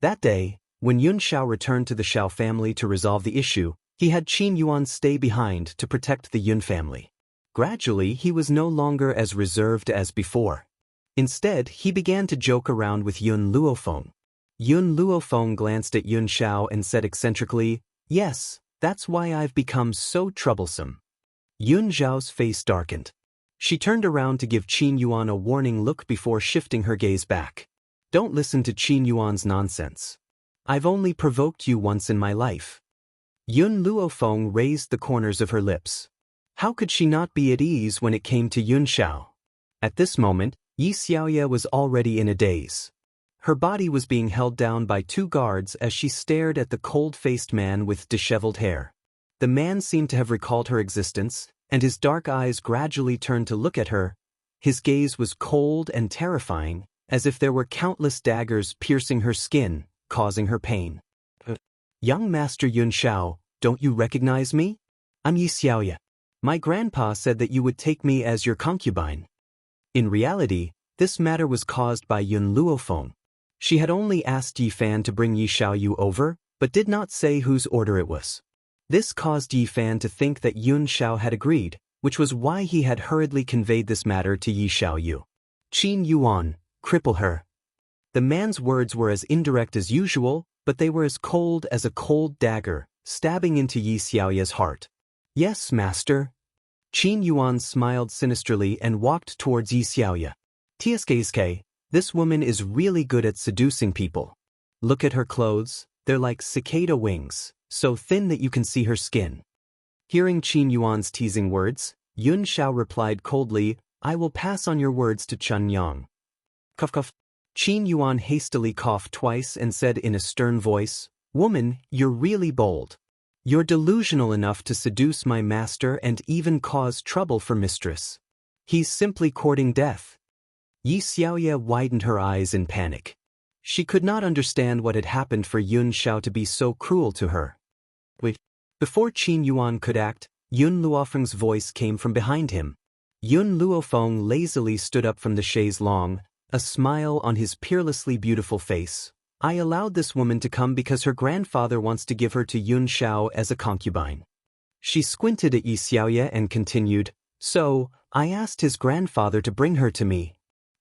A: That day, when Yun Xiao returned to the Xiao family to resolve the issue, he had Qin Yuan stay behind to protect the Yun family. Gradually, he was no longer as reserved as before. Instead, he began to joke around with Yun Luofeng. Yun Luofeng glanced at Yun Xiao and said eccentrically, "Yes, that's why I've become so troublesome." Yun Xiao's face darkened. She turned around to give Qin Yuan a warning look before shifting her gaze back. Don't listen to Qin Yuan's nonsense. I've only provoked you once in my life. Yun Luofeng raised the corners of her lips. How could she not be at ease when it came to Yun Xiao? At this moment, Yi Xiaoya was already in a daze. Her body was being held down by two guards as she stared at the cold-faced man with disheveled hair. The man seemed to have recalled her existence, and his dark eyes gradually turned to look at her. His gaze was cold and terrifying, as if there were countless daggers piercing her skin, causing her pain. Young Master Yun Xiao, don't you recognize me? I'm Yi Xiaoya. My grandpa said that you would take me as your concubine. In reality, this matter was caused by Yun Luofeng. She had only asked Yi Fan to bring Yi Xiaoyu over, but did not say whose order it was. This caused Yi Fan to think that Yun Xiao had agreed, which was why he had hurriedly conveyed this matter to Yi Xiaoyu. Qin Yuan, cripple her. The man's words were as indirect as usual, but they were as cold as a cold dagger, stabbing into Yi Xiaoya's heart. Yes, master. Qin Yuan smiled sinisterly and walked towards Yi Xiaoya. Tsk, this woman is really good at seducing people. Look at her clothes, they're like cicada wings, so thin that you can see her skin. Hearing Qin Yuan's teasing words, Yun Xiao replied coldly, I will pass on your words to Chun Yang. Cough cough. Qin Yuan hastily coughed twice and said in a stern voice, Woman, you're really bold. You're delusional enough to seduce my master and even cause trouble for mistress. He's simply courting death. Yi Xiaoya widened her eyes in panic. She could not understand what had happened for Yun Xiao to be so cruel to her. Wait. Before Qin Yuan could act, Yun Luofeng's voice came from behind him. Yun Luofeng lazily stood up from the chaise longue, a smile on his peerlessly beautiful face. I allowed this woman to come because her grandfather wants to give her to Yun Xiao as a concubine. She squinted at Yi Xiaoya and continued, So, I asked his grandfather to bring her to me.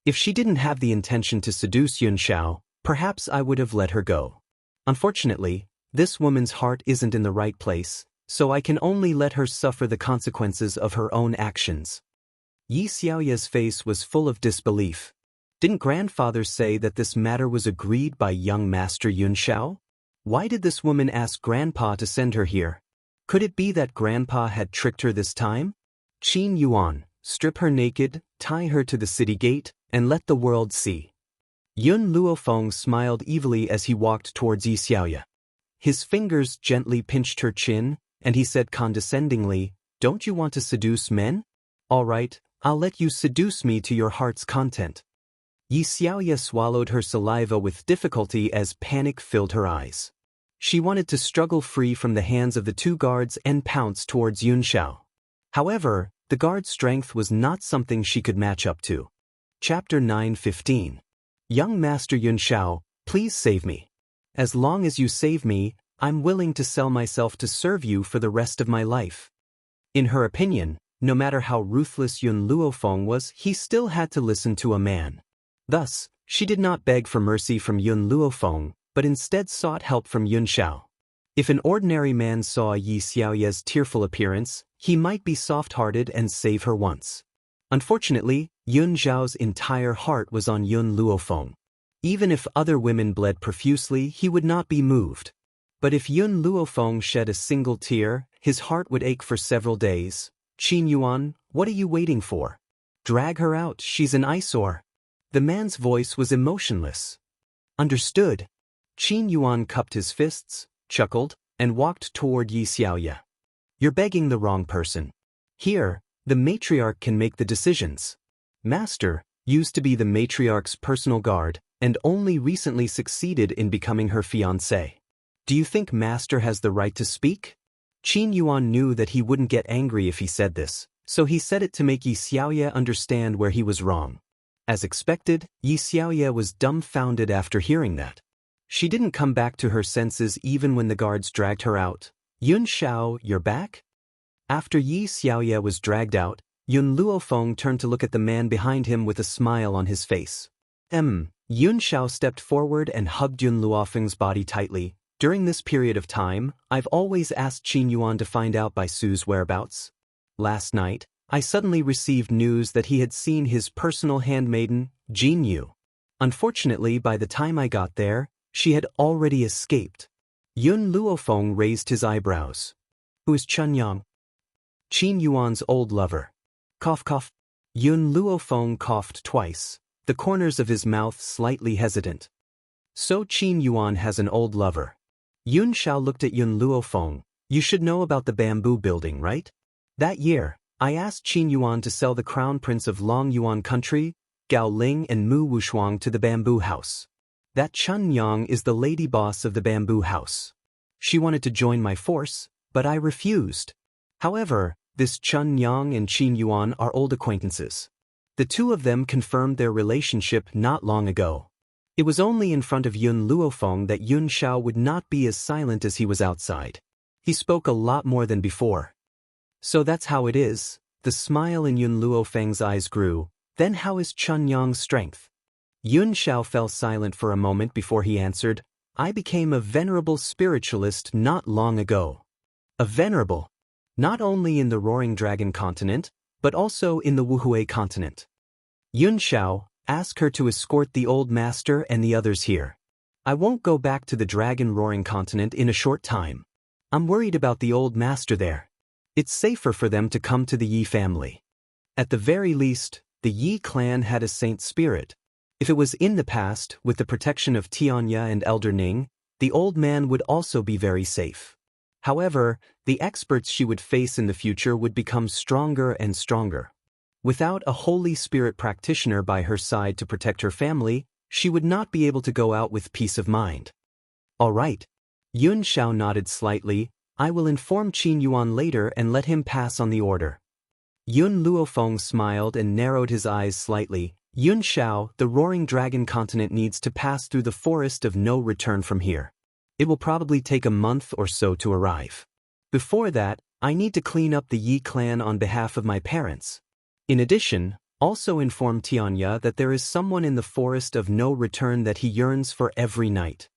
A: If she didn't have the intention to seduce Yun Xiao, perhaps I would have let her go. Unfortunately, this woman's heart isn't in the right place, so I can only let her suffer the consequences of her own actions. Yi Xiaoya's face was full of disbelief. Didn't grandfather say that this matter was agreed by young Master Yun Xiao? Why did this woman ask grandpa to send her here? Could it be that grandpa had tricked her this time? Qin Yuan, strip her naked, tie her to the city gate, and let the world see. Yun Luofeng smiled evilly as he walked towards Yi Xiaoya. His fingers gently pinched her chin, and he said condescendingly, Don't you want to seduce men? All right, I'll let you seduce me to your heart's content. Yi Xiaoya swallowed her saliva with difficulty as panic filled her eyes. She wanted to struggle free from the hands of the two guards and pounce towards Yun Xiao. However, the guard's strength was not something she could match up to. Chapter 9:15. Young Master Yun Xiao, please save me. As long as you save me, I'm willing to sell myself to serve you for the rest of my life. In her opinion, no matter how ruthless Yun Luofeng was, he still had to listen to a man. Thus, she did not beg for mercy from Yun Luofeng, but instead sought help from Yun Xiao. If an ordinary man saw Yi Xiaoya's tearful appearance, he might be soft-hearted and save her once. Unfortunately, Yun Xiao's entire heart was on Yun Luofeng. Even if other women bled profusely, he would not be moved. But if Yun Luofeng shed a single tear, his heart would ache for several days. Qin Yuan, what are you waiting for? Drag her out, she's an eyesore. The man's voice was emotionless. Understood. Qin Yuan cupped his fists, chuckled, and walked toward Yi Xiaoya. You're begging the wrong person. Here, the matriarch can make the decisions. Master used to be the matriarch's personal guard, and only recently succeeded in becoming her fiancé. Do you think Master has the right to speak? Qin Yuan knew that he wouldn't get angry if he said this, so he said it to make Yi Xiaoya understand where he was wrong. As expected, Yi Xiaoya was dumbfounded after hearing that. She didn't come back to her senses even when the guards dragged her out. Yun Xiao, you're back? After Yi Xiaoya was dragged out, Yun Luofeng turned to look at the man behind him with a smile on his face. Yun Xiao stepped forward and hugged Yun Luofeng's body tightly. During this period of time, I've always asked Qin Yuan to find out Bai Su's whereabouts. Last night, I suddenly received news that he had seen his personal handmaiden, Jin Yu. Unfortunately, by the time I got there, she had already escaped. Yun Luofeng raised his eyebrows. Who is Chun Yang? Qin Yuan's old lover. Cough cough. Yun Luofeng coughed twice, the corners of his mouth slightly hesitant. So Qin Yuan has an old lover. Yun Xiao looked at Yun Luofeng. You should know about the bamboo building, right? That year, I asked Qin Yuan to sell the crown prince of Long Yuan country, Gao Ling and Mu Wushuang to the bamboo house. That Chun Yang is the lady boss of the bamboo house. She wanted to join my force, but I refused. However, this Chun Yang and Qin Yuan are old acquaintances. The two of them confirmed their relationship not long ago. It was only in front of Yun Luofeng that Yun Xiao would not be as silent as he was outside. He spoke a lot more than before. So that's how it is. The smile in Yun Luofeng's eyes grew. Then how is Chun Yang's strength? Yun Xiao fell silent for a moment before he answered, I became a venerable spiritualist not long ago. A venerable? Not only in the Roaring Dragon continent, but also in the Wuhui continent. Yun Xiao, ask her to escort the old master and the others here. I won't go back to the Dragon Roaring continent in a short time. I'm worried about the old master there. It's safer for them to come to the Yi family. At the very least, the Yi clan had a saint spirit. If it was in the past, with the protection of Tianya and Elder Ning, the old man would also be very safe. However, the experts she would face in the future would become stronger and stronger. Without a Holy Spirit practitioner by her side to protect her family, she would not be able to go out with peace of mind. All right. Yun Xiao nodded slightly. I will inform Qin Yuan later and let him pass on the order. Yun Luofeng smiled and narrowed his eyes slightly. Yun Xiao, the Roaring Dragon continent needs to pass through the forest of no return from here. It will probably take a month or so to arrive. Before that, I need to clean up the Yi clan on behalf of my parents. In addition, also inform Tianya that there is someone in the forest of no return that he yearns for every night.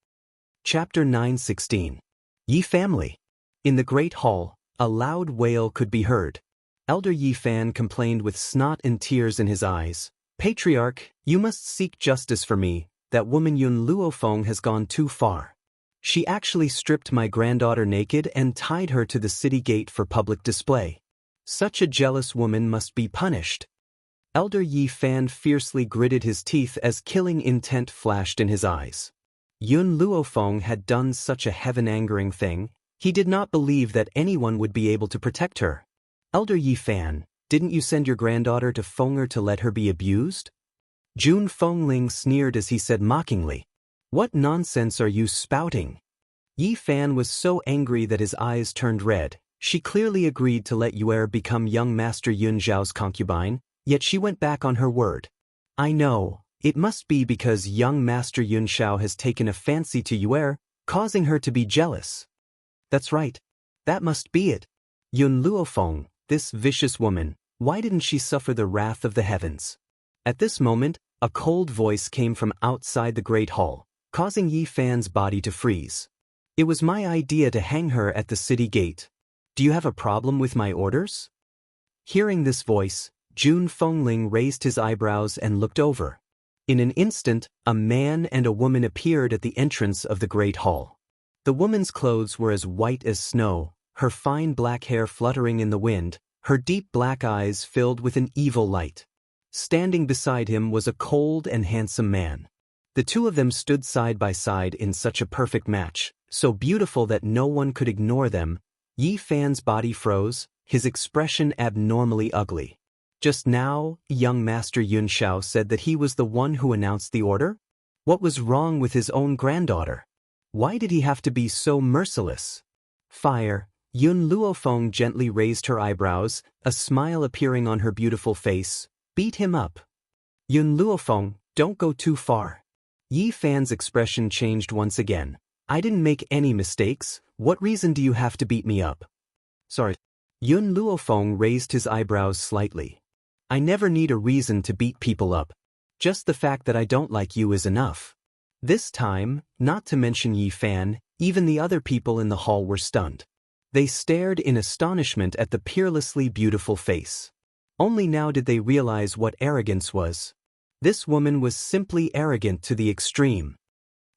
A: Chapter 9:16. Yi family. In the Great Hall, a loud wail could be heard. Elder Yi Fan complained with snot and tears in his eyes. Patriarch, you must seek justice for me. That woman Yun Luofeng has gone too far. She actually stripped my granddaughter naked and tied her to the city gate for public display. Such a jealous woman must be punished. Elder Yi Fan fiercely gritted his teeth as killing intent flashed in his eyes. Yun Luofeng had done such a heaven-angering thing, he did not believe that anyone would be able to protect her. Elder Yi Fan, didn't you send your granddaughter to Fenger to let her be abused? Jun Fengling sneered as he said mockingly. What nonsense are you spouting? Yi Fan was so angry that his eyes turned red. She clearly agreed to let Yuer become young Master Yun Zhao's concubine, yet she went back on her word. I know, it must be because young Master Yun Xiao has taken a fancy to Yuer, causing her to be jealous. That's right. That must be it. Yun Luofeng, this vicious woman, why didn't she suffer the wrath of the heavens? At this moment, a cold voice came from outside the Great Hall, causing Yi Fan's body to freeze. It was my idea to hang her at the city gate. Do you have a problem with my orders? Hearing this voice, Jun Fengling raised his eyebrows and looked over. In an instant, a man and a woman appeared at the entrance of the Great Hall. The woman's clothes were as white as snow, her fine black hair fluttering in the wind, her deep black eyes filled with an evil light. Standing beside him was a cold and handsome man. The two of them stood side by side in such a perfect match, so beautiful that no one could ignore them. Yi Fan's body froze, his expression abnormally ugly. Just now, young Master Yun Xiao said that he was the one who announced the order? What was wrong with his own granddaughter? Why did he have to be so merciless? Fire. Yun Luofeng gently raised her eyebrows, a smile appearing on her beautiful face. Beat him up. Yun Luofeng, don't go too far. Yi Fan's expression changed once again. I didn't make any mistakes. What reason do you have to beat me up? Sorry. Yun Luofeng raised his eyebrows slightly. I never need a reason to beat people up. Just the fact that I don't like you is enough. This time, not to mention Yi Fan, even the other people in the hall were stunned. They stared in astonishment at the peerlessly beautiful face. Only now did they realize what arrogance was. This woman was simply arrogant to the extreme.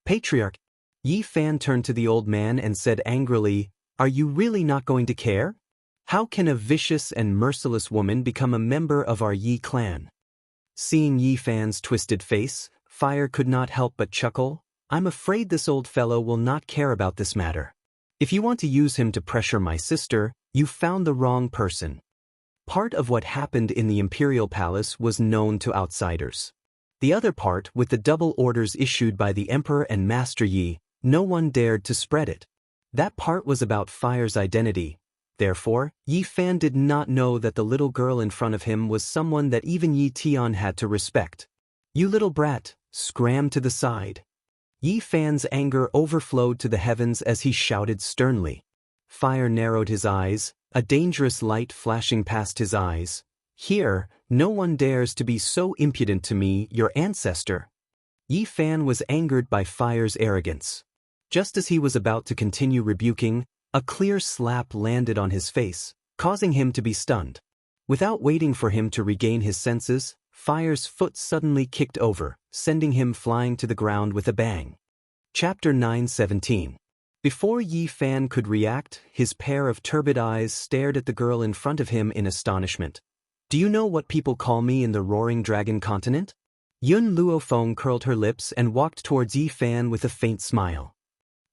A: Patriarch Yi Fan turned to the old man and said angrily, "Are you really not going to care? How can a vicious and merciless woman become a member of our Yi clan?" Seeing Yi Fan's twisted face, Fire could not help but chuckle. "I'm afraid this old fellow will not care about this matter. If you want to use him to pressure my sister, you found the wrong person." Part of what happened in the Imperial Palace was known to outsiders. The other part, with the double orders issued by the Emperor and Master Yi, no one dared to spread it. That part was about Fire's identity. Therefore, Yi Fan did not know that the little girl in front of him was someone that even Yi Tian had to respect. "You little brat, scram to the side." Yi Fan's anger overflowed to the heavens as he shouted sternly. Fire narrowed his eyes, a dangerous light flashing past his eyes. "Here, no one dares to be so impudent to me, your ancestor." Yi Fan was angered by Fire's arrogance. Just as he was about to continue rebuking, a clear slap landed on his face, causing him to be stunned. Without waiting for him to regain his senses, Fire's foot suddenly kicked over, sending him flying to the ground with a bang. Chapter 9:17. Before Yi Fan could react, his pair of turbid eyes stared at the girl in front of him in astonishment. "Do you know what people call me in the Roaring Dragon continent?" Yun Luofeng curled her lips and walked towards Yi Fan with a faint smile.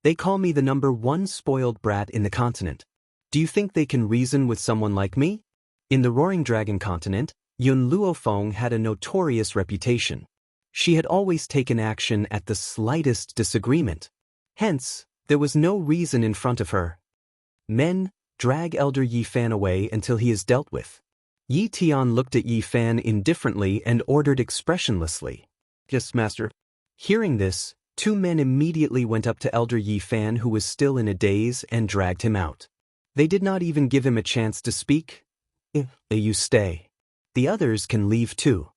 A: "They call me the #1 spoiled brat in the continent. Do you think they can reason with someone like me?" In the Roaring Dragon continent, Yun Luofeng had a notorious reputation. She had always taken action at the slightest disagreement. Hence, there was no reason in front of her. "Men, drag Elder Yi Fan away until he is dealt with." Yi Tian looked at Yi Fan indifferently and ordered expressionlessly. "Yes, master." Hearing this, two men immediately went up to Elder Yi Fan, who was still in a daze, and dragged him out. They did not even give him a chance to speak. "You stay. The others can leave too."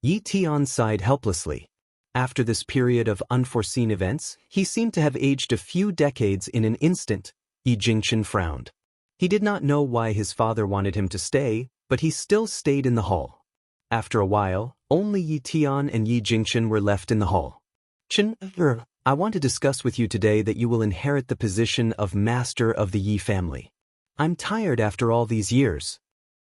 A: Yi Tian sighed helplessly. After this period of unforeseen events, he seemed to have aged a few decades in an instant. Yi Jingchen frowned. He did not know why his father wanted him to stay, but he still stayed in the hall. After a while, only Yi Tian and Yi Jingchen were left in the hall. "Chen, I want to discuss with you today that you will inherit the position of master of the Yi family. I'm tired after all these years."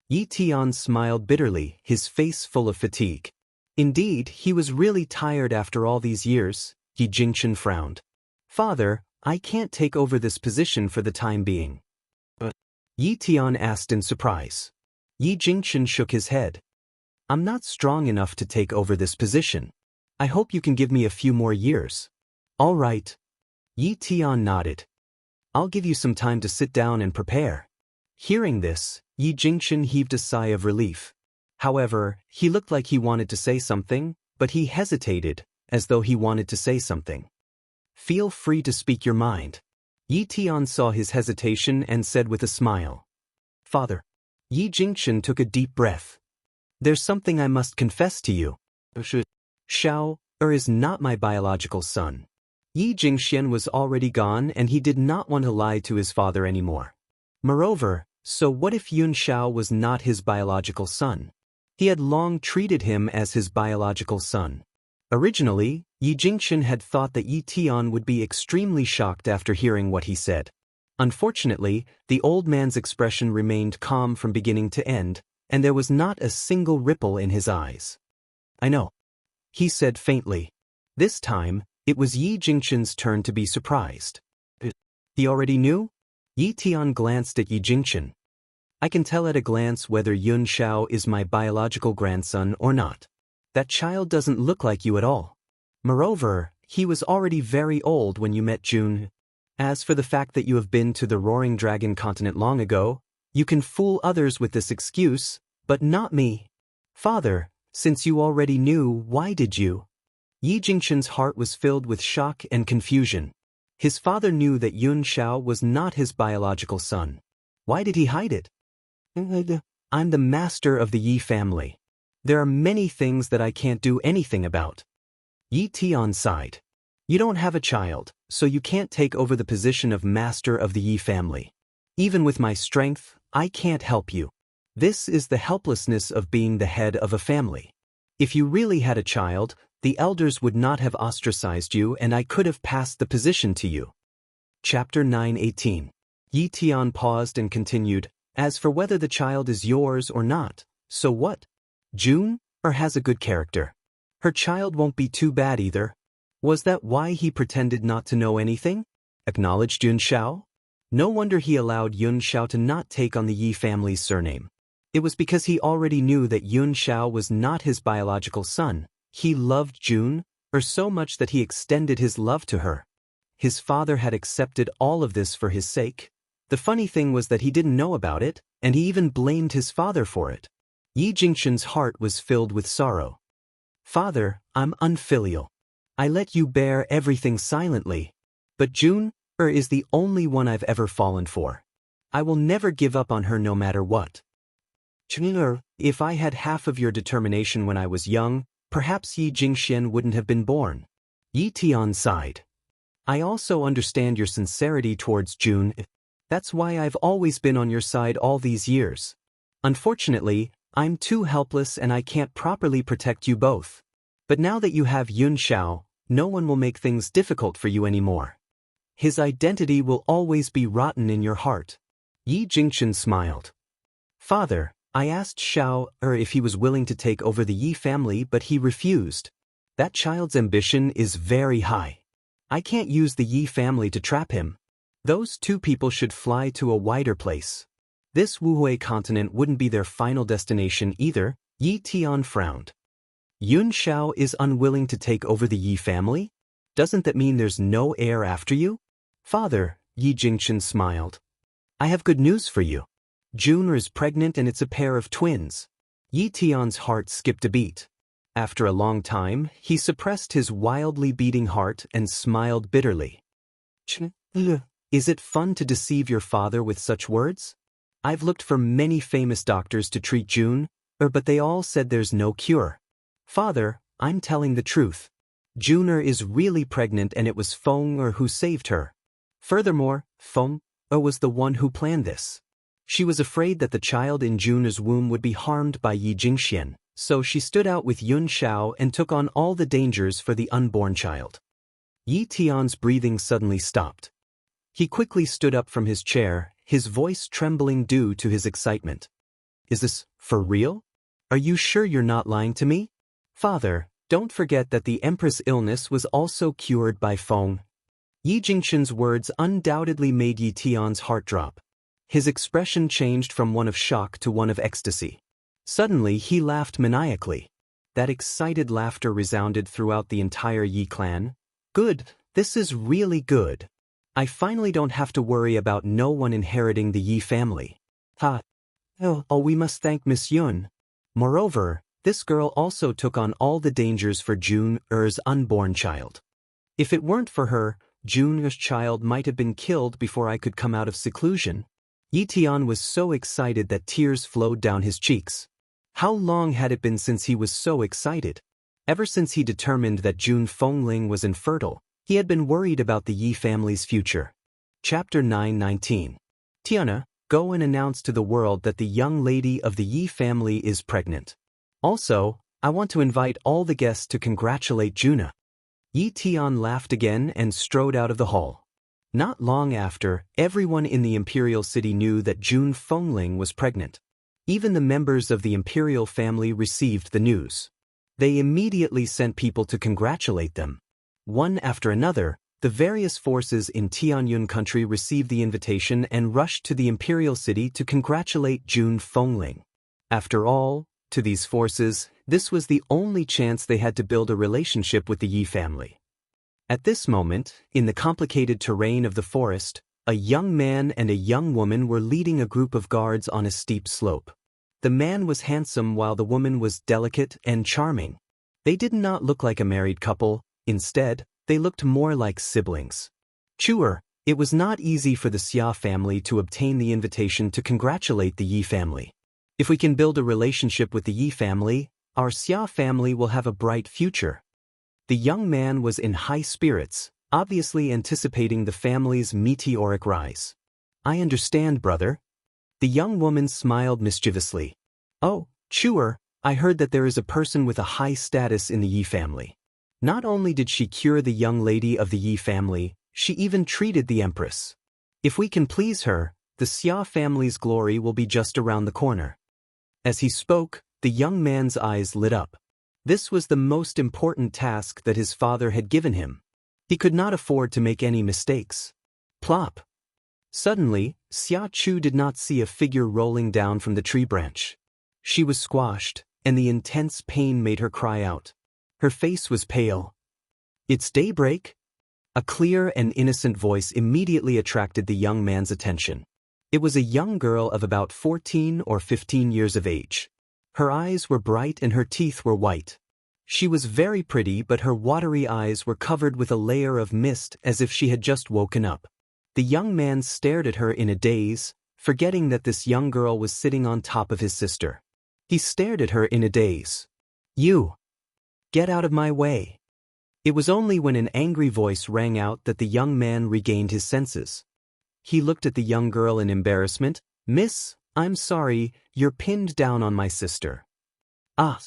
A: Yi Tian smiled bitterly, his face full of fatigue. Indeed, he was really tired after all these years. Yi Jingchen frowned. "Father, I can't take over this position for the time being." "But?" Yi Tian asked in surprise. Yi Jingchen shook his head. "I'm not strong enough to take over this position. I hope you can give me a few more years." "All right." Yi Tian nodded. "I'll give you some time to sit down and prepare." Hearing this, Yi Jingchen heaved a sigh of relief. However, he looked like he wanted to say something, but he hesitated, as though he wanted to say something. "Feel free to speak your mind." Yi Tian saw his hesitation and said with a smile. "Father." Yi Jingchen took a deep breath. "There's something I must confess to you. Xiao is not my biological son." Yi Jingxian was already gone and he did not want to lie to his father anymore. Moreover, so what if Yun Xiao was not his biological son? He had long treated him as his biological son. Originally, Yi Jingchen had thought that Yi Tian would be extremely shocked after hearing what he said. Unfortunately, the old man's expression remained calm from beginning to end, and there was not a single ripple in his eyes. "I know," he said faintly. This time, it was Yi Jingchen's turn to be surprised. "He already knew?" Yi Tian glanced at Yi Jingchen. "I can tell at a glance whether Yun Xiao is my biological grandson or not. That child doesn't look like you at all. Moreover, he was already very old when you met June. As for the fact that you have been to the Roaring Dragon continent long ago, you can fool others with this excuse, but not me." "Father, since you already knew, why did you?" Yi Jingchen's heart was filled with shock and confusion. His father knew that Yun Xiao was not his biological son. Why did he hide it? "I'm the master of the Yi family. There are many things that I can't do anything about." Yi Tian sighed. "You don't have a child, so you can't take over the position of master of the Yi family. Even with my strength, I can't help you." This is the helplessness of being the head of a family. If you really had a child, the elders would not have ostracized you and I could have passed the position to you. Chapter 9:18. Yi Tian paused and continued, as for whether the child is yours or not, so what? June, or has a good character. Her child won't be too bad either. Was that why he pretended not to know anything? Acknowledged Yun Xiao? No wonder he allowed Yun Xiao to not take on the Yi family's surname. It was because he already knew that Yun Xiao was not his biological son. He loved June, or so much that he extended his love to her. His father had accepted all of this for his sake. The funny thing was that he didn't know about it, and he even blamed his father for it. Yi Jingxian's heart was filled with sorrow. Father, I'm unfilial. I let you bear everything silently. But June is the only one I've ever fallen for. I will never give up on her no matter what. If I had half of your determination when I was young, perhaps Yi Jingxian wouldn't have been born. Yi Tian sighed. I also understand your sincerity towards June. That's why I've always been on your side all these years. Unfortunately, I'm too helpless and I can't properly protect you both. But now that you have Yun Xiao, no one will make things difficult for you anymore. His identity will always be rotten in your heart. Yi Jingxian smiled. Father, I asked Xiao if he was willing to take over the Yi family, but he refused. That child's ambition is very high. I can't use the Yi family to trap him. Those two people should fly to a wider place. This Wuhui continent wouldn't be their final destination either. Yi Tian frowned. Yun Xiao is unwilling to take over the Yi family? Doesn't that mean there's no heir after you? Father, Yi Jingxian smiled. I have good news for you. June is pregnant and it's a pair of twins. Yi Tian's heart skipped a beat. After a long time, he suppressed his wildly beating heart and smiled bitterly. Is it fun to deceive your father with such words? I've looked for many famous doctors to treat June, but they all said there's no cure. Father, I'm telling the truth. June is really pregnant and it was Feng who saved her. Furthermore, Feng was the one who planned this. She was afraid that the child in June's womb would be harmed by Yi Jingxian, so she stood out with Yun Xiao and took on all the dangers for the unborn child. Yi Tian's breathing suddenly stopped. He quickly stood up from his chair, his voice trembling due to his excitement. Is this for real? Are you sure you're not lying to me? Father, don't forget that the Empress' illness was also cured by Feng. Yi Jingxian's words undoubtedly made Yi Tian's heart drop. His expression changed from one of shock to one of ecstasy. Suddenly he laughed maniacally. That excited laughter resounded throughout the entire Yi clan. Good, this is really good. I finally don't have to worry about no one inheriting the Yi family. We must thank Miss Yun. Moreover, this girl also took on all the dangers for June's unborn child. If it weren't for her, June's child might have been killed before I could come out of seclusion. Yi Tian was so excited that tears flowed down his cheeks. How long had it been since he was so excited? Ever since he determined that June Fengling was infertile, he had been worried about the Yi family's future. Chapter 9:19. Tiana, go and announce to the world that the young lady of the Yi family is pregnant. Also, I want to invite all the guests to congratulate Juna. Yi Tian laughed again and strode out of the hall. Not long after, everyone in the imperial city knew that June Fengling was pregnant. Even the members of the imperial family received the news. They immediately sent people to congratulate them. One after another, the various forces in Tianyun country received the invitation and rushed to the imperial city to congratulate June Fengling. After all, to these forces, this was the only chance they had to build a relationship with the Yi family. At this moment, in the complicated terrain of the forest, a young man and a young woman were leading a group of guards on a steep slope. The man was handsome while the woman was delicate and charming. They did not look like a married couple, instead, they looked more like siblings. It was not easy for the Xia family to obtain the invitation to congratulate the Yi family. If we can build a relationship with the Yi family, our Xia family will have a bright future. The young man was in high spirits, obviously anticipating the family's meteoric rise. I understand, brother. The young woman smiled mischievously. Oh, Chewer, I heard that there is a person with a high status in the Yi family. Not only did she cure the young lady of the Yi family, she even treated the empress. If we can please her, the Xia family's glory will be just around the corner. As he spoke, the young man's eyes lit up. This was the most important task that his father had given him. He could not afford to make any mistakes. Plop! Suddenly, Xia Chu did not see a figure rolling down from the tree branch. She was squashed, and the intense pain made her cry out. Her face was pale. It's daybreak? A clear and innocent voice immediately attracted the young man's attention. It was a young girl of about 14 or 15 years of age. Her eyes were bright and her teeth were white. She was very pretty, but her watery eyes were covered with a layer of mist as if she had just woken up. The young man stared at her in a daze, forgetting that this young girl was sitting on top of his sister. He stared at her in a daze. You! Get out of my way! It was only when an angry voice rang out that the young man regained his senses. He looked at the young girl in embarrassment. Miss, I'm sorry, you're pinned down on my sister. Ah!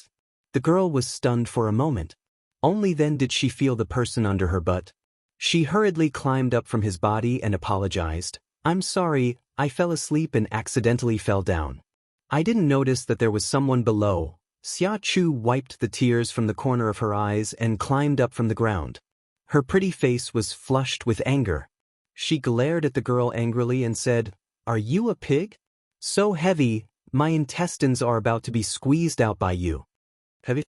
A: The girl was stunned for a moment. Only then did she feel the person under her butt. She hurriedly climbed up from his body and apologized. I'm sorry, I fell asleep and accidentally fell down. I didn't notice that there was someone below. Xia Chu wiped the tears from the corner of her eyes and climbed up from the ground. Her pretty face was flushed with anger. She glared at the girl angrily and said, Are you a pig? So heavy, my intestines are about to be squeezed out by you. Heavy?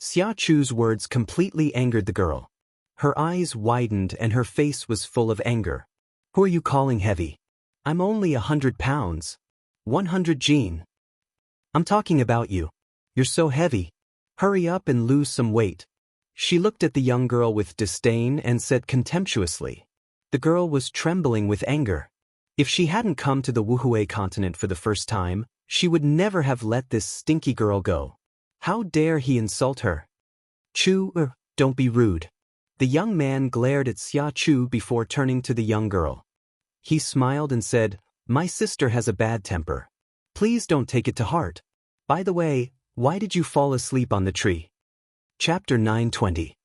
A: Xia Chu's words completely angered the girl. Her eyes widened and her face was full of anger. Who are you calling heavy? I'm only 100 pounds. 100 Gene. I'm talking about you. You're so heavy. Hurry up and lose some weight. She looked at the young girl with disdain and said contemptuously. The girl was trembling with anger. If she hadn't come to the Wuhui continent for the first time, she would never have let this stinky girl go. How dare he insult her? Chu, don't be rude. The young man glared at Xia Chu before turning to the young girl. He smiled and said, My sister has a bad temper. Please don't take it to heart. By the way, why did you fall asleep on the tree? Chapter 920.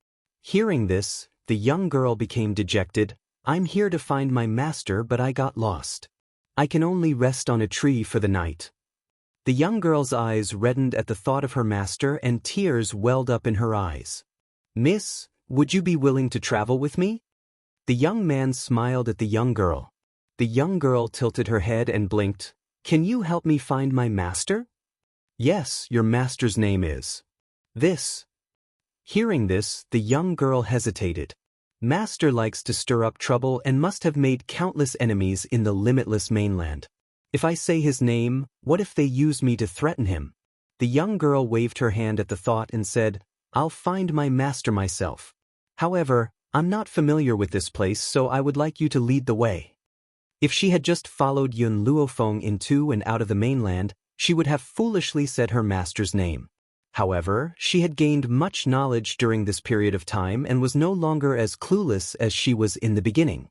A: Hearing this, the young girl became dejected. I'm here to find my master, but I got lost. I can only rest on a tree for the night. The young girl's eyes reddened at the thought of her master and tears welled up in her eyes. Miss, would you be willing to travel with me? The young man smiled at the young girl. The young girl tilted her head and blinked. Can you help me find my master? Yes, your master's name is this. Hearing this, the young girl hesitated. Master likes to stir up trouble and must have made countless enemies in the limitless mainland. If I say his name, what if they use me to threaten him? The young girl waved her hand at the thought and said, I'll find my master myself. However, I'm not familiar with this place, so I would like you to lead the way. If she had just followed Yun Luofeng into and out of the mainland, she would have foolishly said her master's name. However, she had gained much knowledge during this period of time and was no longer as clueless as she was in the beginning.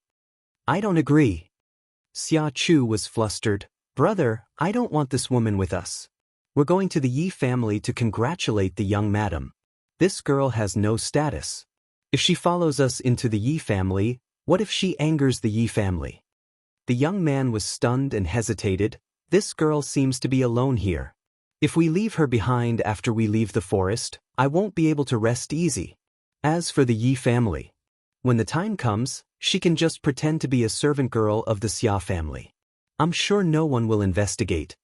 A: I don't agree. Xia Chu was flustered. Brother, I don't want this woman with us. We're going to the Yi family to congratulate the young madam. This girl has no status. If she follows us into the Yi family, what if she angers the Yi family? The young man was stunned and hesitated. This girl seems to be alone here. If we leave her behind after we leave the forest, I won't be able to rest easy. As for the Yi family, when the time comes, she can just pretend to be a servant girl of the Xia family. I'm sure no one will investigate.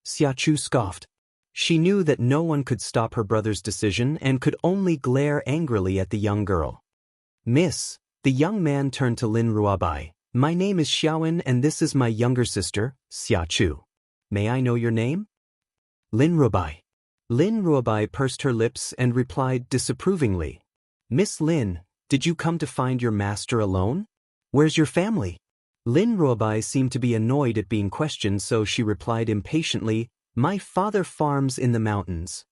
A: Xia Chu scoffed. She knew that no one could stop her brother's decision and could only glare angrily at the young girl. Miss, the young man turned to Lin Ruobai. My name is Xiaowen and this is my younger sister, Xia Chu. May I know your name? Lin Ruobai. Lin Ruobai pursed her lips and replied disapprovingly. Miss Lin, did you come to find your master alone? Where's your family? Lin Ruobai seemed to be annoyed at being questioned, so she replied impatiently, My father farms in the mountains.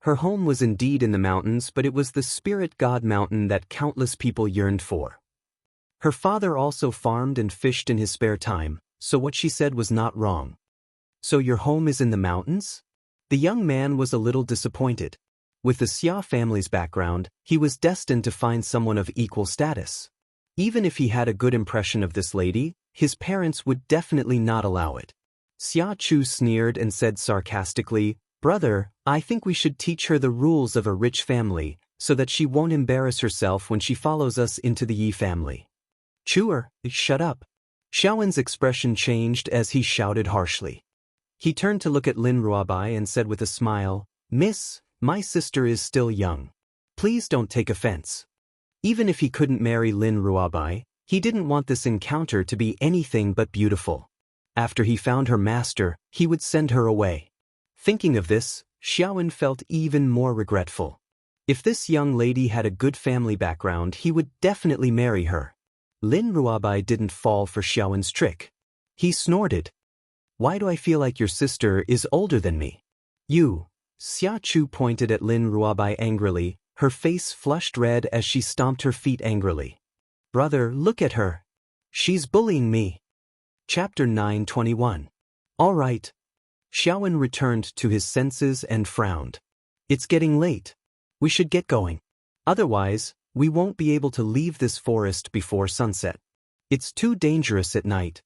A: Her home was indeed in the mountains, but it was the spirit god mountain that countless people yearned for. Her father also farmed and fished in his spare time, so what she said was not wrong. So your home is in the mountains? The young man was a little disappointed. With the Xia family's background, he was destined to find someone of equal status. Even if he had a good impression of this lady, his parents would definitely not allow it. Xia Chu sneered and said sarcastically, "Brother, I think we should teach her the rules of a rich family, so that she won't embarrass herself when she follows us into the Yi family." "Chuer, shut up." Xiaowen's expression changed as he shouted harshly. He turned to look at Lin Ruobai and said with a smile, "Miss, my sister is still young. Please don't take offense." Even if he couldn't marry Lin Ruobai, he didn't want this encounter to be anything but beautiful. After he found her master, he would send her away. Thinking of this, Xiaowen felt even more regretful. If this young lady had a good family background, he would definitely marry her. Lin Ruobai didn't fall for Xiaowen's trick. He snorted. "Why do I feel like your sister is older than me?" "You." Xia Chu pointed at Lin Ruobai angrily, her face flushed red as she stomped her feet angrily. "Brother, look at her. She's bullying me." Chapter 9:21. All right. Xiaowen returned to his senses and frowned. "It's getting late. We should get going. Otherwise, we won't be able to leave this forest before sunset. It's too dangerous at night."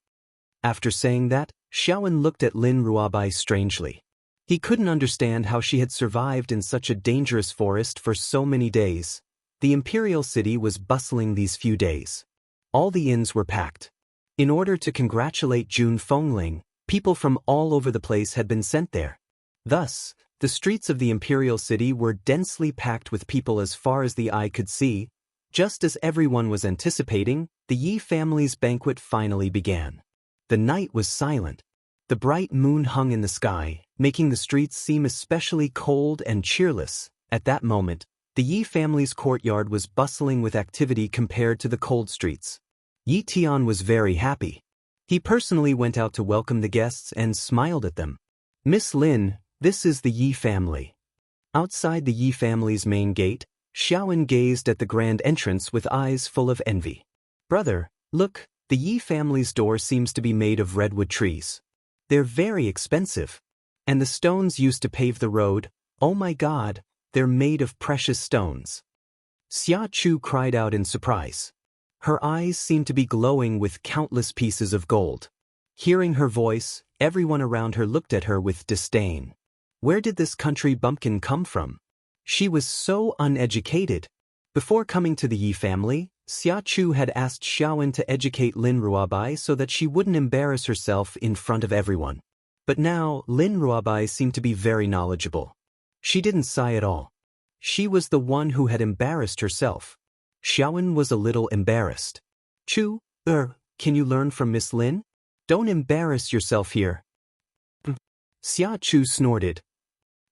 A: After saying that, Xiaowen looked at Lin Ruobai strangely. He couldn't understand how she had survived in such a dangerous forest for so many days. The imperial city was bustling these few days. All the inns were packed. In order to congratulate Jun Fengling, people from all over the place had been sent there. Thus, the streets of the imperial city were densely packed with people as far as the eye could see. Just as everyone was anticipating, the Yi family's banquet finally began. The night was silent. The bright moon hung in the sky, making the streets seem especially cold and cheerless. At that moment, the Yi family's courtyard was bustling with activity compared to the cold streets. Yi Tian was very happy. He personally went out to welcome the guests and smiled at them. "Miss Lin, this is the Yi family." Outside the Yi family's main gate, Xiaowen gazed at the grand entrance with eyes full of envy. "Brother, look, the Yi family's door seems to be made of redwood trees. They're very expensive. And the stones used to pave the road, oh my god, they're made of precious stones." Xia Chu cried out in surprise. Her eyes seemed to be glowing with countless pieces of gold. Hearing her voice, everyone around her looked at her with disdain. Where did this country bumpkin come from? She was so uneducated. Before coming to the Yi family, Xia Chu had asked Xiaowen to educate Lin Ruobai so that she wouldn't embarrass herself in front of everyone. But now, Lin Ruobai seemed to be very knowledgeable. She didn't sigh at all. She was the one who had embarrassed herself. Xiaowen was a little embarrassed. "Chu, can you learn from Miss Lin? Don't embarrass yourself here." Xia Chu snorted.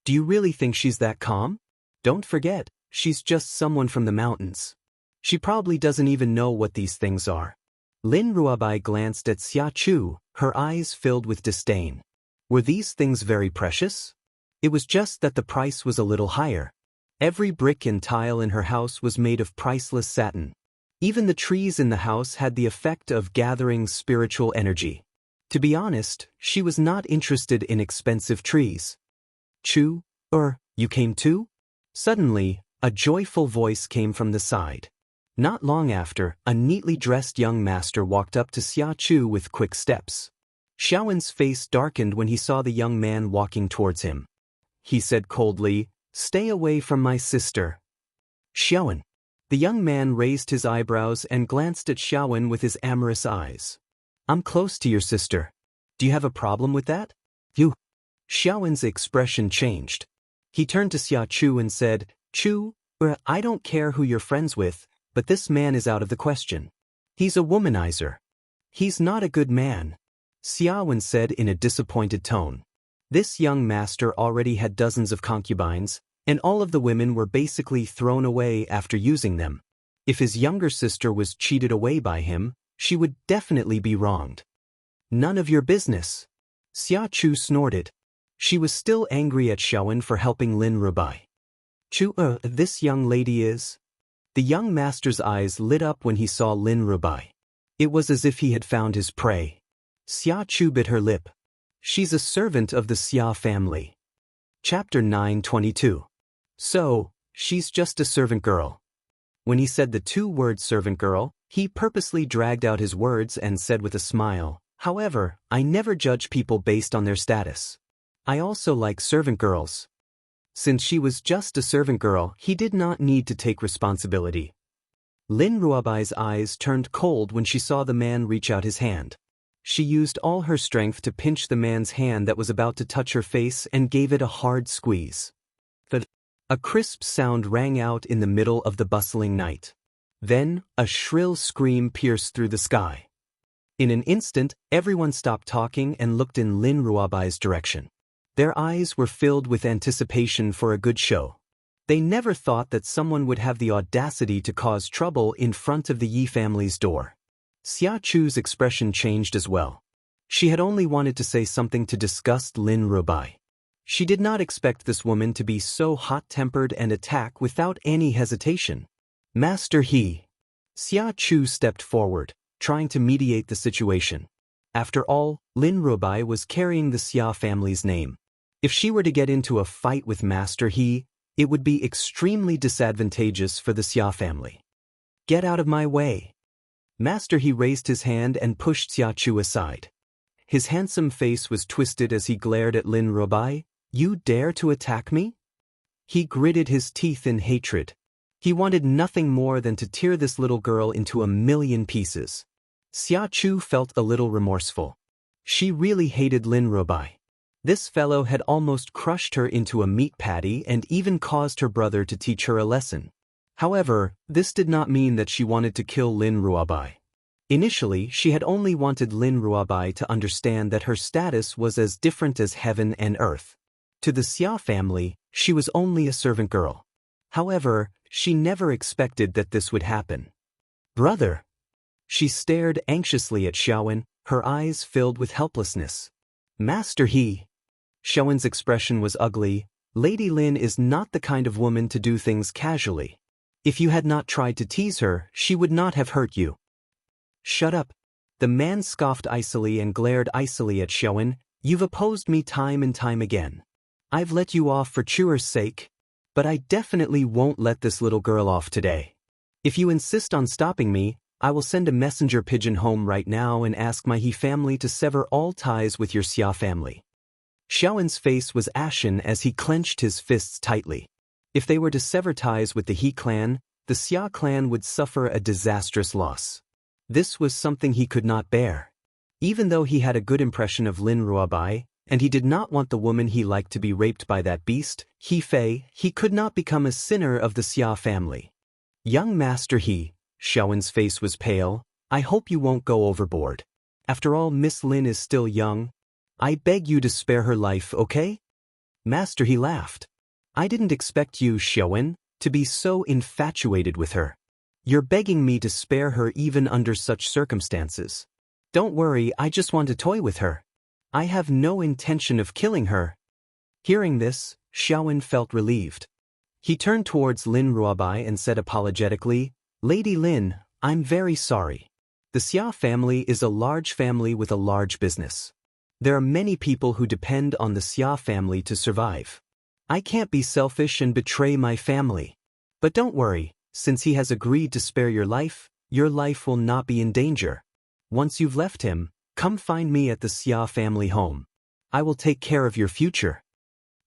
A: "Do you really think she's that calm? Don't forget, she's just someone from the mountains. She probably doesn't even know what these things are." Lin Ruobai glanced at Xia Chu, her eyes filled with disdain. Were these things very precious? It was just that the price was a little higher. Every brick and tile in her house was made of priceless satin. Even the trees in the house had the effect of gathering spiritual energy. To be honest, she was not interested in expensive trees. "Chu, you came too?" Suddenly, a joyful voice came from the side. Not long after, a neatly dressed young master walked up to Xia Chu with quick steps. Xiaowen's face darkened when he saw the young man walking towards him. He said coldly, "Stay away from my sister." "Xiaowen." The young man raised his eyebrows and glanced at Xiaowen with his amorous eyes. "I'm close to your sister. Do you have a problem with that?" "You." Xiaowen's expression changed. He turned to Xia Chu and said, "Chu, I don't care who you're friends with, but this man is out of the question. He's a womanizer. He's not a good man," Xiaowen said in a disappointed tone. This young master already had dozens of concubines, and all of the women were basically thrown away after using them. If his younger sister was cheated away by him, she would definitely be wronged. "None of your business." Xia Chu snorted. She was still angry at Xiaowen for helping Lin Ruobai. "Chu, this young lady is..." The young master's eyes lit up when he saw Lin Ruobai. It was as if he had found his prey. Xia Chu bit her lip. She's a servant of the Xia family. Chapter 9:22. So, she's just a servant girl. When he said the two words servant girl, he purposely dragged out his words and said with a smile, however, I never judge people based on their status. I also like servant girls. Since she was just a servant girl, he did not need to take responsibility. Lin Ruobai's eyes turned cold when she saw the man reach out his hand. She used all her strength to pinch the man's hand that was about to touch her face and gave it a hard squeeze. A crisp sound rang out in the middle of the bustling night. Then, a shrill scream pierced through the sky. In an instant, everyone stopped talking and looked in Lin Ruobai's direction. Their eyes were filled with anticipation for a good show. They never thought that someone would have the audacity to cause trouble in front of the Yi family's door. Xia Chu's expression changed as well. She had only wanted to say something to disgust Lin Ruobai. She did not expect this woman to be so hot-tempered and attack without any hesitation. Master He. Xia Chu stepped forward, trying to mediate the situation. After all, Lin Ruobai was carrying the Xia family's name. If she were to get into a fight with Master He, it would be extremely disadvantageous for the Xia family. Get out of my way. Master He raised his hand and pushed Xia Chu aside. His handsome face was twisted as he glared at Lin Ruobai. You dare to attack me? He gritted his teeth in hatred. He wanted nothing more than to tear this little girl into a million pieces. Xia Chu felt a little remorseful. She really hated Lin Ruobai. This fellow had almost crushed her into a meat patty and even caused her brother to teach her a lesson. However, this did not mean that she wanted to kill Lin Ruobai. Initially, she had only wanted Lin Ruobai to understand that her status was as different as heaven and earth. To the Xia family, she was only a servant girl. However, she never expected that this would happen. Brother! She stared anxiously at Xiaowen, her eyes filled with helplessness. Master He. Xiaowen's expression was ugly. Lady Lin is not the kind of woman to do things casually. If you had not tried to tease her, she would not have hurt you. Shut up. The man scoffed icily and glared icily at Xiaowen. You've opposed me time and time again. I've let you off for Chuer's sake, but I definitely won't let this little girl off today. If you insist on stopping me, I will send a messenger pigeon home right now and ask my He family to sever all ties with your Xia family. Xiaowen's face was ashen as he clenched his fists tightly. If they were to sever ties with the He clan, the Xia clan would suffer a disastrous loss. This was something he could not bear. Even though he had a good impression of Lin Ruobai, and he did not want the woman he liked to be raped by that beast, He Fei, he could not become a sinner of the Xia family. Young Master He, Xiaowen's face was pale, I hope you won't go overboard. After all, Miss Lin is still young. I beg you to spare her life, okay? Master He laughed. I didn't expect you, Xiaowen, to be so infatuated with her. You're begging me to spare her even under such circumstances. Don't worry, I just want to toy with her. I have no intention of killing her. Hearing this, Xiaowen felt relieved. He turned towards Lin Ruobai and said apologetically, Lady Lin, I'm very sorry. The Xia family is a large family with a large business. There are many people who depend on the Xia family to survive. I can't be selfish and betray my family. But don't worry, since he has agreed to spare your life will not be in danger. Once you've left him, come find me at the Xia family home. I will take care of your future.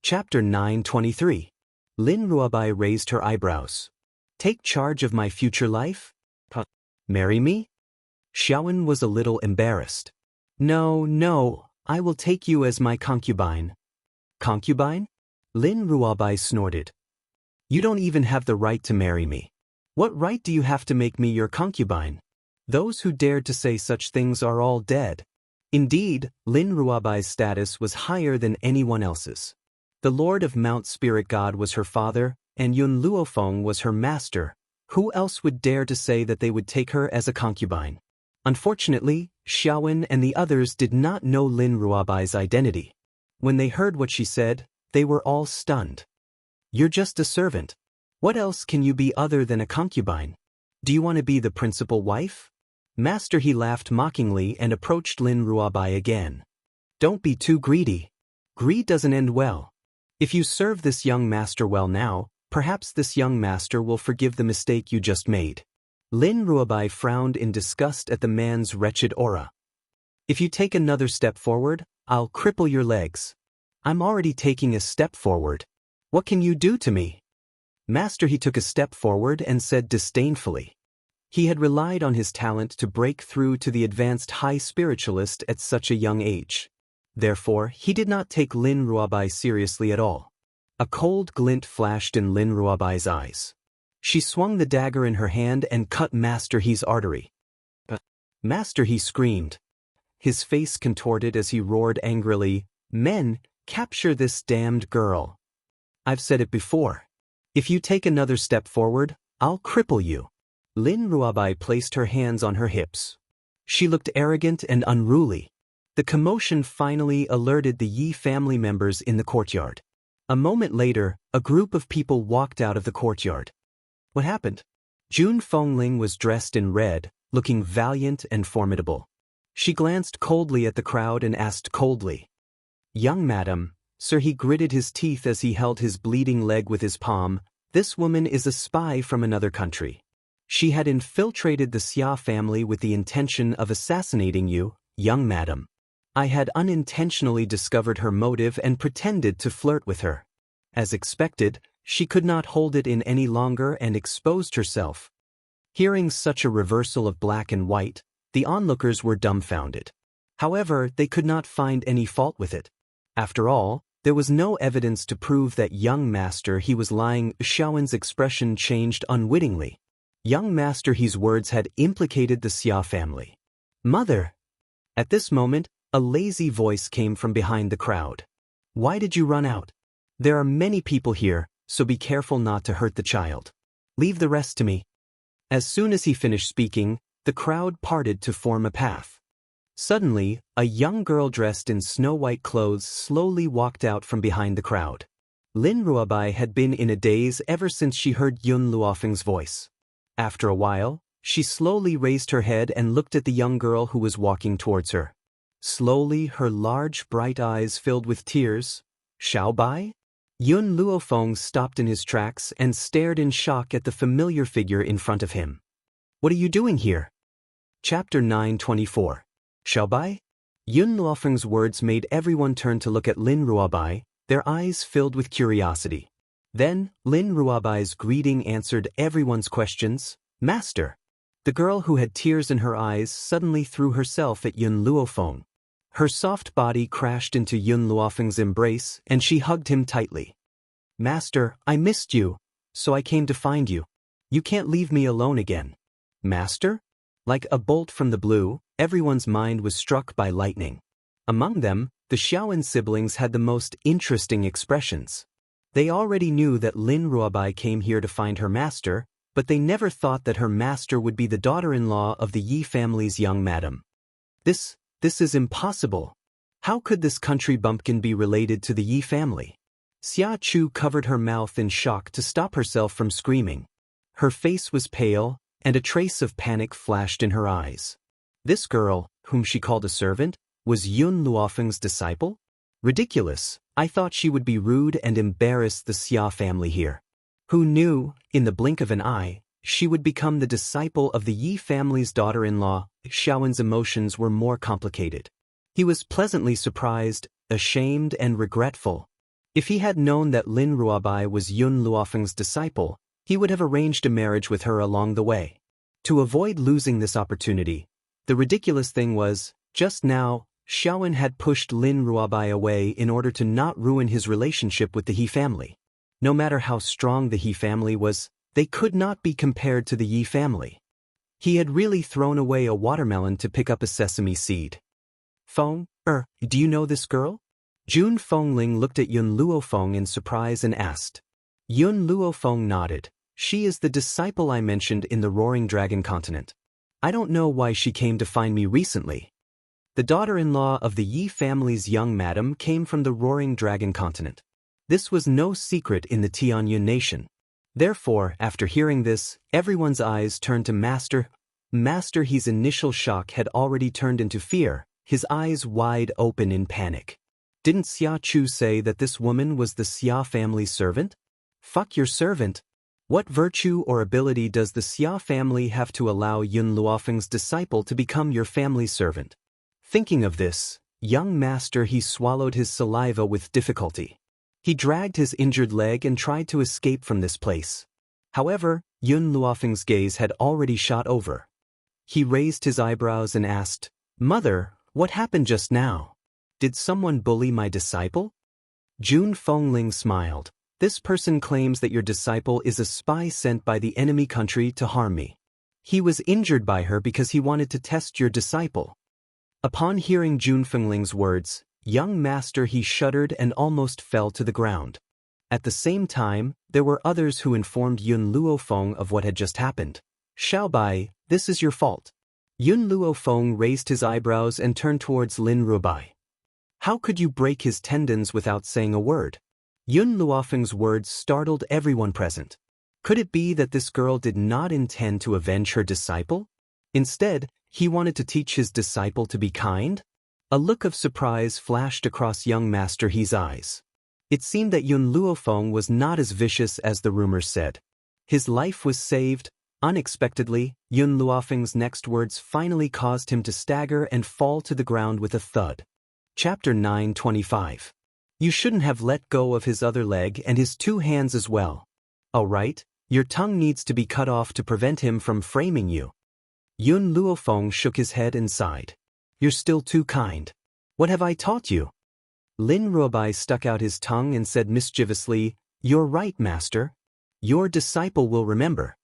A: Chapter 9:23. Lin Ruobai raised her eyebrows. Take charge of my future life? Marry me? Xiaowen was a little embarrassed. No, I will take you as my concubine. Concubine? Lin Ruobai snorted. You don't even have the right to marry me. What right do you have to make me your concubine? Those who dared to say such things are all dead. Indeed, Lin Ruobai's status was higher than anyone else's. The Lord of Mount Spirit God was her father, and Yun Luofeng was her master. Who else would dare to say that they would take her as a concubine? Unfortunately, Xiaowen and the others did not know Lin Ruobai's identity. When they heard what she said, they were all stunned. You're just a servant. What else can you be other than a concubine? Do you want to be the principal wife? Master He laughed mockingly and approached Lin Ruobai again. Don't be too greedy. Greed doesn't end well. If you serve this young master well now, perhaps this young master will forgive the mistake you just made. Lin Ruobai frowned in disgust at the man's wretched aura. If you take another step forward, I'll cripple your legs. I'm already taking a step forward. What can you do to me? Master, he took a step forward and said disdainfully. He had relied on his talent to break through to the advanced high spiritualist at such a young age. Therefore, he did not take Lin Ruobai seriously at all. A cold glint flashed in Lin Ruobai's eyes. She swung the dagger in her hand and cut Master He's artery. Master He screamed. His face contorted as he roared angrily, "Men, capture this damned girl. I've said it before. If you take another step forward, I'll cripple you." Lin Ruobai placed her hands on her hips. She looked arrogant and unruly. The commotion finally alerted the Yi family members in the courtyard. A moment later, a group of people walked out of the courtyard. What happened? Jun Fengling was dressed in red, looking valiant and formidable. She glanced coldly at the crowd and asked coldly, "Young madam," sir, he gritted his teeth as he held his bleeding leg with his palm, "this woman is a spy from another country. She had infiltrated the Xia family with the intention of assassinating you, young madam. I had unintentionally discovered her motive and pretended to flirt with her. As expected, she could not hold it in any longer and exposed herself." Hearing such a reversal of black and white, the onlookers were dumbfounded. However, they could not find any fault with it. After all, there was no evidence to prove that young Master He was lying. Xiaowen's expression changed unwittingly. Young Master He's words had implicated the Xia family. "Mother!" At this moment, a lazy voice came from behind the crowd. "Why did you run out? There are many people here, so be careful not to hurt the child. Leave the rest to me." As soon as he finished speaking, the crowd parted to form a path. Suddenly, a young girl dressed in snow-white clothes slowly walked out from behind the crowd. Lin Ruobai had been in a daze ever since she heard Yun Luofeng's voice. After a while, she slowly raised her head and looked at the young girl who was walking towards her. Slowly, her large, bright eyes filled with tears. "Xiaobai?" Yun Luofeng stopped in his tracks and stared in shock at the familiar figure in front of him. "What are you doing here?" Chapter 924. Xiaobai? Yun Luofeng's words made everyone turn to look at Lin Ruobai, their eyes filled with curiosity. Then, Lin Ruobai's greeting answered everyone's questions. "Master." The girl who had tears in her eyes suddenly threw herself at Yun Luofeng. Her soft body crashed into Yun Luofeng's embrace, and she hugged him tightly. "Master, I missed you, so I came to find you. You can't leave me alone again." "Master?" Like a bolt from the blue, everyone's mind was struck by lightning. Among them, the Xiaowen siblings had the most interesting expressions. They already knew that Lin Ruobai came here to find her master, but they never thought that her master would be the daughter-in-law of the Yi family's young madam. This is impossible. How could this country bumpkin be related to the Yi family? Xia Chu covered her mouth in shock to stop herself from screaming. Her face was pale, and a trace of panic flashed in her eyes. This girl, whom she called a servant, was Yun Luofeng's disciple? Ridiculous. I thought she would be rude and embarrass the Xia family here. Who knew, in the blink of an eye, she would become the disciple of the Yi family's daughter-in-law? Xiaowen's emotions were more complicated. He was pleasantly surprised, ashamed and regretful. If he had known that Lin Ruobai was Yun Luofeng's disciple, he would have arranged a marriage with her along the way. To avoid losing this opportunity, the ridiculous thing was, just now, Xiaowen had pushed Lin Ruobai away in order to not ruin his relationship with the He family. No matter how strong the He family was, they could not be compared to the Yi family. He had really thrown away a watermelon to pick up a sesame seed. "Feng, do you know this girl?" Jun Fengling looked at Yun Luofeng in surprise and asked. Yun Luofeng nodded. "She is the disciple I mentioned in the Roaring Dragon continent. I don't know why she came to find me recently." The daughter-in-law of the Yi family's young madam came from the Roaring Dragon continent. This was no secret in the Tianyun nation. Therefore, after hearing this, everyone's eyes turned to Master. Master He's initial shock had already turned into fear, his eyes wide open in panic. Didn't Xia Chu say that this woman was the Xia family servant? Fuck your servant. What virtue or ability does the Xia family have to allow Yun Luofeng's disciple to become your family servant? Thinking of this, young master he swallowed his saliva with difficulty. He dragged his injured leg and tried to escape from this place. However, Yun Luofeng's gaze had already shot over. He raised his eyebrows and asked, "Mother, what happened just now? Did someone bully my disciple?" Jun Fengling smiled. "This person claims that your disciple is a spy sent by the enemy country to harm me. He was injured by her because he wanted to test your disciple." Upon hearing Jun Fengling's words, young master he shuddered and almost fell to the ground. At the same time, there were others who informed Yun Luofeng of what had just happened. "Xiaobai, this is your fault." Yun Luofeng raised his eyebrows and turned towards Lin Ruobai. "How could you break his tendons without saying a word?" Yun Luofeng's words startled everyone present. Could it be that this girl did not intend to avenge her disciple? Instead, he wanted to teach his disciple to be kind? A look of surprise flashed across young Master He's eyes. It seemed that Yun Luofeng was not as vicious as the rumors said. His life was saved. Unexpectedly, Yun Luofeng's next words finally caused him to stagger and fall to the ground with a thud. Chapter 925. You shouldn't have let go of his other leg and his 2 hands as well. All right, your tongue needs to be cut off to prevent him from framing you. Yun Luofeng shook his head and sighed. You're still too kind. What have I taught you? Lin Ruobai stuck out his tongue and said mischievously, You're right, Master. Your disciple will remember.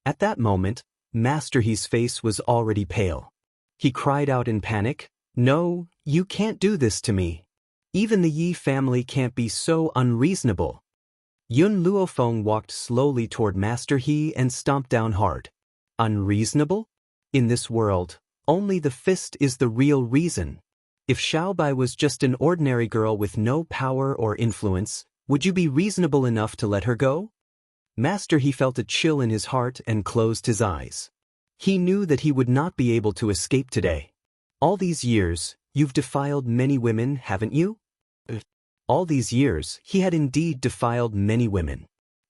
A: At that moment, Master He's face was already pale. He cried out in panic, No, you can't do this to me. Even the Yi family can't be so unreasonable. Yun Luofeng walked slowly toward Master He and stomped down hard. Unreasonable? In this world, only the fist is the real reason. If Xiaobai was just an ordinary girl with no power or influence, would you be reasonable enough to let her go? Master He felt a chill in his heart and closed his eyes. He knew that he would not be able to escape today. All these years, you've defiled many women, haven't you? All these years, he had indeed defiled many women.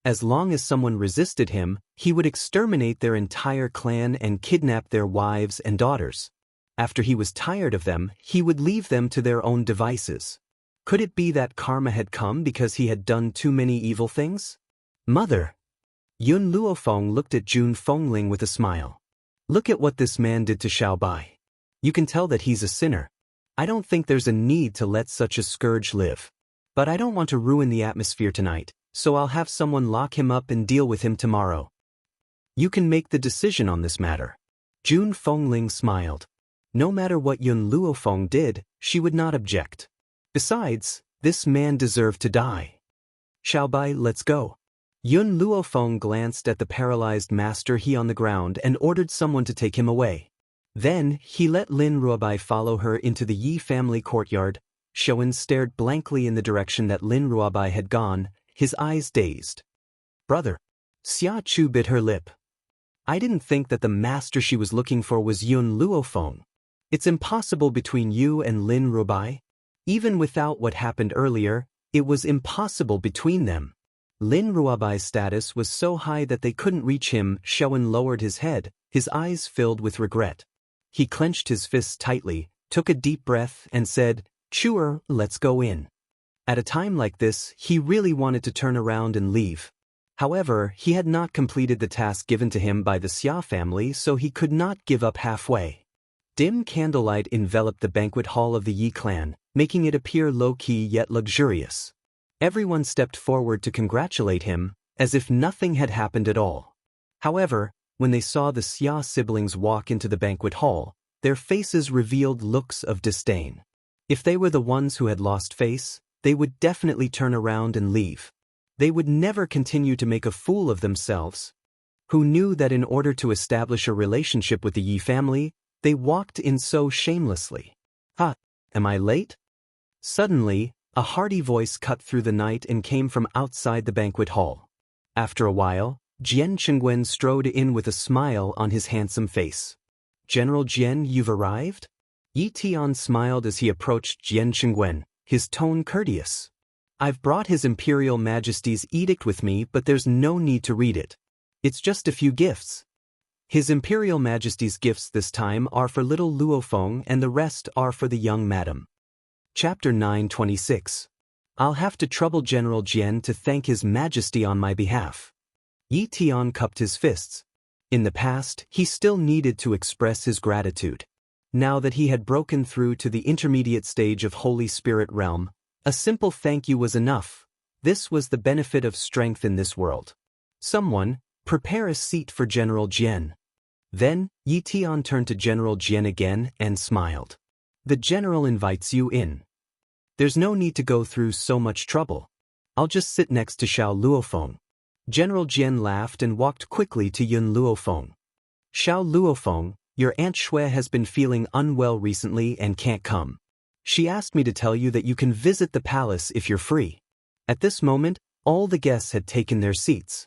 A: As long as someone resisted him, he would exterminate their entire clan and kidnap their wives and daughters. After he was tired of them, he would leave them to their own devices. Could it be that karma had come because he had done too many evil things? Mother! Yun Luofeng looked at Jun Fengling with a smile. Look at what this man did to Xiaobai. You can tell that he's a sinner. I don't think there's a need to let such a scourge live. But I don't want to ruin the atmosphere tonight, so I'll have someone lock him up and deal with him tomorrow. You can make the decision on this matter. Jun Fengling smiled. No matter what Yun Luofeng did, she would not object. Besides, this man deserved to die. Xiaobai, let's go. Yun Luofeng glanced at the paralyzed Master He on the ground and ordered someone to take him away. Then, he let Lin Ruobai follow her into the Yi family courtyard. Shoun stared blankly in the direction that Lin Ruobai had gone, his eyes dazed. Brother. Xia Chu bit her lip. I didn't think that the master she was looking for was Yun Luofeng. It's impossible between you and Lin Ruobai. Even without what happened earlier, it was impossible between them. Lin Ruobai's status was so high that they couldn't reach him. Shoun lowered his head, his eyes filled with regret. He clenched his fists tightly, took a deep breath, and said, Chewer, let's go in. At a time like this, he really wanted to turn around and leave. However, he had not completed the task given to him by the Xia family, so he could not give up halfway. Dim candlelight enveloped the banquet hall of the Yi clan, making it appear low-key yet luxurious. Everyone stepped forward to congratulate him, as if nothing had happened at all. However, when they saw the Xia siblings walk into the banquet hall, their faces revealed looks of disdain. If they were the ones who had lost face, they would definitely turn around and leave. They would never continue to make a fool of themselves. Who knew that in order to establish a relationship with the Yi family, they walked in so shamelessly? Am I late? Suddenly, a hearty voice cut through the night and came from outside the banquet hall. After a while, Jian Chengwen strode in with a smile on his handsome face. General Jian, you've arrived? Yi Tian smiled as he approached Jian Shengwen, his tone courteous. I've brought His Imperial Majesty's edict with me, but there's no need to read it. It's just a few gifts. His Imperial Majesty's gifts this time are for little Luofeng and the rest are for the young madam. Chapter 926. I'll have to trouble General Jian to thank His Majesty on my behalf. Yi Tian cupped his fists. In the past, he still needed to express his gratitude. Now that he had broken through to the intermediate stage of Holy Spirit realm, a simple thank you was enough. This was the benefit of strength in this world. Someone, prepare a seat for General Jian. Then, Yi Tian turned to General Jian again and smiled. The general invites you in. There's no need to go through so much trouble. I'll just sit next to Xiao Luofeng. General Jian laughed and walked quickly to Yun Luofeng. Xiao Luofeng, your Aunt Shui has been feeling unwell recently and can't come. She asked me to tell you that you can visit the palace if you're free. At this moment, all the guests had taken their seats.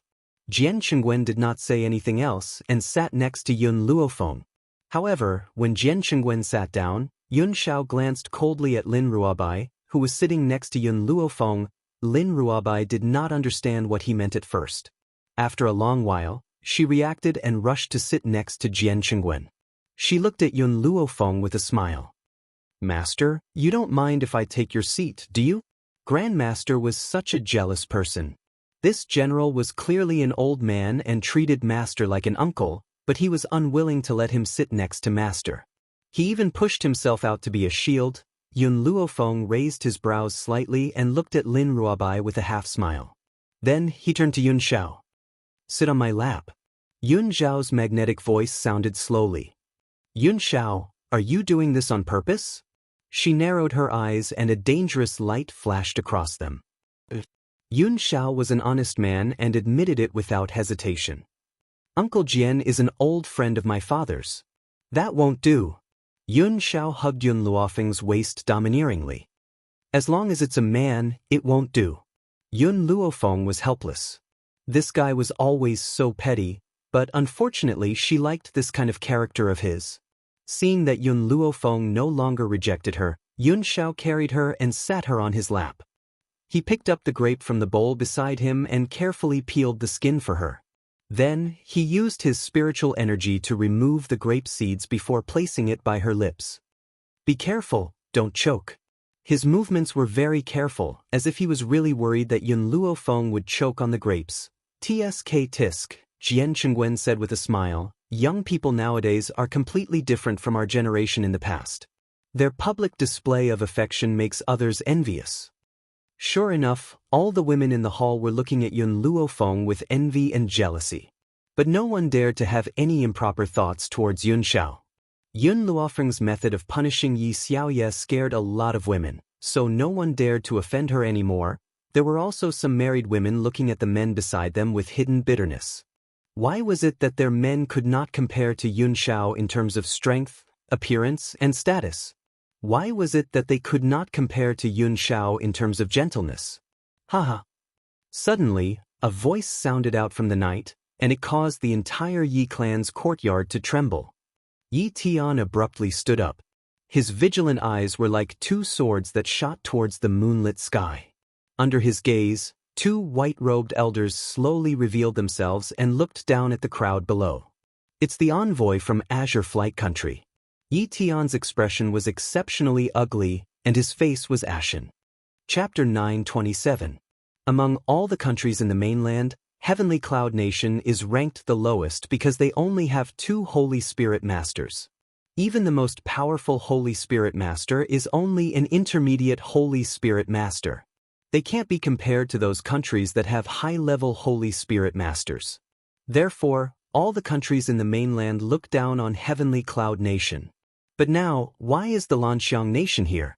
A: Jian Shengwen did not say anything else and sat next to Yun Luofeng. However, when Jian Shengwen sat down, Yun Xiao glanced coldly at Lin Ruobai, who was sitting next to Yun Luofeng. Lin Ruobai did not understand what he meant at first. After a long while, she reacted and rushed to sit next to Jian Shengwen. She looked at Yun Luofeng with a smile. Master, you don't mind if I take your seat, do you? Grandmaster was such a jealous person. This general was clearly an old man and treated Master like an uncle, but he was unwilling to let him sit next to Master. He even pushed himself out to be a shield. Yun Luofeng raised his brows slightly and looked at Lin Ruobai with a half-smile. Then he turned to Yun Xiao. Sit on my lap. Yun Xiao's magnetic voice sounded slowly. Yun Xiao, are you doing this on purpose? She narrowed her eyes and a dangerous light flashed across them. Yun Xiao was an honest man and admitted it without hesitation. Uncle Jian is an old friend of my father's. That won't do. Yun Xiao hugged Yun Luofeng's waist domineeringly. As long as it's a man, it won't do. Yun Luofeng was helpless. This guy was always so petty, but unfortunately she liked this kind of character of his. Seeing that Yun Luofeng no longer rejected her, Yun Xiao carried her and sat her on his lap. He picked up the grape from the bowl beside him and carefully peeled the skin for her. Then, he used his spiritual energy to remove the grape seeds before placing it by her lips. Be careful, don't choke. His movements were very careful, as if he was really worried that Yun Luofeng would choke on the grapes. Tsk tisk, Jian Shengwen said with a smile, young people nowadays are completely different from our generation in the past. Their public display of affection makes others envious. Sure enough, all the women in the hall were looking at Yun Luofeng with envy and jealousy. But no one dared to have any improper thoughts towards Yun Xiao. Yun Luofeng's method of punishing Yi Xiaoye scared a lot of women, so no one dared to offend her anymore. There were also some married women looking at the men beside them with hidden bitterness. Why was it that their men could not compare to Yun Xiao in terms of strength, appearance, and status? Why was it that they could not compare to Yun Xiao in terms of gentleness? Haha. Suddenly, a voice sounded out from the night, and it caused the entire Yi clan's courtyard to tremble. Yi Tian abruptly stood up. His vigilant eyes were like two swords that shot towards the moonlit sky. Under his gaze, two white-robed elders slowly revealed themselves and looked down at the crowd below. It's the envoy from Azure Flight Country. Yi Tian's expression was exceptionally ugly, and his face was ashen. Chapter 927. Among all the countries in the mainland, Heavenly Cloud Nation is ranked the lowest because they only have 2 Holy Spirit Masters. Even the most powerful Holy Spirit Master is only an intermediate Holy Spirit Master. They can't be compared to those countries that have high-level Holy Spirit Masters. Therefore, all the countries in the mainland look down on Heavenly Cloud Nation. But now, why is the Lanxiang Nation here?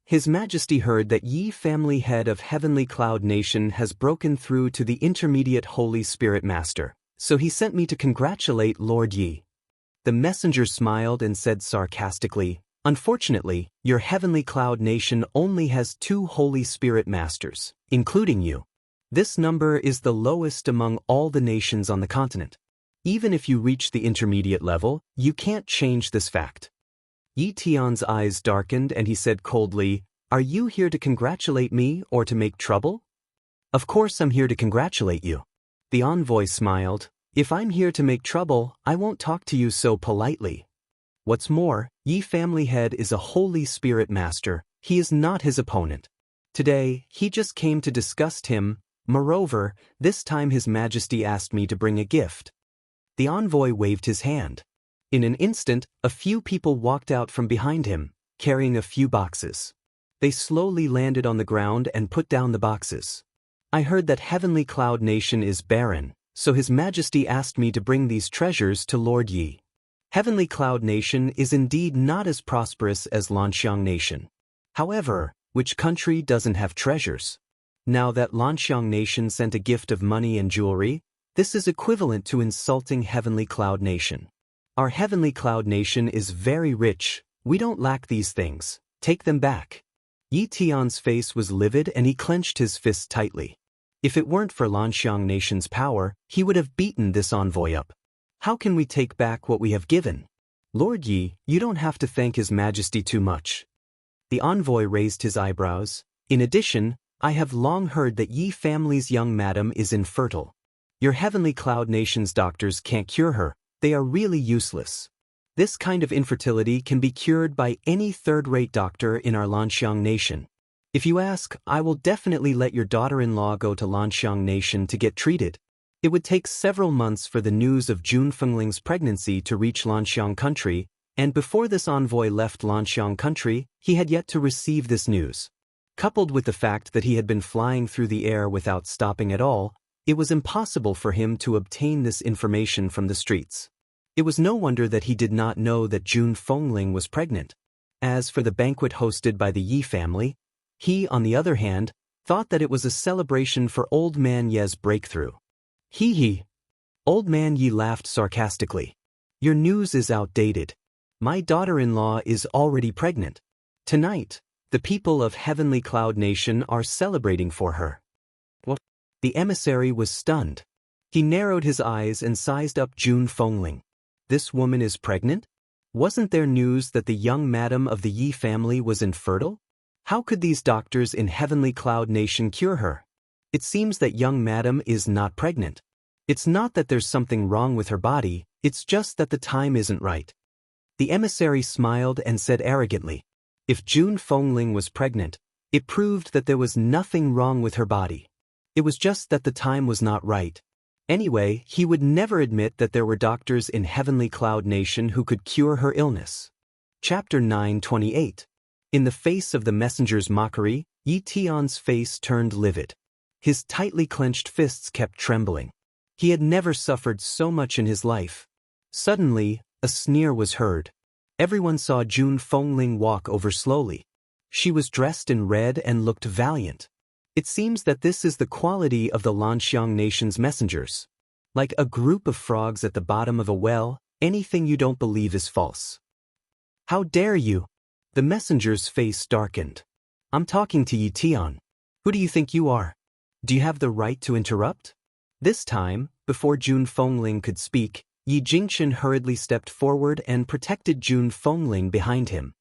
A: His Majesty heard that Yi family head of Heavenly Cloud Nation has broken through to the intermediate Holy Spirit Master, so he sent me to congratulate Lord Yi. The messenger smiled and said sarcastically, unfortunately, your Heavenly Cloud Nation only has 2 Holy Spirit Masters, including you. This number is the lowest among all the nations on the continent. Even if you reach the intermediate level, you can't change this fact. Yi Tian's eyes darkened and he said coldly, "Are you here to congratulate me or to make trouble?" "Of course I'm here to congratulate you." The envoy smiled. "If I'm here to make trouble, I won't talk to you so politely. What's more, Yi family head is a Holy Spirit master. He is not his opponent. Today, he just came to disgust him. Moreover, this time His Majesty asked me to bring a gift." The envoy waved his hand. In an instant, a few people walked out from behind him, carrying a few boxes. They slowly landed on the ground and put down the boxes. "I heard that Heavenly Cloud Nation is barren, so His Majesty asked me to bring these treasures to Lord Yi. Heavenly Cloud Nation is indeed not as prosperous as Lanxiang Nation. However, which country doesn't have treasures? Now that Lanxiang Nation sent a gift of money and jewelry, this is equivalent to insulting Heavenly Cloud Nation. Our Heavenly Cloud Nation is very rich. We don't lack these things. Take them back." Yi Tian's face was livid and he clenched his fists tightly. If it weren't for Lanxiang Nation's power, he would have beaten this envoy up. "How can we take back what we have given? Lord Yi, you don't have to thank His Majesty too much." The envoy raised his eyebrows. "In addition, I have long heard that Yi family's young madam is infertile. Your Heavenly Cloud Nation's doctors can't cure her. They are really useless. This kind of infertility can be cured by any third-rate doctor in our Lanxiang Nation. If you ask, I will definitely let your daughter-in-law go to Lanxiang Nation to get treated. It would take several months for the news of Jun Fengling's pregnancy to reach Lanxiang country, and before this envoy left Lanxiang country, he had yet to receive this news. Coupled with the fact that he had been flying through the air without stopping at all, it was impossible for him to obtain this information from the streets. It was no wonder that he did not know that Jun Fengling was pregnant. As for the banquet hosted by the Yi family, he, on the other hand, thought that it was a celebration for Old Man Ye's breakthrough. Hee hee. Old Man Yi laughed sarcastically. "Your news is outdated. My daughter-in-law is already pregnant. Tonight, the people of Heavenly Cloud Nation are celebrating for her." What? The emissary was stunned. He narrowed his eyes and sized up Jun Fengling. This woman is pregnant? Wasn't there news that the young madam of the Yi family was infertile? How could these doctors in Heavenly Cloud Nation cure her? It seems that young madam is not pregnant. It's not that there's something wrong with her body, it's just that the time isn't right. The emissary smiled and said arrogantly, "If Jun Fengling was pregnant, it proved that there was nothing wrong with her body. It was just that the time was not right. Anyway, he would never admit that there were doctors in Heavenly Cloud Nation who could cure her illness." Chapter 9:28. In the face of the messenger's mockery, Yi Tian's face turned livid. His tightly clenched fists kept trembling. He had never suffered so much in his life. Suddenly, a sneer was heard. Everyone saw Jun Fengling walk over slowly. She was dressed in red and looked valiant. It seems that this is the quality of the Lanxiang Nation's messengers. Like a group of frogs at the bottom of a well, anything you don't believe is false. "How dare you?" The messenger's face darkened. "I'm talking to Yi Tian. Who do you think you are? Do you have the right to interrupt?" This time, before Jun Fengling could speak, Yi Jingchen hurriedly stepped forward and protected Jun Fengling behind him.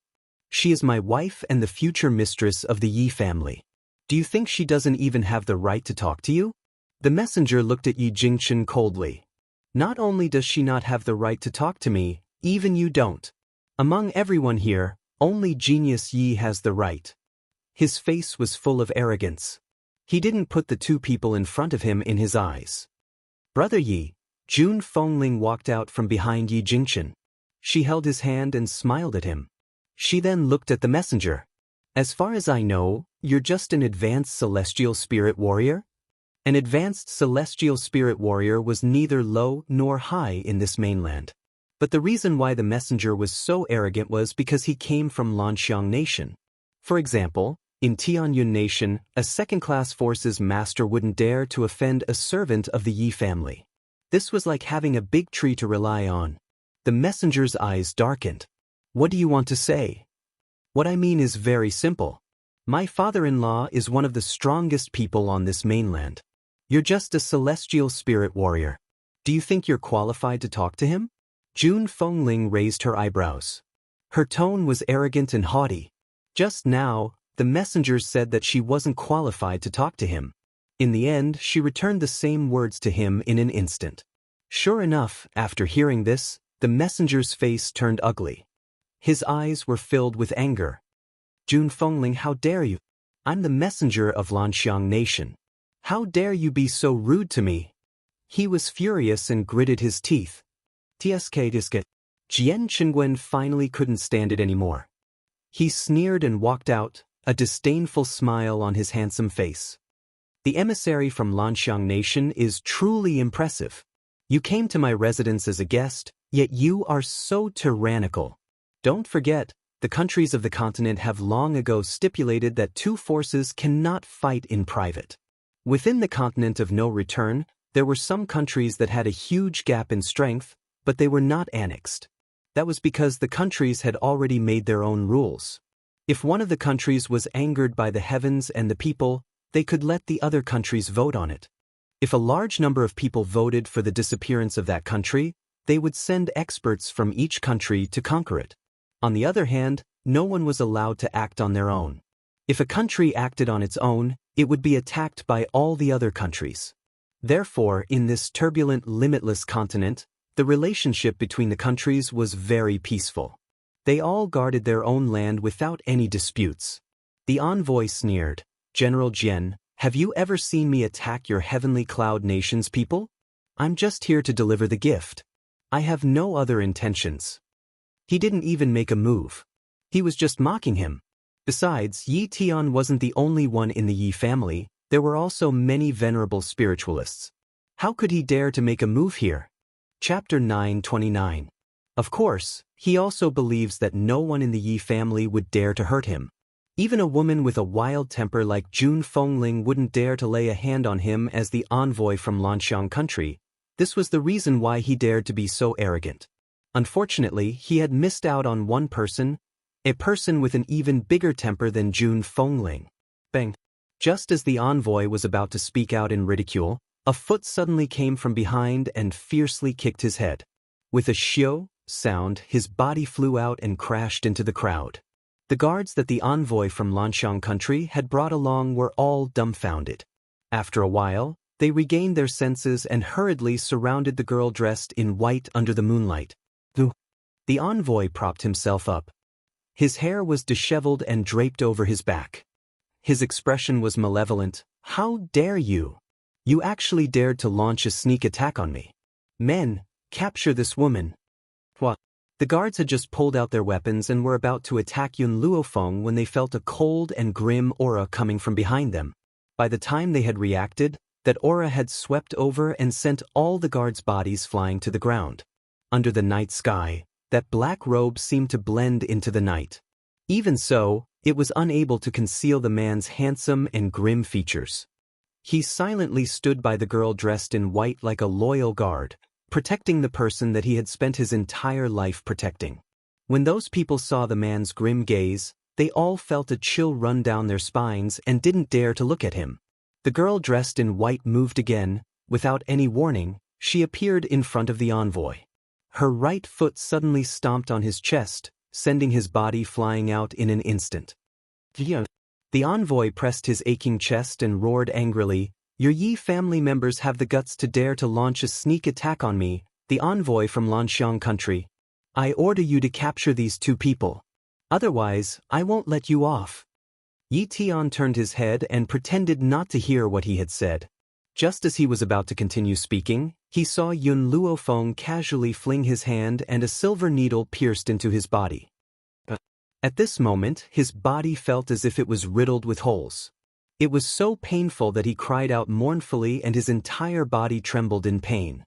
A: "She is my wife and the future mistress of the Yi family. Do you think she doesn't even have the right to talk to you?" The messenger looked at Yi Jingchen coldly. "Not only does she not have the right to talk to me, even you don't. Among everyone here, only Genius Yi has the right." His face was full of arrogance. He didn't put the two people in front of him in his eyes. "Brother Yi." Jun Fengling walked out from behind Yi Jingchen. She held his hand and smiled at him. She then looked at the messenger. "As far as I know, you're just an advanced celestial spirit warrior?" An advanced celestial spirit warrior was neither low nor high in this mainland. But the reason why the messenger was so arrogant was because he came from Lanxiang Nation. For example, in Tianyun Nation, a second-class forces master wouldn't dare to offend a servant of the Yi family. This was like having a big tree to rely on. The messenger's eyes darkened. "What do you want to say?" "What I mean is very simple. My father-in-law is one of the strongest people on this mainland. You're just a celestial spirit warrior. Do you think you're qualified to talk to him?" Jun Fengling raised her eyebrows. Her tone was arrogant and haughty. Just now, the messengers said that she wasn't qualified to talk to him. In the end, she returned the same words to him in an instant. Sure enough, after hearing this, the messenger's face turned ugly. His eyes were filled with anger. Jun Fengling, how dare you? I'm the messenger of Lanxiang Nation. How dare you be so rude to me? He was furious and gritted his teeth. Tsk. Jian Qingwen finally couldn't stand it anymore. He sneered and walked out, a disdainful smile on his handsome face. The emissary from Lanxiang Nation is truly impressive. You came to my residence as a guest, yet you are so tyrannical. Don't forget, the countries of the continent have long ago stipulated that two forces cannot fight in private. Within the continent of no return, there were some countries that had a huge gap in strength, but they were not annexed. That was because the countries had already made their own rules. If one of the countries was angered by the heavens and the people, they could let the other countries vote on it. If a large number of people voted for the disappearance of that country, they would send experts from each country to conquer it. On the other hand, no one was allowed to act on their own. If a country acted on its own, it would be attacked by all the other countries. Therefore, in this turbulent, limitless continent, the relationship between the countries was very peaceful. They all guarded their own land without any disputes. The envoy sneered, General Jian, have you ever seen me attack your heavenly cloud nation's people? I'm just here to deliver the gift. I have no other intentions. He didn't even make a move. He was just mocking him. Besides, Yi Tian wasn't the only one in the Yi family, there were also many venerable spiritualists. How could he dare to make a move here? Chapter 929. Of course, he also believes that no one in the Yi family would dare to hurt him. Even a woman with a wild temper like Jun Fengling wouldn't dare to lay a hand on him as the envoy from Lanxiang country. This was the reason why he dared to be so arrogant. Unfortunately, he had missed out on one person, a person with an even bigger temper than Jun Fengling. Bang! Just as the envoy was about to speak out in ridicule, a foot suddenly came from behind and fiercely kicked his head. With a shio sound, his body flew out and crashed into the crowd. The guards that the envoy from Lanxiang country had brought along were all dumbfounded. After a while, they regained their senses and hurriedly surrounded the girl dressed in white under the moonlight. The envoy propped himself up. His hair was disheveled and draped over his back. His expression was malevolent. How dare you? You actually dared to launch a sneak attack on me. Men, capture this woman. What? The guards had just pulled out their weapons and were about to attack Yun Luofeng when they felt a cold and grim aura coming from behind them. By the time they had reacted, that aura had swept over and sent all the guards' bodies flying to the ground. Under the night sky, that black robe seemed to blend into the night. Even so, it was unable to conceal the man's handsome and grim features. He silently stood by the girl dressed in white like a loyal guard, protecting the person that he had spent his entire life protecting. When those people saw the man's grim gaze, they all felt a chill run down their spines and didn't dare to look at him. The girl dressed in white moved again. Without any warning, she appeared in front of the envoy. Her right foot suddenly stomped on his chest, sending his body flying out in an instant. The envoy pressed his aching chest and roared angrily, Your Yi family members have the guts to dare to launch a sneak attack on me, the envoy from Lanxiang country. I order you to capture these two people. Otherwise, I won't let you off. Yi Tian turned his head and pretended not to hear what he had said. Just as he was about to continue speaking, he saw Yun Luofeng casually fling his hand and a silver needle pierced into his body. At this moment, his body felt as if it was riddled with holes. It was so painful that he cried out mournfully and his entire body trembled in pain.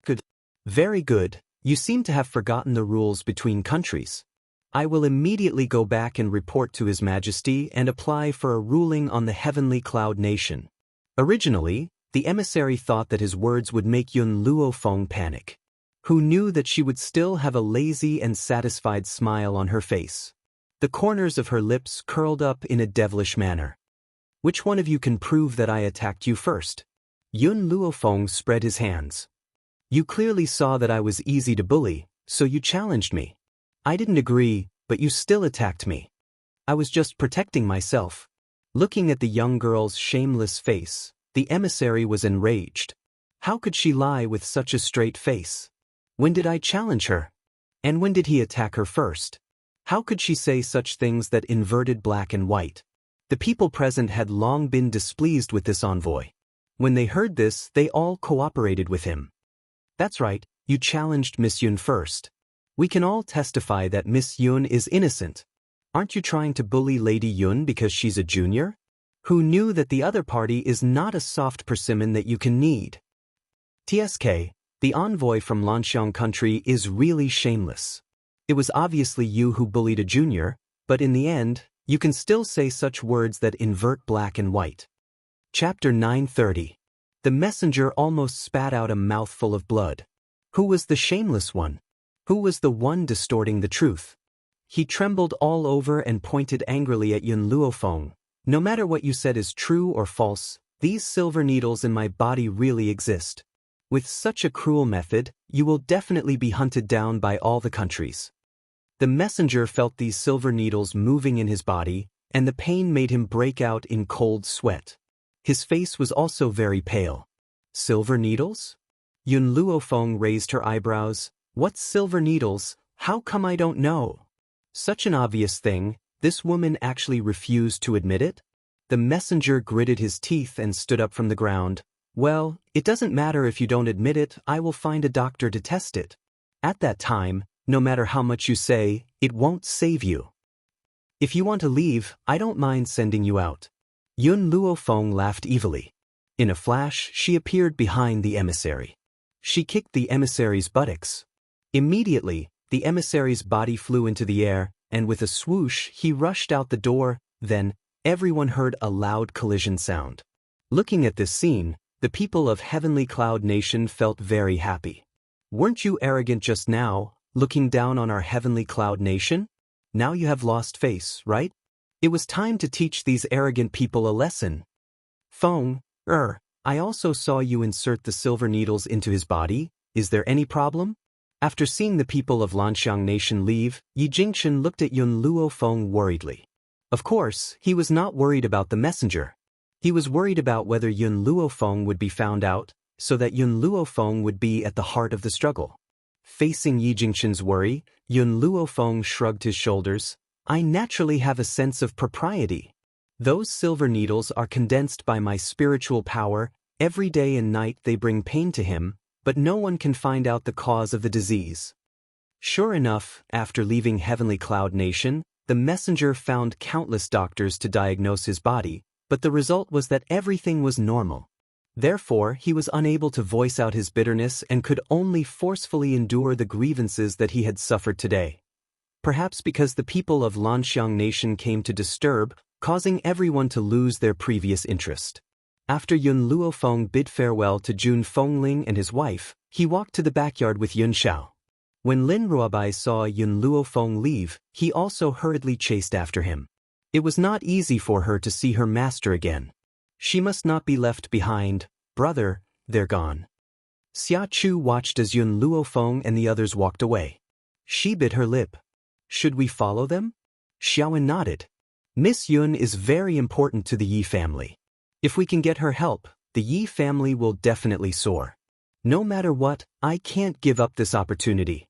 A: Good. Very good. You seem to have forgotten the rules between countries. I will immediately go back and report to His Majesty and apply for a ruling on the heavenly cloud nation. Originally, the emissary thought that his words would make Yun Luofeng panic. Who knew that she would still have a lazy and satisfied smile on her face. The corners of her lips curled up in a devilish manner. Which one of you can prove that I attacked you first? Yun Luofeng spread his hands. You clearly saw that I was easy to bully, so you challenged me. I didn't agree, but you still attacked me. I was just protecting myself. Looking at the young girl's shameless face, the emissary was enraged. How could she lie with such a straight face? When did I challenge her? And when did he attack her first? How could she say such things that inverted black and white? The people present had long been displeased with this envoy. When they heard this, they all cooperated with him. That's right, you challenged Miss Yun first. We can all testify that Miss Yun is innocent. Aren't you trying to bully Lady Yun because she's a junior? Who knew that the other party is not a soft persimmon that you can knead? TSK, the envoy from Lanxiang country is really shameless. It was obviously you who bullied a junior, but in the end, you can still say such words that invert black and white. Chapter 930. The messenger almost spat out a mouthful of blood. Who was the shameless one? Who was the one distorting the truth? He trembled all over and pointed angrily at Yun Luofeng. No matter what you said is true or false, these silver needles in my body really exist. With such a cruel method, you will definitely be hunted down by all the countries. The messenger felt these silver needles moving in his body, and the pain made him break out in cold sweat. His face was also very pale. Silver needles? Yun Luofeng raised her eyebrows. What silver needles? How come I don't know? Such an obvious thing, this woman actually refused to admit it? The messenger gritted his teeth and stood up from the ground. Well, it doesn't matter if you don't admit it, I will find a doctor to test it. At that time, no matter how much you say, it won't save you. If you want to leave, I don't mind sending you out. Yun Luofeng laughed evilly. In a flash, she appeared behind the emissary. She kicked the emissary's buttocks. Immediately, the emissary's body flew into the air, and with a swoosh, he rushed out the door. Then, everyone heard a loud collision sound. Looking at this scene, the people of Heavenly Cloud Nation felt very happy. Weren't you arrogant just now, looking down on our Heavenly Cloud Nation? Now you have lost face, right? It was time to teach these arrogant people a lesson. Feng, I also saw you insert the silver needles into his body. Is there any problem? After seeing the people of Lanxiang Nation leave, Yi Jingchen looked at Yun Luofeng worriedly. Of course, he was not worried about the messenger. He was worried about whether Yun Luofeng would be found out, so that Yun Luofeng would be at the heart of the struggle. Facing Yi Jingchen's worry, Yun Luofeng shrugged his shoulders. I naturally have a sense of propriety. Those silver needles are condensed by my spiritual power. Every day and night they bring pain to him, but no one can find out the cause of the disease. Sure enough, after leaving Heavenly Cloud Nation, the messenger found countless doctors to diagnose his body, but the result was that everything was normal. Therefore, he was unable to voice out his bitterness and could only forcefully endure the grievances that he had suffered today. Perhaps because the people of Lanxiang Nation came to disturb, causing everyone to lose their previous interest. After Yun Luofeng bid farewell to Jun Fengling and his wife, he walked to the backyard with Yun Xiao. When Lin Ruobai saw Yun Luofeng leave, he also hurriedly chased after him. It was not easy for her to see her master again. She must not be left behind. Brother, they're gone. Xia Chu watched as Yun Luofeng and the others walked away. She bit her lip. Should we follow them? Xiaowen nodded. Miss Yun is very important to the Yi family. If we can get her help, the Yi family will definitely soar. No matter what, I can't give up this opportunity.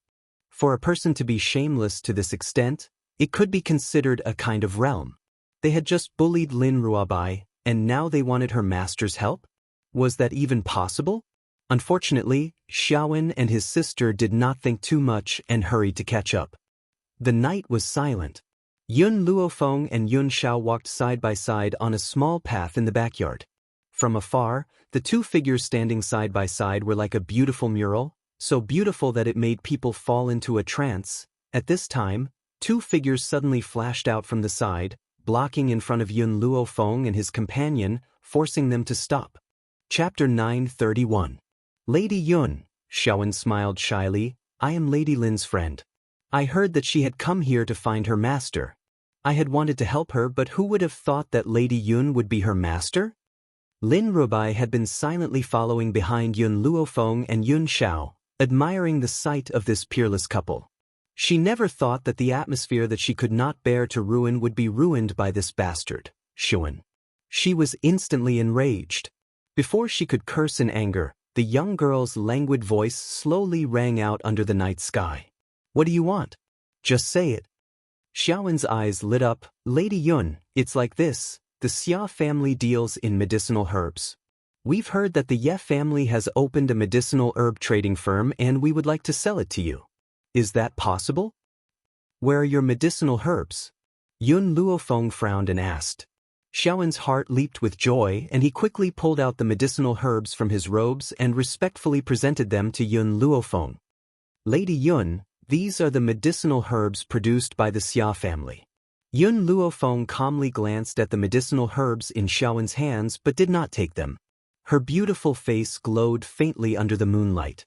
A: For a person to be shameless to this extent, it could be considered a kind of realm. They had just bullied Lin Ruobai, and now they wanted her master's help? Was that even possible? Unfortunately, Xiaowen and his sister did not think too much and hurried to catch up. The night was silent. Yun Luofeng and Yun Xiao walked side by side on a small path in the backyard. From afar, the two figures standing side by side were like a beautiful mural, so beautiful that it made people fall into a trance. At this time, two figures suddenly flashed out from the side, blocking in front of Yun Luofeng and his companion, forcing them to stop. Chapter 931. Lady Yun, Xiaowen smiled shyly, I am Lady Lin's friend. I heard that she had come here to find her master. I had wanted to help her, but who would have thought that Lady Yun would be her master? Lin Ruobai had been silently following behind Yun Luofeng and Yun Xiao, admiring the sight of this peerless couple. She never thought that the atmosphere that she could not bear to ruin would be ruined by this bastard, Xuan. She was instantly enraged. Before she could curse in anger, the young girl's languid voice slowly rang out under the night sky. What do you want? Just say it. Xiaowen's eyes lit up. Lady Yun, it's like this. The Xia family deals in medicinal herbs. We've heard that the Ye family has opened a medicinal herb trading firm and we would like to sell it to you. Is that possible? Where are your medicinal herbs? Yun Luofeng frowned and asked. Xiaowen's heart leaped with joy and he quickly pulled out the medicinal herbs from his robes and respectfully presented them to Yun Luofeng. Lady Yun, these are the medicinal herbs produced by the Xia family. Yun Luofeng calmly glanced at the medicinal herbs in Xiaowen's hands but did not take them. Her beautiful face glowed faintly under the moonlight.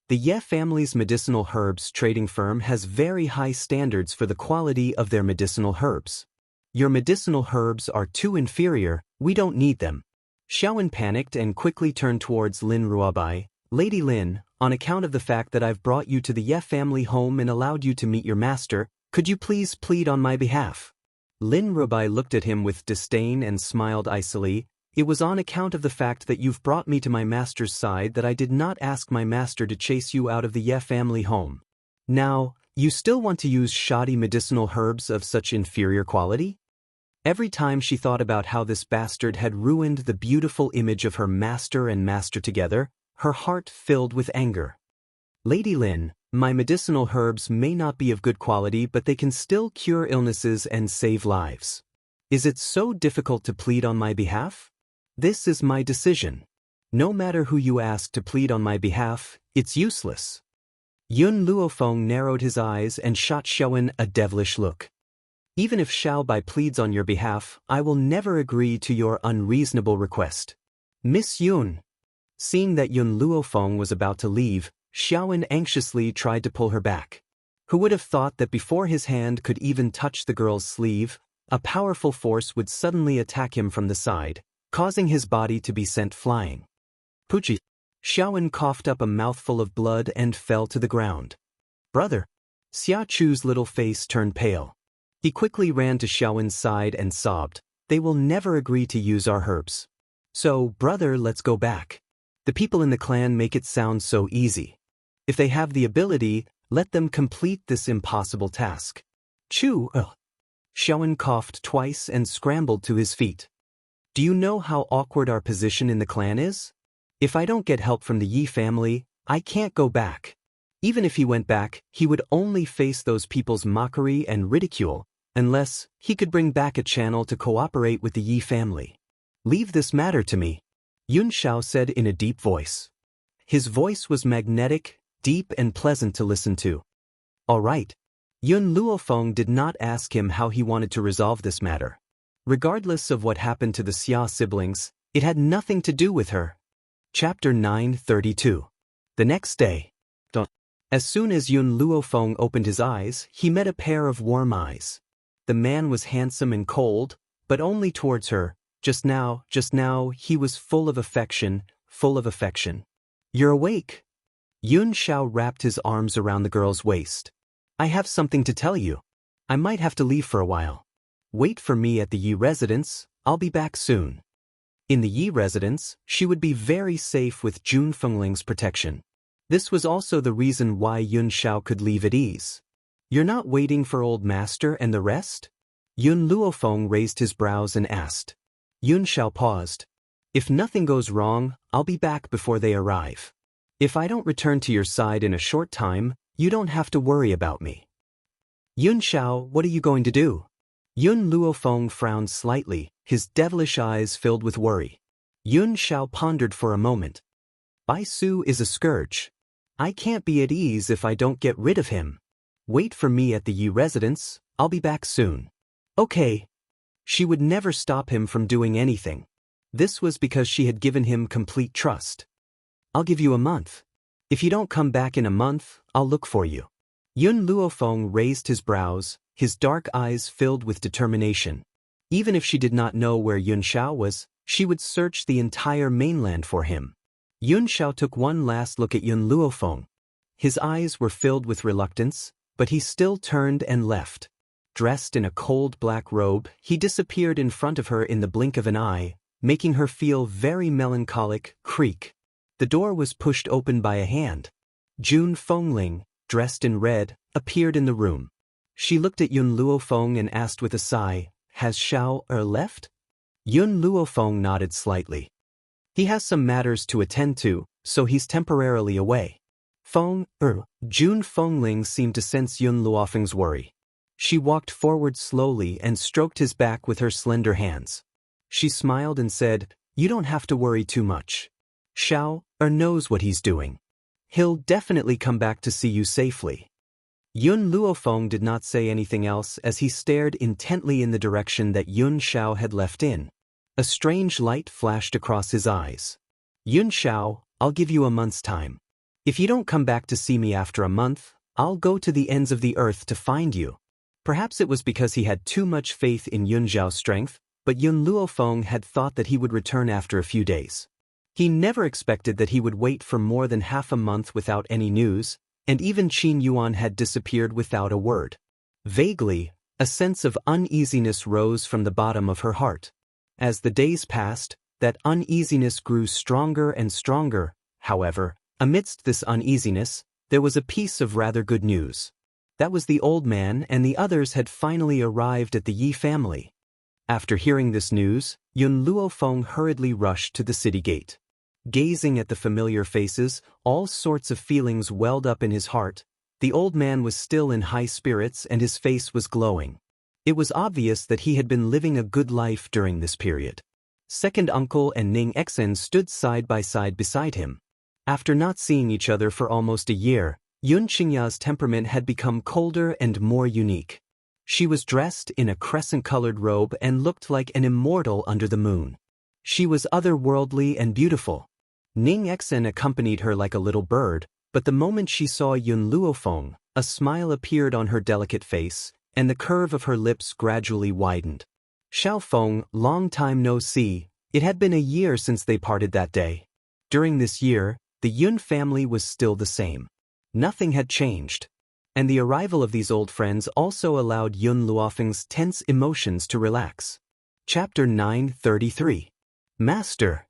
A: The Ye family's medicinal herbs trading firm has very high standards for the quality of their medicinal herbs. Your medicinal herbs are too inferior, we don't need them. Xiaowen panicked and quickly turned towards Lin Ruobai. Lady Lin, on account of the fact that I've brought you to the Ye family home and allowed you to meet your master, could you please plead on my behalf? Lin Ruobai looked at him with disdain and smiled icily. It was on account of the fact that you've brought me to my master's side that I did not ask my master to chase you out of the Ye family home. Now, you still want to use shoddy medicinal herbs of such inferior quality? Every time she thought about how this bastard had ruined the beautiful image of her master and master together, her heart filled with anger. Lady Lin, my medicinal herbs may not be of good quality but they can still cure illnesses and save lives. Is it so difficult to plead on my behalf? This is my decision. No matter who you ask to plead on my behalf, it's useless. Yun Luofeng narrowed his eyes and shot Xiaowen a devilish look. Even if Xiaobai pleads on your behalf, I will never agree to your unreasonable request. Miss Yun. Seeing that Yun Luofeng was about to leave, Xiaowen anxiously tried to pull her back. Who would have thought that before his hand could even touch the girl's sleeve, a powerful force would suddenly attack him from the side, causing his body to be sent flying. Puchi. Xiaowen coughed up a mouthful of blood and fell to the ground. Brother. Xia Chu's little face turned pale. He quickly ran to Xiaowen's side and sobbed, they will never agree to use our herbs. So, brother, let's go back. The people in the clan make it sound so easy. If they have the ability, let them complete this impossible task. Chu, Xiaowen coughed twice and scrambled to his feet. Do you know how awkward our position in the clan is? If I don't get help from the Yi family, I can't go back. Even if he went back, he would only face those people's mockery and ridicule, unless he could bring back a channel to cooperate with the Yi family. Leave this matter to me, Yun Xiao said in a deep voice. His voice was magnetic, deep and pleasant to listen to. All right. Yun Luofeng did not ask him how he wanted to resolve this matter. Regardless of what happened to the Xia siblings, it had nothing to do with her. Chapter 932. The next day. As soon as Yun Luofeng opened his eyes, he met a pair of warm eyes. The man was handsome and cold, but only towards her. Just now, he was full of affection. You're awake. Yun Xiao wrapped his arms around the girl's waist. I have something to tell you. I might have to leave for a while. Wait for me at the Yi residence, I'll be back soon. In the Yi residence, she would be very safe with Jun Fengling's protection. This was also the reason why Yun Xiao could leave at ease. You're not waiting for old master and the rest? Yun Luofeng raised his brows and asked. Yun Xiao paused. If nothing goes wrong, I'll be back before they arrive. If I don't return to your side in a short time, you don't have to worry about me. Yun Xiao, what are you going to do? Yun Luofeng frowned slightly, his devilish eyes filled with worry. Yun Xiao pondered for a moment. Bai Su is a scourge. I can't be at ease if I don't get rid of him. Wait for me at the Yi residence, I'll be back soon. Okay. She would never stop him from doing anything. This was because she had given him complete trust. I'll give you a month. If you don't come back in a month, I'll look for you. Yun Luofeng raised his brows, his dark eyes filled with determination. Even if she did not know where Yun Xiao was, she would search the entire mainland for him. Yun Xiao took one last look at Yun Luofeng. His eyes were filled with reluctance, but he still turned and left. Dressed in a cold black robe, he disappeared in front of her in the blink of an eye, making her feel very melancholic. Creak. The door was pushed open by a hand. Jun Fengling, dressed in red, appeared in the room. She looked at Yun Luofeng and asked with a sigh, "Has Xiao left?" Yun Luofeng nodded slightly. "He has some matters to attend to, so he's temporarily away." Jun Fengling seemed to sense Yun Luofeng's worry. She walked forward slowly and stroked his back with her slender hands. She smiled and said, "You don't have to worry too much. Xiao knows what he's doing. He'll definitely come back to see you safely." Yun Luofeng did not say anything else as he stared intently in the direction that Yun Xiao had left in. A strange light flashed across his eyes. "Yun Xiao, I'll give you a month's time. If you don't come back to see me after a month, I'll go to the ends of the earth to find you." Perhaps it was because he had too much faith in Yun Xiao's strength, but Yun Luofeng had thought that he would return after a few days. He never expected that he would wait for more than half a month without any news, and even Qin Yuan had disappeared without a word. Vaguely, a sense of uneasiness rose from the bottom of her heart. As the days passed, that uneasiness grew stronger and stronger. However, amidst this uneasiness, there was a piece of rather good news. That was the old man and the others had finally arrived at the Yi family. After hearing this news, Yun Luofeng hurriedly rushed to the city gate. Gazing at the familiar faces, all sorts of feelings welled up in his heart. The old man was still in high spirits and his face was glowing. It was obvious that he had been living a good life during this period. Second uncle and Ning Exen stood side by side beside him. After not seeing each other for almost a year, Yun Qingya's temperament had become colder and more unique. She was dressed in a crescent-colored robe and looked like an immortal under the moon. She was otherworldly and beautiful. Ning Exen accompanied her like a little bird, but the moment she saw Yun Luofeng, a smile appeared on her delicate face, and the curve of her lips gradually widened. "Xiao Feng, long time no see." It had been a year since they parted that day. During this year, the Yun family was still the same. Nothing had changed. And the arrival of these old friends also allowed Yun Luofeng's tense emotions to relax. Chapter 933. Master.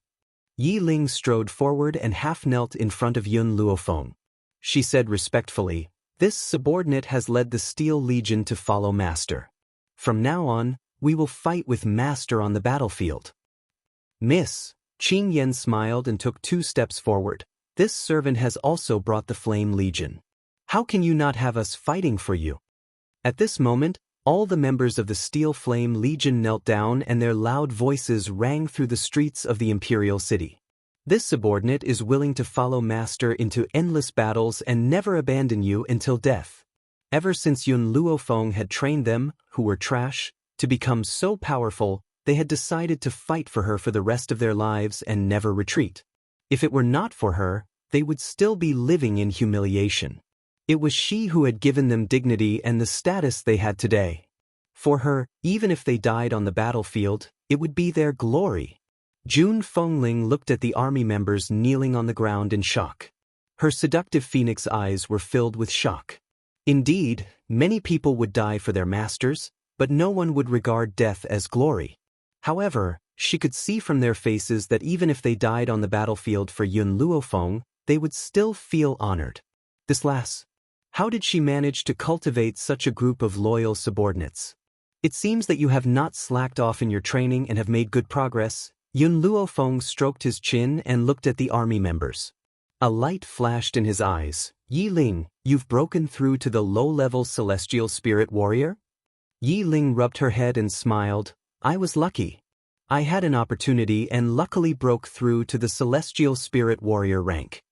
A: Yi Ling strode forward and half-knelt in front of Yun Luofeng. She said respectfully, "This subordinate has led the Steel Legion to follow Master. From now on, we will fight with Master on the battlefield." "Miss." Qing Yan smiled and took 2 steps forward. "This servant has also brought the Flame Legion. How can you not have us fighting for you?" At this moment, all the members of the Steel Flame Legion knelt down and their loud voices rang through the streets of the Imperial City. "This subordinate is willing to follow Master into endless battles and never abandon you until death." Ever since Yun Luofeng had trained them, who were trash, to become so powerful, they had decided to fight for her for the rest of their lives and never retreat. If it were not for her, they would still be living in humiliation. It was she who had given them dignity and the status they had today. For her, even if they died on the battlefield, it would be their glory. Jun Fengling looked at the army members kneeling on the ground in shock. Her seductive phoenix eyes were filled with shock. Indeed, many people would die for their masters, but no one would regard death as glory. However, she could see from their faces that even if they died on the battlefield for Yun Luofeng, they would still feel honored. This lass. How did she manage to cultivate such a group of loyal subordinates? "It seems that you have not slacked off in your training and have made good progress." Yun Luofeng stroked his chin and looked at the army members. A light flashed in his eyes. "Yi Ling, you've broken through to the low-level celestial spirit warrior?" Yi Ling rubbed her head and smiled. "I was lucky. I had an opportunity and luckily broke through to the celestial spirit warrior rank."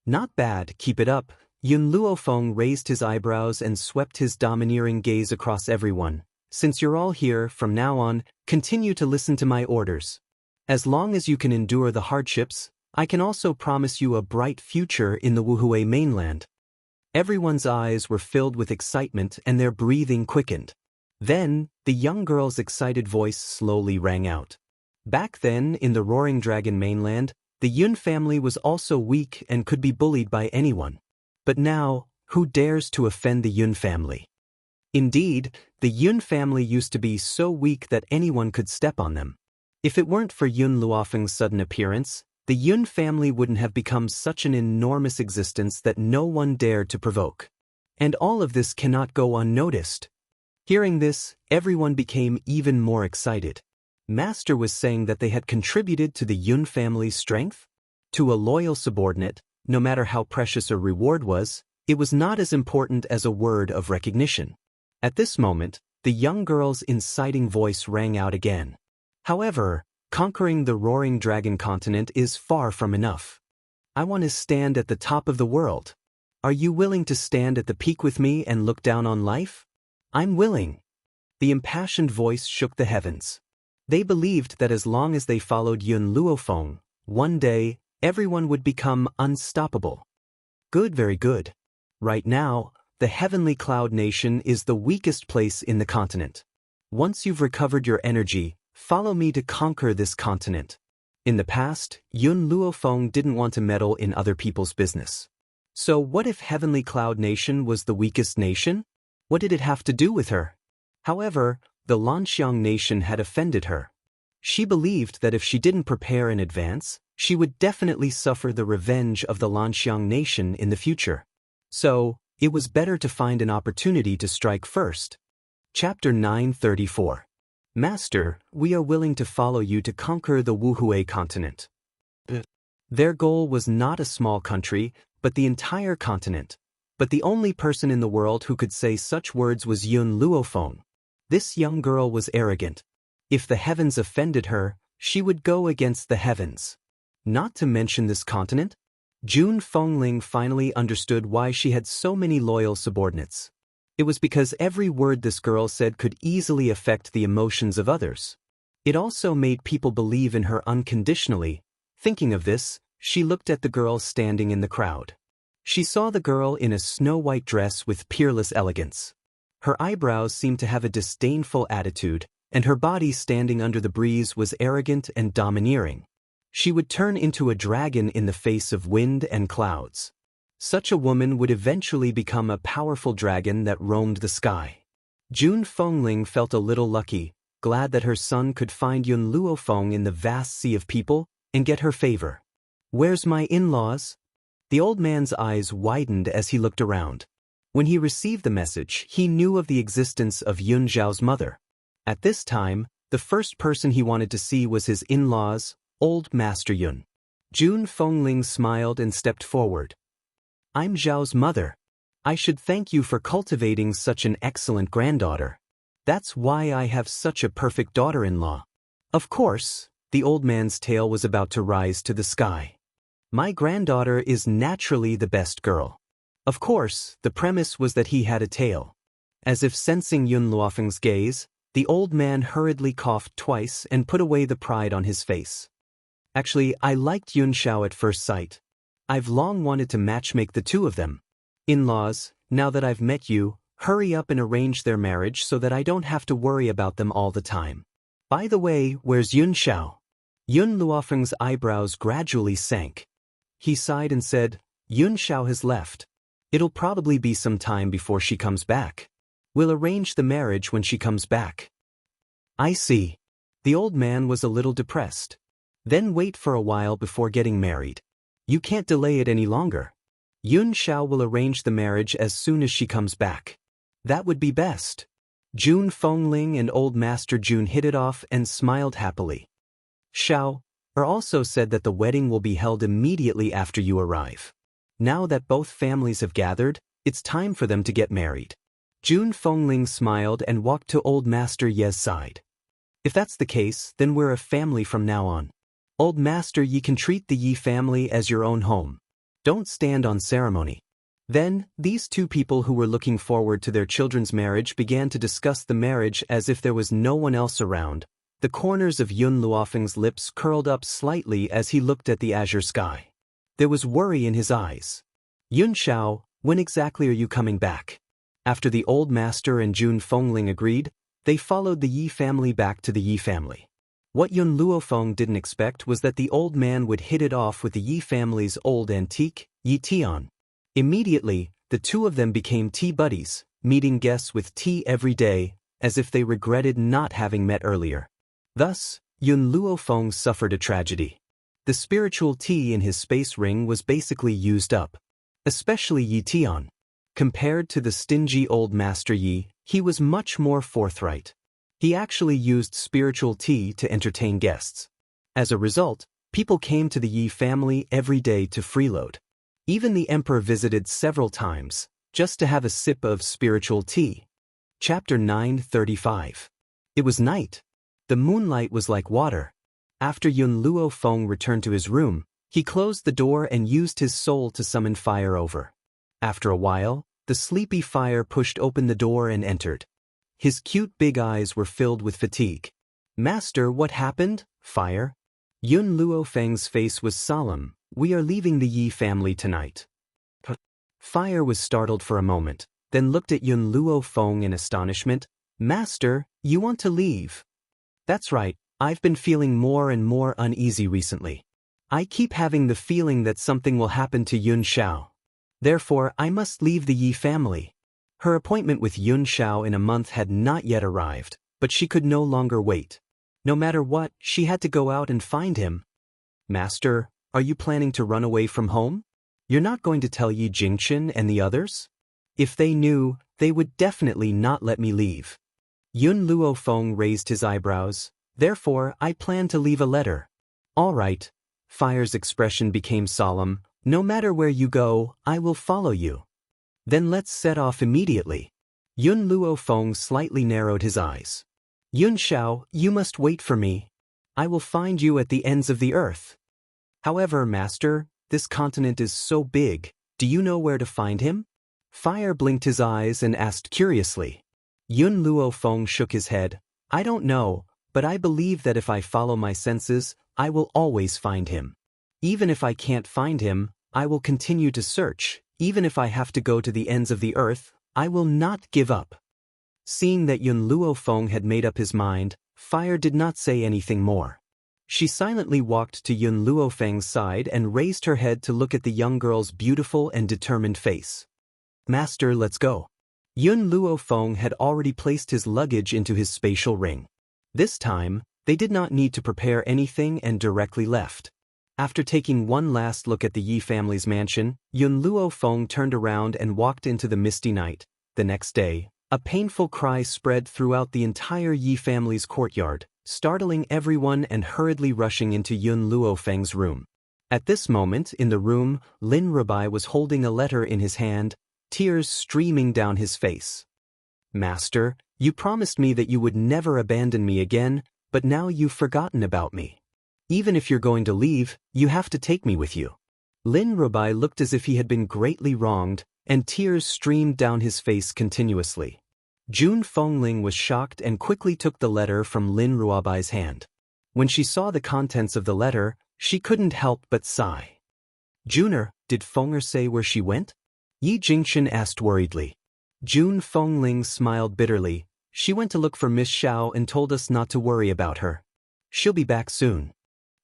A: "Not bad, keep it up." Yun Luofeng raised his eyebrows and swept his domineering gaze across everyone. "Since you're all here, from now on, continue to listen to my orders. As long as you can endure the hardships, I can also promise you a bright future in the Wuhui mainland." Everyone's eyes were filled with excitement and their breathing quickened. Then, the young girl's excited voice slowly rang out. Back then, in the Roaring Dragon mainland, the Yun family was also weak and could be bullied by anyone. But now, Who dares to offend the Yun family? Indeed, the Yun family used to be so weak that anyone could step on them. If it weren't for Yun Luofeng's sudden appearance, the Yun family wouldn't have become such an enormous existence that no one dared to provoke. And all of this cannot go unnoticed. Hearing this, everyone became even more excited. Master was saying that they had contributed to the Yun family's strength? To a loyal subordinate, no matter how precious a reward was, it was not as important as a word of recognition. At this moment, the young girl's inciting voice rang out again. However, conquering the roaring dragon continent is far from enough. I want to stand at the top of the world. Are you willing to stand at the peak with me and look down on life? I'm willing. The impassioned voice shook the heavens. They believed that as long as they followed Yun Luofeng, one day, everyone would become unstoppable. Good, very good. Right now, the Heavenly Cloud Nation is the weakest place in the continent. Once you've recovered your energy, follow me to conquer this continent. In the past, Yun Luofeng didn't want to meddle in other people's business. So what if Heavenly Cloud Nation was the weakest nation? What did it have to do with her? However, the Lanxiang nation had offended her. She believed that if she didn't prepare in advance, she would definitely suffer the revenge of the Lanxiang nation in the future. So, it was better to find an opportunity to strike first. Chapter 934. Master, we are willing to follow you to conquer the Wuhui continent. Their goal was not a small country, but the entire continent. But the only person in the world who could say such words was Yun Luofeng. This young girl was arrogant. If the heavens offended her, she would go against the heavens. Not to mention this continent? Jun Fengling finally understood why she had so many loyal subordinates. It was because every word this girl said could easily affect the emotions of others. It also made people believe in her unconditionally. Thinking of this, she looked at the girl standing in the crowd. She saw the girl in a snow-white dress with peerless elegance. Her eyebrows seemed to have a disdainful attitude, and her body standing under the breeze was arrogant and domineering. She would turn into a dragon in the face of wind and clouds. Such a woman would eventually become a powerful dragon that roamed the sky. Jun Fengling felt a little lucky, glad that her son could find Yun Luofeng in the vast sea of people and get her favor. Where's my in-laws? The old man's eyes widened as he looked around. When he received the message, he knew of the existence of Yun Zhao's mother. At this time, the first person he wanted to see was his in-laws, Old Master Yun. Jun Fengling smiled and stepped forward. I'm Zhao's mother. I should thank you for cultivating such an excellent granddaughter. That's why I have such a perfect daughter-in-law. Of course, the old man's tail was about to rise to the sky. My granddaughter is naturally the best girl. Of course, the premise was that he had a tail. As if sensing Yun Luofeng's gaze, the old man hurriedly coughed twice and put away the pride on his face. Actually, I liked Yun Xiao at first sight. I've long wanted to matchmake the two of them. In-laws, now that I've met you, hurry up and arrange their marriage so that I don't have to worry about them all the time. By the way, where's Yun Xiao? Yun Luofeng's eyebrows gradually sank. He sighed and said, Yun Xiao has left. It'll probably be some time before she comes back. We'll arrange the marriage when she comes back. I see. The old man was a little depressed. Then wait for a while before getting married. You can't delay it any longer. Yun Xiao will arrange the marriage as soon as she comes back. That would be best. Jun Fengling and Old Master Jun hit it off and smiled happily. Xiao also said that the wedding will be held immediately after you arrive. Now that both families have gathered, it's time for them to get married. Jun Fengling smiled and walked to Old Master Ye's side. If that's the case, then we're a family from now on. Old Master Yi can treat the Yi family as your own home. Don't stand on ceremony. Then, these two people who were looking forward to their children's marriage began to discuss the marriage as if there was no one else around. The corners of Yun Luofeng's lips curled up slightly as he looked at the azure sky. There was worry in his eyes. Yun Xiao, when exactly are you coming back? After the old master and Jun Fengling agreed, they followed the Yi family back to the Yi family. What Yun Luofeng didn't expect was that the old man would hit it off with the Yi family's old antique, Yi Tian. Immediately, The two of them became tea buddies, meeting guests with tea every day, as if they regretted not having met earlier. Thus, Yun Luofeng suffered a tragedy. The spiritual tea in his space ring was basically used up. Especially Yi Tian. Compared to the stingy old Master Yi, he was much more forthright. He actually used spiritual tea to entertain guests. As a result, people came to the Yi family every day to freeload. Even the emperor visited several times, just to have a sip of spiritual tea. Chapter 935. It was night. The moonlight was like water. After Yun Luofeng returned to his room, he closed the door and used his soul to summon fire over. After a while, the sleepy fire pushed open the door and entered. His cute big eyes were filled with fatigue. "Master, what happened? Fire?" Yun Luofeng's face was solemn. "We are leaving the Yi family tonight." Fire was startled for a moment, then looked at Yun Luofeng in astonishment. "Master, you want to leave?" "That's right, I've been feeling more and more uneasy recently. I keep having the feeling that something will happen to Yun Xiao. Therefore, I must leave the Yi family." Her appointment with Yun Xiao in a month had not yet arrived, but she could no longer wait. No matter what, she had to go out and find him. "Master, are you planning to run away from home? You're not going to tell Yi Jingchen and the others? If they knew, they would definitely not let me leave." Yun Luofeng raised his eyebrows. "Therefore, I plan to leave a letter." "All right." Fire's expression became solemn. "No matter where you go, I will follow you." "Then let's set off immediately." Yun Luofeng slightly narrowed his eyes. "Yun Xiao, you must wait for me. I will find you at the ends of the earth." "However, Master, this continent is so big, do you know where to find him?" Fire blinked his eyes and asked curiously. Yun Luofeng shook his head. "I don't know, but I believe that if I follow my senses, I will always find him. Even if I can't find him, I will continue to search. Even if I have to go to the ends of the earth, I will not give up." Seeing that Yun Luofeng had made up his mind, Fire did not say anything more. She silently walked to Yun Luofeng's side and raised her head to look at the young girl's beautiful and determined face. "Master, let's go." Yun Luofeng had already placed his luggage into his spatial ring. This time, they did not need to prepare anything and directly left. After taking one last look at the Yi family's mansion, Yun Luofeng turned around and walked into the misty night. The next day, a painful cry spread throughout the entire Yi family's courtyard, startling everyone and hurriedly rushing into Yun Luofeng's room. At this moment, in the room, Lin Rubai was holding a letter in his hand, tears streaming down his face. "Master, you promised me that you would never abandon me again, but now you've forgotten about me. Even if you're going to leave, you have to take me with you." Lin Rubai looked as if he had been greatly wronged, and tears streamed down his face continuously. Jun Fengling was shocked and quickly took the letter from Lin Ruobai's hand. When she saw the contents of the letter, she couldn't help but sigh. "Juner, did Fenger say where she went?" Yi Jingchen asked worriedly. Jun Fengling smiled bitterly. "She went to look for Miss Xiao and told us not to worry about her. She'll be back soon."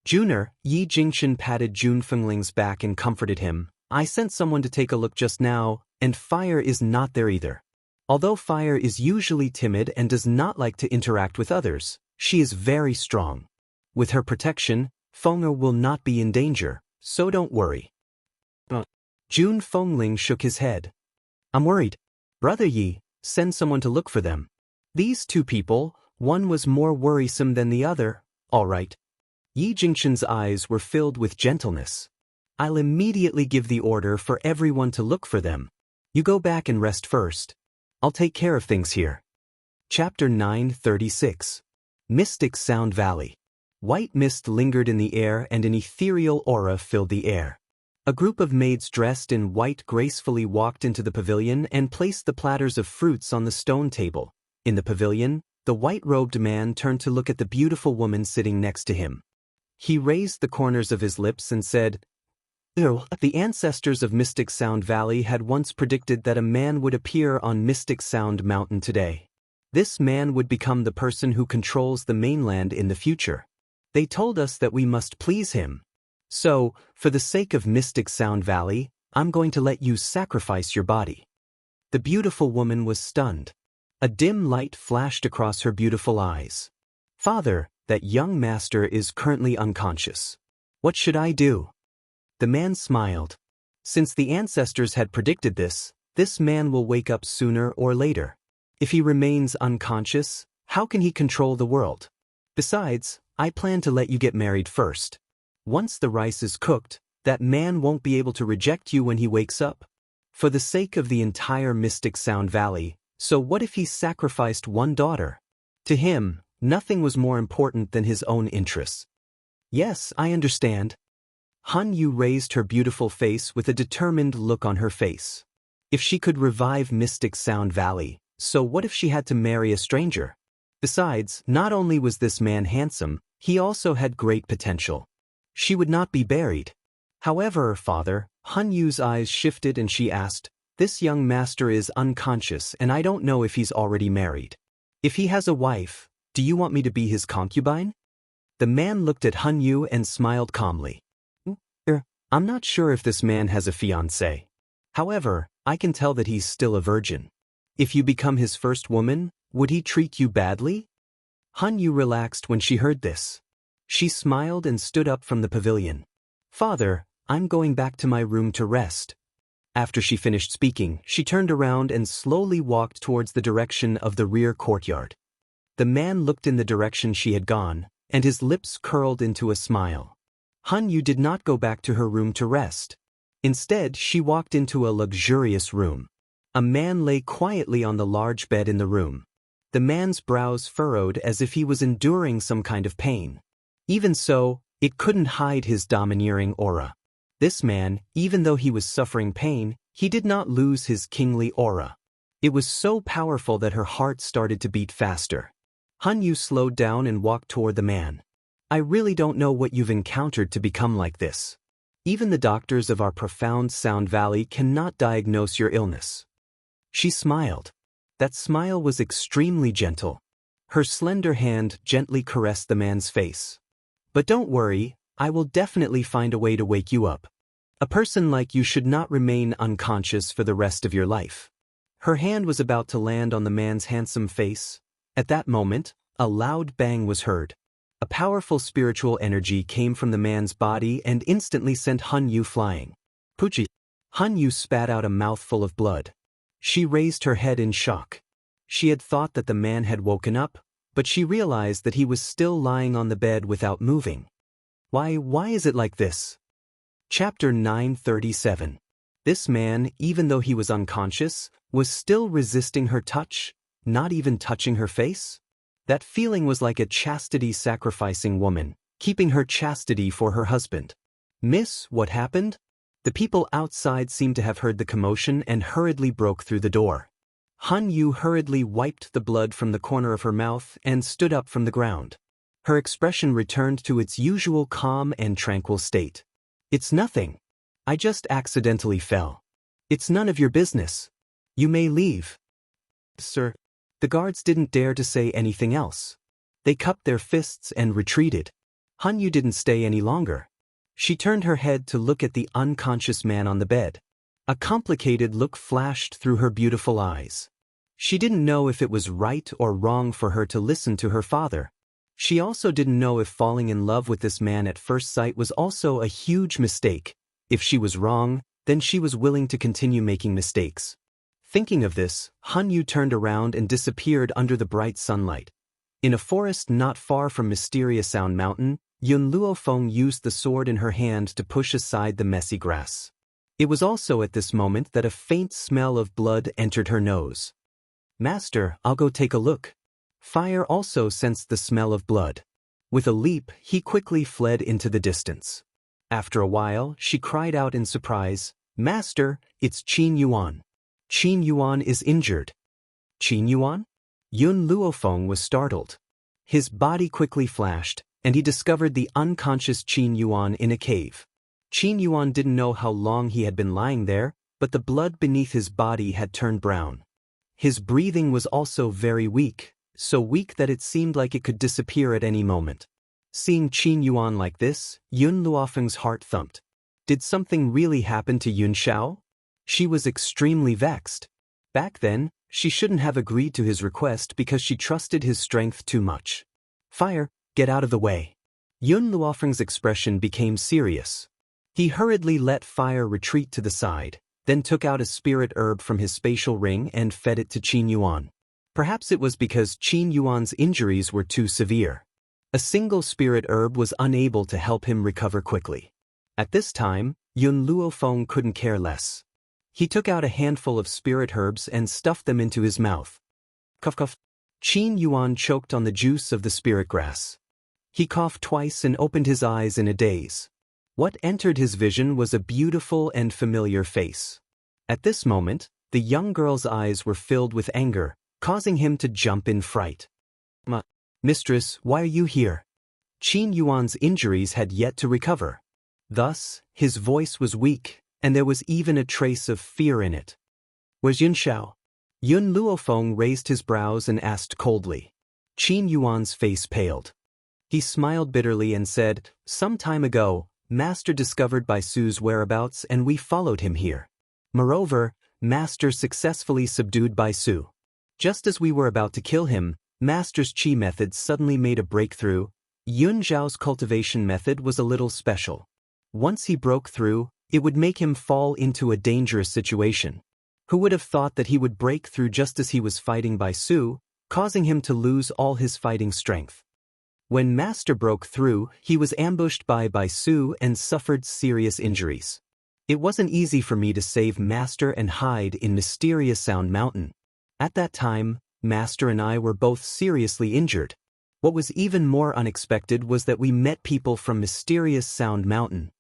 A: "Juner," Yi Jingchen patted Jun Fengling's back and comforted him. "I sent someone to take a look just now, and Fire is not there either. Although Fire is usually timid and does not like to interact with others, she is very strong. With her protection, Fenger will not be in danger, so don't worry." Jun Fengling shook his head. "I'm worried. Brother Yi, send someone to look for them." These two people, one was more worrisome than the other. "All right." Yi Jingchen's eyes were filled with gentleness. "I'll immediately give the order for everyone to look for them. You go back and rest first. I'll take care of things here." Chapter 936. Mystic Sound Valley. White mist lingered in the air and an ethereal aura filled the air. A group of maids dressed in white gracefully walked into the pavilion and placed the platters of fruits on the stone table. In the pavilion, the white-robed man turned to look at the beautiful woman sitting next to him. He raised the corners of his lips and said, "The ancestors of Mystic Sound Valley had once predicted that a man would appear on Mystic Sound Mountain today. This man would become the person who controls the mainland in the future. They told us that we must please him. So, for the sake of Mystic Sound Valley, I'm going to let you sacrifice your body." The beautiful woman was stunned. A dim light flashed across her beautiful eyes. "Father, that young master is currently unconscious. What should I do?" The man smiled. Since the ancestors had predicted this man will wake up sooner or later. If he remains unconscious, how can he control the world? Besides, I plan to let you get married first. Once the rice is cooked, that man won't be able to reject you when he wakes up. For the sake of the entire Mystic Sound Valley, so what if he sacrificed one daughter? To him, nothing was more important than his own interests. "Yes, I understand." Han Yu raised her beautiful face with a determined look on her face. If she could revive Mystic Sound Valley, so what if she had to marry a stranger? Besides, not only was this man handsome, he also had great potential. She would not be buried. However, father, Han Yu's eyes shifted and she asked, "This young master is unconscious and I don't know if he's already married. If he has a wife, do you want me to be his concubine?" The man looked at Han Yu and smiled calmly. "I'm not sure if this man has a fiancée. However, I can tell that he's still a virgin. If you become his first woman, would he treat you badly?" Han Yu relaxed when she heard this. She smiled and stood up from the pavilion. "Father, I'm going back to my room to rest." After she finished speaking, she turned around and slowly walked towards the direction of the rear courtyard. The man looked in the direction she had gone, and his lips curled into a smile. Han Yu did not go back to her room to rest. Instead, she walked into a luxurious room. A man lay quietly on the large bed in the room. The man's brows furrowed as if he was enduring some kind of pain. Even so, it couldn't hide his domineering aura. This man, even though he was suffering pain, he did not lose his kingly aura. It was so powerful that her heart started to beat faster. Han Yu slowed down and walked toward the man. "I really don't know what you've encountered to become like this. Even the doctors of our profound Sound Valley cannot diagnose your illness." She smiled. That smile was extremely gentle. Her slender hand gently caressed the man's face. "But don't worry, I will definitely find a way to wake you up. A person like you should not remain unconscious for the rest of your life." Her hand was about to land on the man's handsome face. At that moment, a loud bang was heard. A powerful spiritual energy came from the man's body and instantly sent Han Yu flying. "Puchi!" Han Yu spat out a mouthful of blood. She raised her head in shock. She had thought that the man had woken up, but she realized that he was still lying on the bed without moving. Why is it like this? Chapter 937. This man, even though he was unconscious, was still resisting her touch, not even touching her face? That feeling was like a chastity-sacrificing woman, keeping her chastity for her husband. "Miss, what happened?" The people outside seemed to have heard the commotion and hurriedly broke through the door. Han Yu hurriedly wiped the blood from the corner of her mouth and stood up from the ground. Her expression returned to its usual calm and tranquil state. "It's nothing. I just accidentally fell. It's none of your business. You may leave." "Sir." The guards didn't dare to say anything else. They cupped their fists and retreated. Han Yu didn't stay any longer. She turned her head to look at the unconscious man on the bed. A complicated look flashed through her beautiful eyes. She didn't know if it was right or wrong for her to listen to her father. She also didn't know if falling in love with this man at first sight was also a huge mistake. If she was wrong, then she was willing to continue making mistakes. Thinking of this, Han Yu turned around and disappeared under the bright sunlight. In a forest not far from Mysterious Sound Mountain, Yun Luofeng used the sword in her hand to push aside the messy grass. It was also at this moment that a faint smell of blood entered her nose. "Master, I'll go take a look." Fire also sensed the smell of blood. With a leap, he quickly fled into the distance. After a while, she cried out in surprise, "Master, it's Qin Yuan. Qin Yuan is injured." "Qin Yuan?" Yun Luofeng was startled. His body quickly flashed, and he discovered the unconscious Qin Yuan in a cave. Qin Yuan didn't know how long he had been lying there, but the blood beneath his body had turned brown. His breathing was also very weak, so weak that it seemed like it could disappear at any moment. Seeing Qin Yuan like this, Yun Luofeng's heart thumped. Did something really happen to Xianxia? She was extremely vexed. Back then, she shouldn't have agreed to his request because she trusted his strength too much. Fire, get out of the way. Yun Luofeng's expression became serious. He hurriedly let Fire retreat to the side, then took out a spirit herb from his spatial ring and fed it to Qin Yuan. Perhaps it was because Qin Yuan's injuries were too severe. A single spirit herb was unable to help him recover quickly. At this time, Yun Luofeng couldn't care less. He took out a handful of spirit herbs and stuffed them into his mouth. Cough cough. Qin Yuan choked on the juice of the spirit grass. He coughed twice and opened his eyes in a daze. What entered his vision was a beautiful and familiar face. At this moment, the young girl's eyes were filled with anger, causing him to jump in fright. Mistress, why are you here? Qin Yuan's injuries had yet to recover. Thus, his voice was weak, and there was even a trace of fear in it. Was Xianxia? Yun Luofeng raised his brows and asked coldly. Qin Yuan's face paled. He smiled bitterly and said, "Some time ago, Master discovered Baisu's whereabouts and we followed him here. Moreover, Master successfully subdued Baisu. Just as we were about to kill him, Master's Qi method suddenly made a breakthrough. Yun Zhao's cultivation method was a little special. Once he broke through, it would make him fall into a dangerous situation. Who would have thought that he would break through just as he was fighting Baisu, causing him to lose all his fighting strength? When Master broke through, he was ambushed by Baisu and suffered serious injuries. It wasn't easy for me to save Master and hide in Mysterious Sound Mountain. At that time, Master and I were both seriously injured. What was even more unexpected was that we met people from Mysterious Sound Mountain.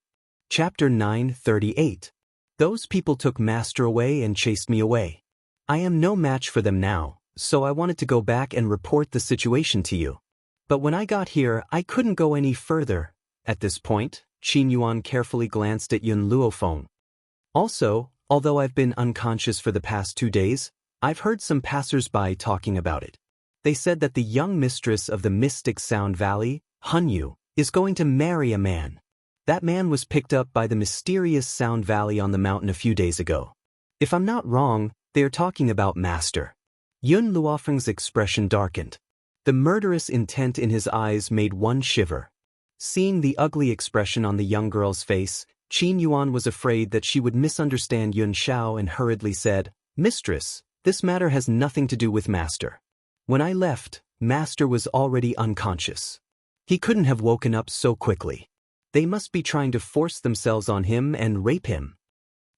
A: Chapter 938. Those people took Master away and chased me away. I am no match for them now, so I wanted to go back and report the situation to you. But when I got here, I couldn't go any further. At this point, Qin Yuan carefully glanced at Yun Luofeng. Also, although I've been unconscious for the past 2 days, I've heard some passers-by talking about it. They said that the young mistress of the Mystic Sound Valley, Hunyu, is going to marry a man. That man was picked up by the Mysterious Sound Valley on the mountain a few days ago. If I'm not wrong, they are talking about Master. Yun Luofeng's expression darkened. The murderous intent in his eyes made one shiver. Seeing the ugly expression on the young girl's face, Qin Yuan was afraid that she would misunderstand Xianxia and hurriedly said, "Mistress, this matter has nothing to do with Master. When I left, Master was already unconscious. He couldn't have woken up so quickly. They must be trying to force themselves on him and rape him."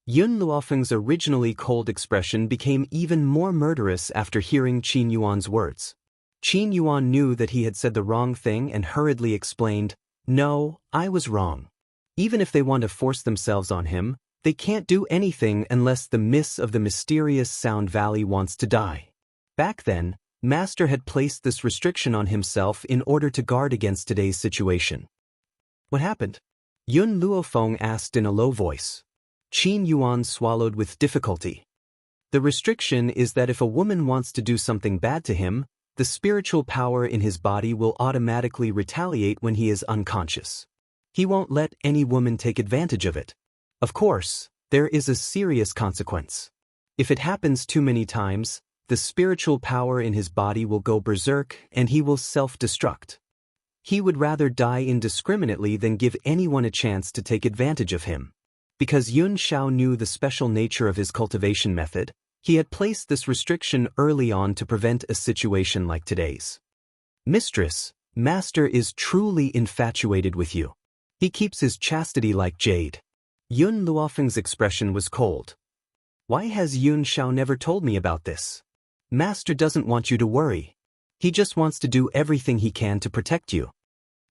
A: Yun Luofeng's originally cold expression became even more murderous after hearing Qin Yuan's words. Qin Yuan knew that he had said the wrong thing and hurriedly explained, "No, I was wrong. Even if they want to force themselves on him, they can't do anything unless the Miss of the Mysterious Sound Valley wants to die." Back then, Master had placed this restriction on himself in order to guard against today's situation. What happened? Yun Luofeng asked in a low voice. Qin Yuan swallowed with difficulty. The restriction is that if a woman wants to do something bad to him, the spiritual power in his body will automatically retaliate when he is unconscious. He won't let any woman take advantage of it. Of course, there is a serious consequence. If it happens too many times, the spiritual power in his body will go berserk and he will self-destruct. He would rather die indiscriminately than give anyone a chance to take advantage of him. Because Yun Xiao knew the special nature of his cultivation method, he had placed this restriction early on to prevent a situation like today's. "Mistress, Master is truly infatuated with you. He keeps his chastity like jade." Yun Luofeng's expression was cold. "Why has Yun Xiao never told me about this? Master doesn't want you to worry. He just wants to do everything he can to protect you."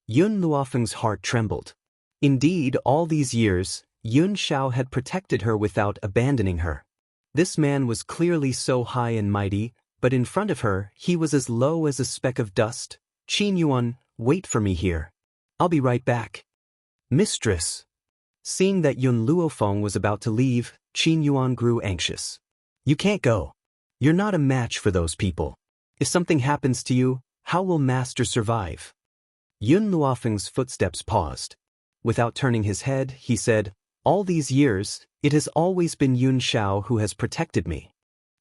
A: Yun Luofeng's heart trembled. Indeed, all these years, Yun Xiao had protected her without abandoning her. This man was clearly so high and mighty, but in front of her, he was as low as a speck of dust. "Qin Yuan, wait for me here. I'll be right back." "Mistress." Seeing that Yun Luofeng was about to leave, Qin Yuan grew anxious. "You can't go. You're not a match for those people. If something happens to you, how will Master survive?" Yun Luofeng's footsteps paused. Without turning his head, he said, All these years, it has always been Xianxia who has protected me.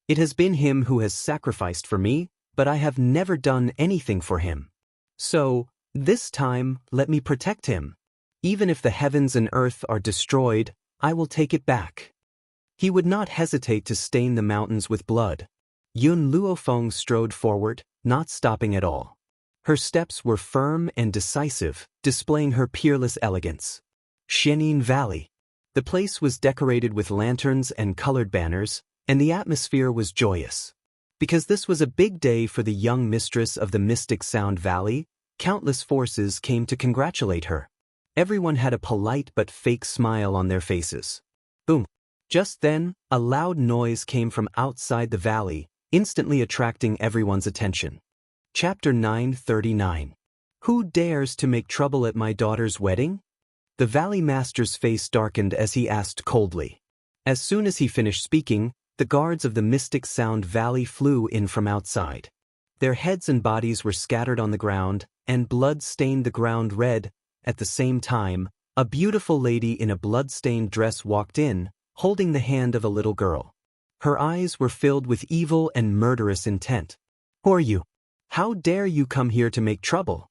A: It has been him who has sacrificed for me, but I have never done anything for him. So, this time, let me protect him. Even if the heavens and earth are destroyed, I will take it back. He would not hesitate to stain the mountains with blood. Yun Luofeng strode forward, not stopping at all. Her steps were firm and decisive, displaying her peerless elegance. Xianin Valley. The place was decorated with lanterns and colored banners, and the atmosphere was joyous. Because this was a big day for the young mistress of the Mystic Sound Valley, countless forces came to congratulate her. Everyone had a polite but fake smile on their faces. Boom! Just then, a loud noise came from outside the valley, instantly attracting everyone's attention. Chapter 939. Who dares to make trouble at my daughter's wedding? The Valley Master's face darkened as he asked coldly. As soon as he finished speaking, the guards of the Mystic Sound Valley flew in from outside. Their heads and bodies were scattered on the ground, and blood stained the ground red. At the same time, a beautiful lady in a blood-stained dress walked in, holding the hand of a little girl. Her eyes were filled with evil and murderous intent. Who are you? How dare you come here to make trouble?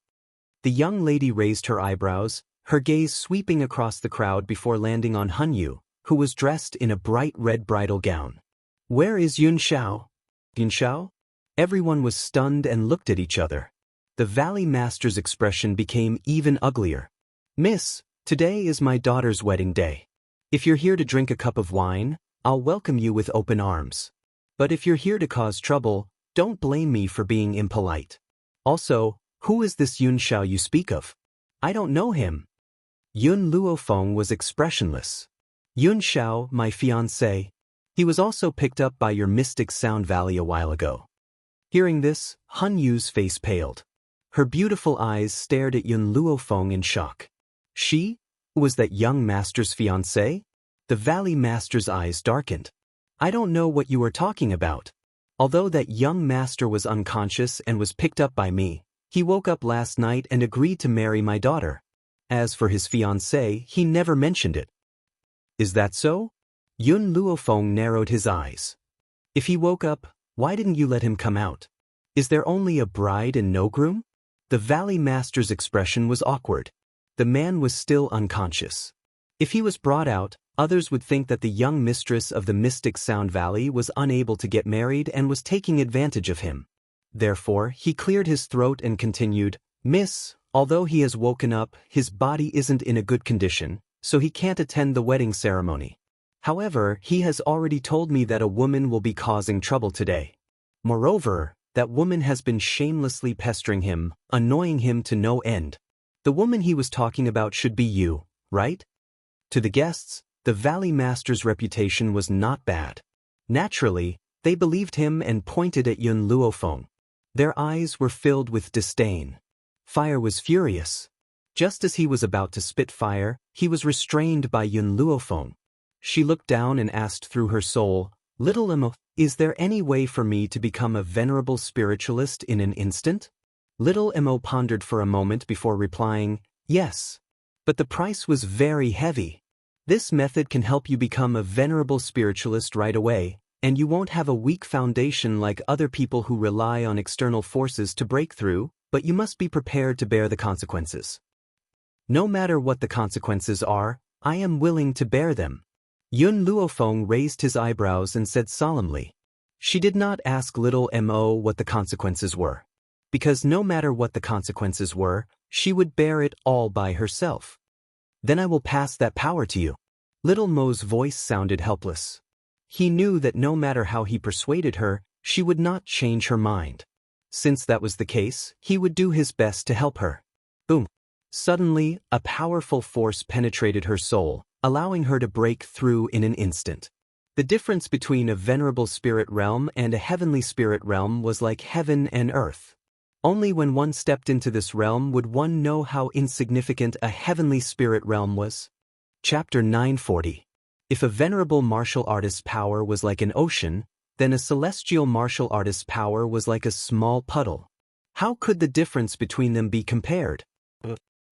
A: The young lady raised her eyebrows, her gaze sweeping across the crowd before landing on Hunyu, who was dressed in a bright red bridal gown. Where is Xiao? Xiao? Everyone was stunned and looked at each other. The Valley Master's expression became even uglier. Miss, today is my daughter's wedding day. If you're here to drink a cup of wine, I'll welcome you with open arms. But if you're here to cause trouble, don't blame me for being impolite. Also, who is this Xiao you speak of? I don't know him. Yun Luofeng was expressionless. Xiao, my fiancé. He was also picked up by your Mystic Sound Valley a while ago. Hearing this, Han Yu's face paled. Her beautiful eyes stared at Yun Luofeng in shock. She? Was that young master's fiancé? The Valley Master's eyes darkened. I don't know what you are talking about. Although that young master was unconscious and was picked up by me, he woke up last night and agreed to marry my daughter. As for his fiancée, he never mentioned it. Is that so? Yun Luofeng narrowed his eyes. If he woke up, why didn't you let him come out? Is there only a bride and no groom? The Valley Master's expression was awkward. The man was still unconscious. If he was brought out, others would think that the young mistress of the Mystic Sound Valley was unable to get married and was taking advantage of him. Therefore, he cleared his throat and continued, Miss, although he has woken up, his body isn't in a good condition, so he can't attend the wedding ceremony. However, he has already told me that a woman will be causing trouble today. Moreover, that woman has been shamelessly pestering him, annoying him to no end. The woman he was talking about should be you, right? To the guests, the Valley Master's reputation was not bad. Naturally, they believed him and pointed at Yun Luofeng. Their eyes were filled with disdain. Fire was furious. Just as he was about to spit fire, he was restrained by Yun Luofeng. She looked down and asked through her soul, Little Imo, is there any way for me to become a venerable spiritualist in an instant? Little Imo pondered for a moment before replying, Yes. But the price was very heavy. This method can help you become a venerable spiritualist right away, and you won't have a weak foundation like other people who rely on external forces to break through, but you must be prepared to bear the consequences. No matter what the consequences are, I am willing to bear them. Yun Luofeng raised his eyebrows and said solemnly. She did not ask little Mo what the consequences were. Because no matter what the consequences were, she would bear it all by herself. Then I will pass that power to you. Little Mo's voice sounded helpless. He knew that no matter how he persuaded her, she would not change her mind. Since that was the case, he would do his best to help her. Boom. Suddenly, a powerful force penetrated her soul, allowing her to break through in an instant. The difference between a venerable spirit realm and a heavenly spirit realm was like heaven and earth. Only when one stepped into this realm would one know how insignificant a heavenly spirit realm was. Chapter 940. If a venerable martial artist's power was like an ocean, then a celestial martial artist's power was like a small puddle. How could the difference between them be compared?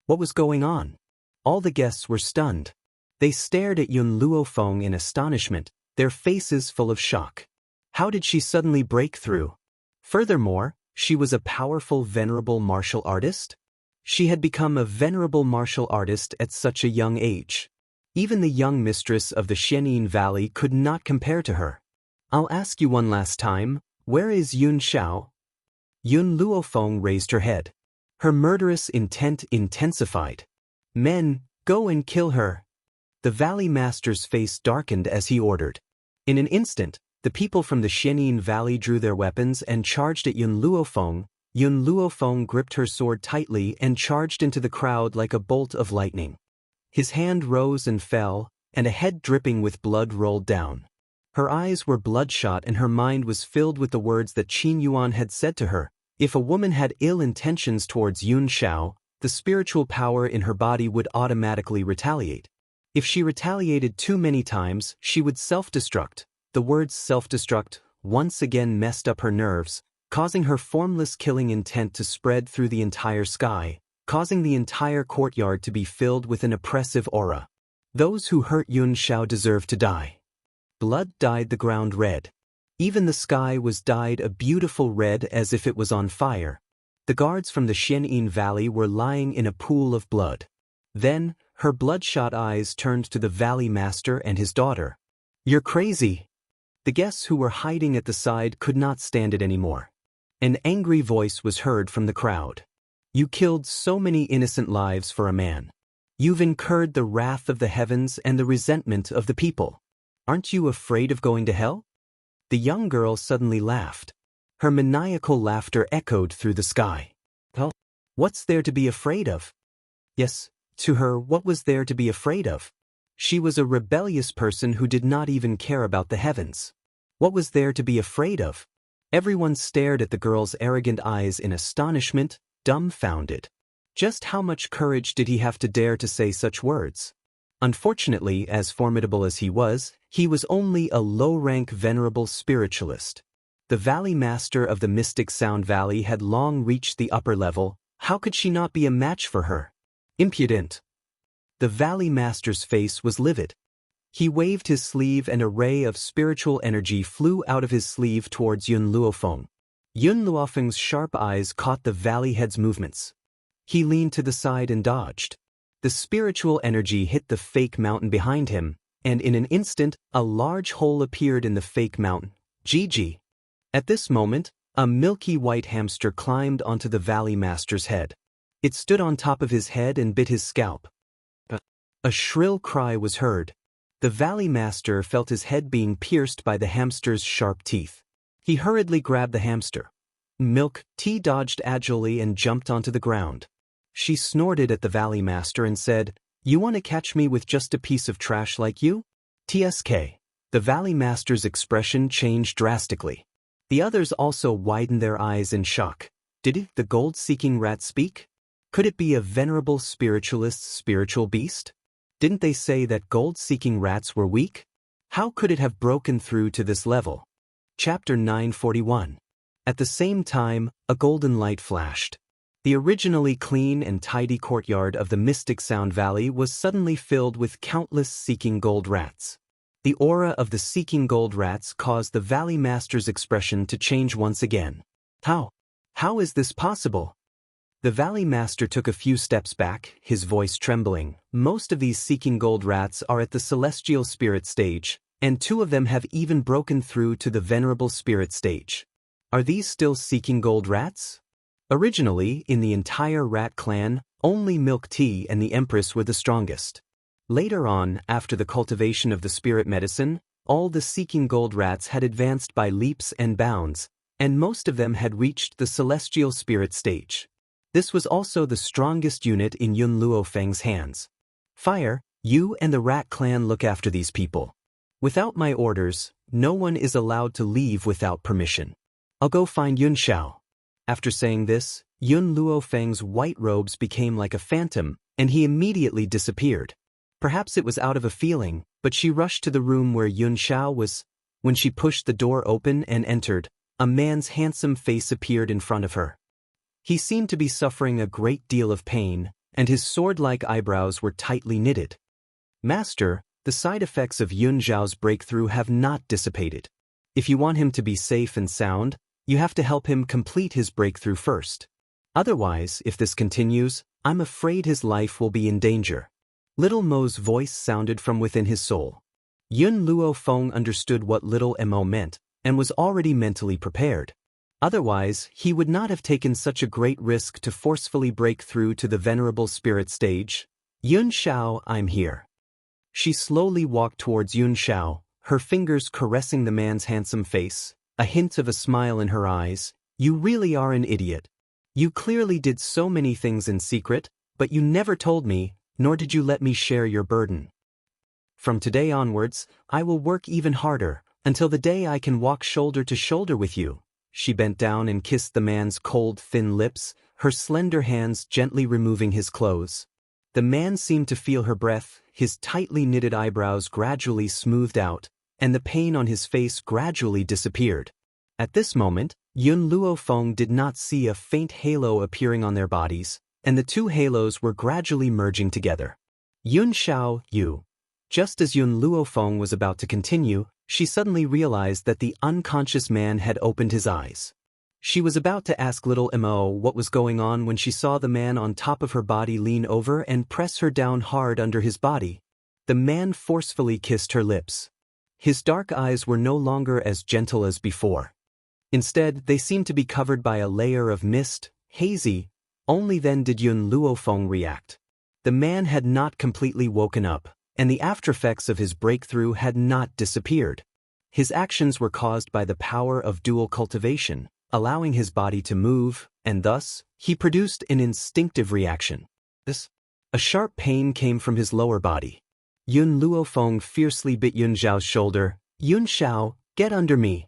A: What was going on? All the guests were stunned. They stared at Yun Luofeng in astonishment, their faces full of shock. How did she suddenly break through? Furthermore, she was a powerful venerable martial artist? She had become a venerable martial artist at such a young age. Even the young mistress of the Xianxia Valley could not compare to her. I'll ask you one last time, where is Yun Xiao? Yun Luofeng raised her head. Her murderous intent intensified. Men, go and kill her. The Valley Master's face darkened as he ordered. In an instant, the people from the Xianxia Valley drew their weapons and charged at Yun Luofeng. Yun Luofeng gripped her sword tightly and charged into the crowd like a bolt of lightning. His hand rose and fell, and a head dripping with blood rolled down. Her eyes were bloodshot and her mind was filled with the words that Qin Yuan had said to her. If a woman had ill intentions towards Yun Xiao, the spiritual power in her body would automatically retaliate. If she retaliated too many times, she would self-destruct. The words self-destruct once again messed up her nerves, causing her formless killing intent to spread through the entire sky, causing the entire courtyard to be filled with an oppressive aura. Those who hurt Yun Xiao deserve to die. Blood dyed the ground red. Even the sky was dyed a beautiful red as if it was on fire. The guards from the Xianxia Valley were lying in a pool of blood. Then, her bloodshot eyes turned to the Valley Master and his daughter. You're crazy. The guests who were hiding at the side could not stand it anymore. An angry voice was heard from the crowd. You killed so many innocent lives for a man. You've incurred the wrath of the heavens and the resentment of the people. Aren't you afraid of going to hell? The young girl suddenly laughed. Her maniacal laughter echoed through the sky. Well, what's there to be afraid of? Yes, to her, what was there to be afraid of? She was a rebellious person who did not even care about the heavens. What was there to be afraid of? Everyone stared at the girl's arrogant eyes in astonishment, dumbfounded. Just how much courage did he have to dare to say such words? Unfortunately, as formidable as he was only a low-rank venerable spiritualist. The Valley Master of the Mystic Sound Valley had long reached the upper level. How could she not be a match for her? Impudent. The Valley Master's face was livid. He waved his sleeve and a ray of spiritual energy flew out of his sleeve towards Yun Luofeng. Yun Luofeng's sharp eyes caught the Valley Head's movements. He leaned to the side and dodged. The spiritual energy hit the fake mountain behind him, and in an instant, a large hole appeared in the fake mountain. GG. At this moment, a milky white hamster climbed onto the Valley Master's head. It stood on top of his head and bit his scalp. A shrill cry was heard. The Valley Master felt his head being pierced by the hamster's sharp teeth. He hurriedly grabbed the hamster. Milk Tea dodged agilely and jumped onto the ground. She snorted at the Valley Master and said, You want to catch me with just a piece of trash like you? TSK. The Valley Master's expression changed drastically. The others also widened their eyes in shock. Did the gold-seeking rat speak? Could it be a venerable spiritualist's spiritual beast? Didn't they say that gold-seeking rats were weak? How could it have broken through to this level? Chapter 941. At the same time, a golden light flashed. The originally clean and tidy courtyard of the Mystic Sound Valley was suddenly filled with countless seeking gold rats. The aura of the seeking gold rats caused the Valley Master's expression to change once again. How is this possible? The Valley Master took a few steps back, his voice trembling. Most of these seeking gold rats are at the celestial spirit stage, and 2 of them have even broken through to the venerable spirit stage. Are these still seeking gold rats? Originally, in the entire rat clan, only Milk Tea and the Empress were the strongest. Later on, after the cultivation of the spirit medicine, all the seeking gold rats had advanced by leaps and bounds, and most of them had reached the celestial spirit stage. This was also the strongest unit in Yun Luofeng's hands. Fire, you and the rat clan look after these people. Without my orders, no one is allowed to leave without permission. I'll go find Yun Xiao. After saying this, Yun Luofeng's white robes became like a phantom, and he immediately disappeared. Perhaps it was out of a feeling, but she rushed to the room where Yun Xiao was. When she pushed the door open and entered, a man's handsome face appeared in front of her. He seemed to be suffering a great deal of pain, and his sword-like eyebrows were tightly knitted. Master, the side effects of Yun Zhao's breakthrough have not dissipated. If you want him to be safe and sound, you have to help him complete his breakthrough first. Otherwise, if this continues, I'm afraid his life will be in danger. Little Mo's voice sounded from within his soul. Yun Luofeng understood what little Mo meant, and was already mentally prepared. Otherwise, he would not have taken such a great risk to forcefully break through to the venerable spirit stage. Yun Xiao, I'm here. She slowly walked towards Yun Xiao, her fingers caressing the man's handsome face, a hint of a smile in her eyes. You really are an idiot. You clearly did so many things in secret, but you never told me, nor did you let me share your burden. From today onwards, I will work even harder, until the day I can walk shoulder to shoulder with you. She bent down and kissed the man's cold, thin lips, her slender hands gently removing his clothes. The man seemed to feel her breath, his tightly knitted eyebrows gradually smoothed out, and the pain on his face gradually disappeared. At this moment, Yun Luofeng did not see a faint halo appearing on their bodies, and the two halos were gradually merging together. Yun Xiao, you. Just as Yun Luofeng was about to continue, she suddenly realized that the unconscious man had opened his eyes. She was about to ask little Mo what was going on when she saw the man on top of her body lean over and press her down hard under his body. The man forcefully kissed her lips. His dark eyes were no longer as gentle as before. Instead, they seemed to be covered by a layer of mist, hazy. Only then did Yun Luofeng react. The man had not completely woken up, and the aftereffects of his breakthrough had not disappeared. His actions were caused by the power of dual cultivation, allowing his body to move, and thus, he produced an instinctive reaction. A sharp pain came from his lower body. Yun Luofeng fiercely bit Yun Zhao's shoulder. Yun Xiao, get under me.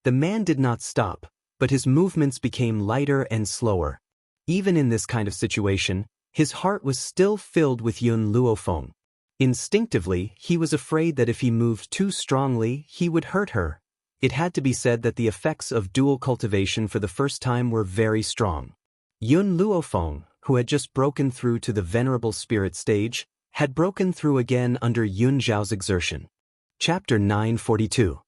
A: The man did not stop, but his movements became lighter and slower. Even in this kind of situation, his heart was still filled with Yun Luofeng. Instinctively, he was afraid that if he moved too strongly, he would hurt her. It had to be said that the effects of dual cultivation for the first time were very strong. Yun Luofeng, who had just broken through to the venerable spirit stage, had broken through again under Yun Zhao's exertion. Chapter 942.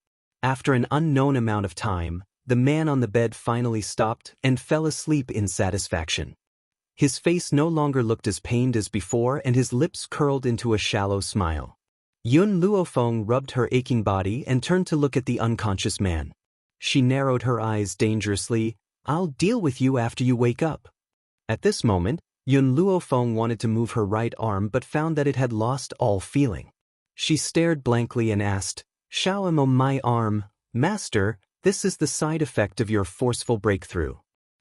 A: After an unknown amount of time, the man on the bed finally stopped and fell asleep in satisfaction. His face no longer looked as pained as before, and his lips curled into a shallow smile. Yun Luofeng rubbed her aching body and turned to look at the unconscious man. She narrowed her eyes dangerously. I'll deal with you after you wake up. At this moment, Yun Luofeng wanted to move her right arm but found that it had lost all feeling. She stared blankly and asked, Xiao Mo, my arm, Master, this is the side effect of your forceful breakthrough.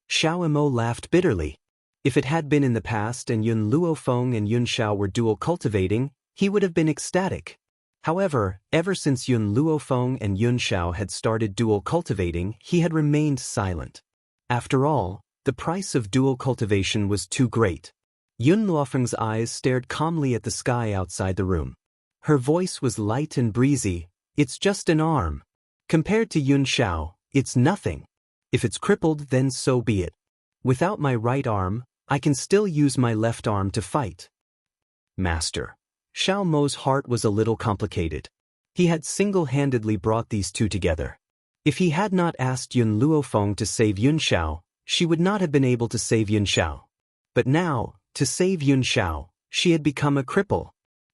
A: Xiao Mo laughed bitterly. If it had been in the past and Yun Luofeng and Yun Xiao were dual cultivating, he would have been ecstatic. However, ever since Yun Luofeng and Yun Xiao had started dual cultivating, he had remained silent. After all, the price of dual cultivation was too great. Yun Luofeng's eyes stared calmly at the sky outside the room. Her voice was light and breezy. It's just an arm. Compared to Yun Xiao, it's nothing. If it's crippled, then so be it. Without my right arm, I can still use my left arm to fight. Master. Xiao Mo's heart was a little complicated. He had single-handedly brought these two together. If he had not asked Yun Luofeng to save Yun Xiao, she would not have been able to save Yun Xiao. But now, to save Yun Xiao, she had become a cripple.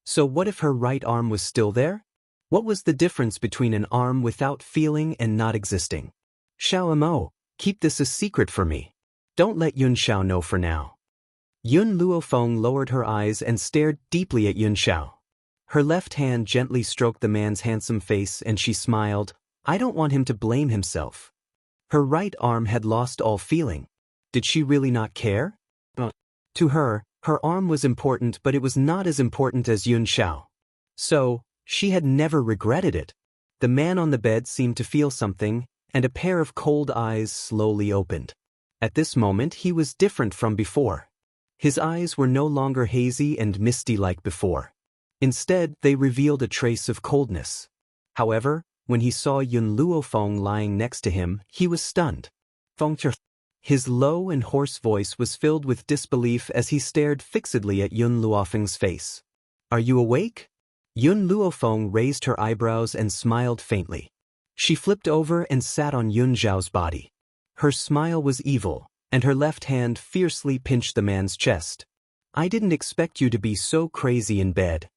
A: So what if her right arm was still there? What was the difference between an arm without feeling and not existing? Xiao Mo, keep this a secret for me. Don't let Yun Xiao know for now. Yun Luofeng lowered her eyes and stared deeply at Yun Xiao. Her left hand gently stroked the man's handsome face and she smiled. I don't want him to blame himself. Her right arm had lost all feeling. Did she really not care? To her, her arm was important, but it was not as important as Yun Xiao. So, she had never regretted it. The man on the bed seemed to feel something, and a pair of cold eyes slowly opened. At this moment he was different from before. His eyes were no longer hazy and misty like before. Instead, they revealed a trace of coldness. However, when he saw Yun Luofeng lying next to him, he was stunned. His low and hoarse voice was filled with disbelief as he stared fixedly at Yun Luofeng's face. Are you awake? Yun Luofeng raised her eyebrows and smiled faintly. She flipped over and sat on Yun Zhao's body. Her smile was evil, and her left hand fiercely pinched the man's chest. I didn't expect you to be so crazy in bed.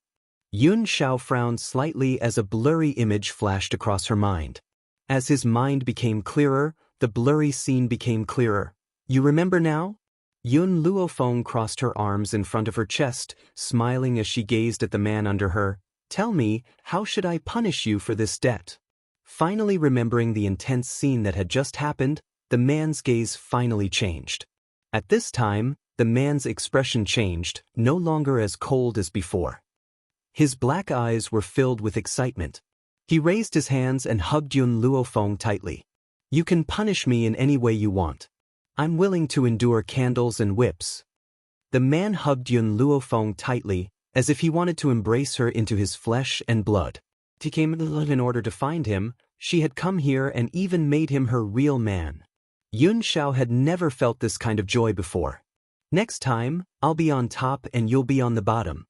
A: Yun Xiao frowned slightly as a blurry image flashed across her mind. As his mind became clearer, the blurry scene became clearer. You remember now? Yun Luofeng crossed her arms in front of her chest, smiling as she gazed at the man under her. Tell me, how should I punish you for this debt? Finally remembering the intense scene that had just happened, the man's gaze finally changed. At this time, the man's expression changed, no longer as cold as before. His black eyes were filled with excitement. He raised his hands and hugged Yun Luofeng tightly. You can punish me in any way you want. I'm willing to endure candles and whips. The man hugged Yun Luofeng tightly, as if he wanted to embrace her into his flesh and blood. She came in order to find him. She had come here and even made him her real man. Yun Xiao had never felt this kind of joy before. Next time, I'll be on top and you'll be on the bottom.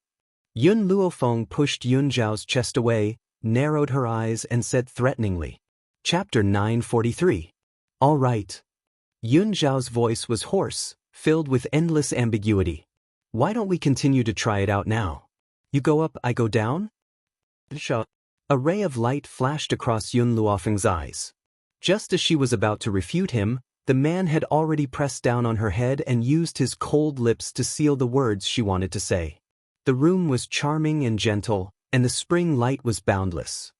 A: Yun Luofeng pushed Yun Zhao's chest away, narrowed her eyes and said threateningly. Chapter 943. All right. Yun Zhao's voice was hoarse, filled with endless ambiguity. Why don't we continue to try it out now? You go up, I go down? A ray of light flashed across Yun Luofeng's eyes. Just as she was about to refute him, the man had already pressed down on her head and used his cold lips to seal the words she wanted to say. The room was charming and gentle, and the spring light was boundless.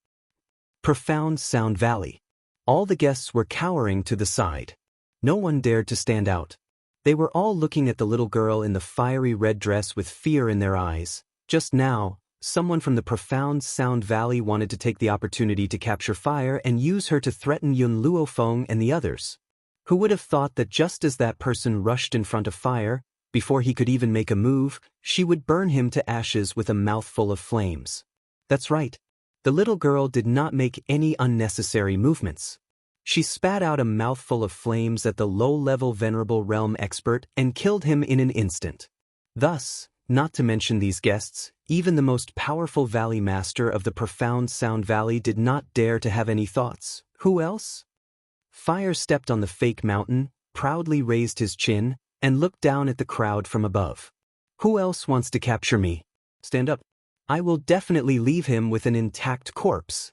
A: Profound Sound Valley. All the guests were cowering to the side. No one dared to stand out. They were all looking at the little girl in the fiery red dress with fear in their eyes. Just now, someone from the Profound Sound Valley wanted to take the opportunity to capture fire and use her to threaten Yun Luofeng and the others. Who would have thought that just as that person rushed in front of fire, before he could even make a move, she would burn him to ashes with a mouthful of flames. That's right. The little girl did not make any unnecessary movements. She spat out a mouthful of flames at the low-level Venerable Realm expert and killed him in an instant. Thus, not to mention these guests, even the most powerful Valley Master of the Profound Sound Valley did not dare to have any thoughts. Who else? Fire stepped on the fake mountain, proudly raised his chin, and looked down at the crowd from above. Who else wants to capture me? Stand up. I will definitely leave him with an intact corpse.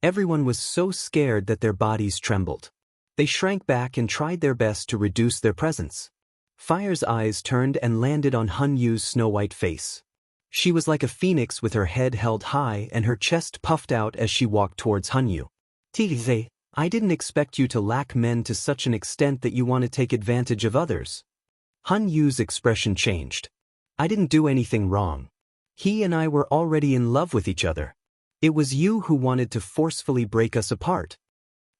A: Everyone was so scared that their bodies trembled. They shrank back and tried their best to reduce their presence. Fire's eyes turned and landed on Han Yu's snow-white face. She was like a phoenix with her head held high and her chest puffed out as she walked towards Han Yu. Tize, I didn't expect you to lack men to such an extent that you want to take advantage of others. Han Yu's expression changed. I didn't do anything wrong. He and I were already in love with each other. It was you who wanted to forcefully break us apart.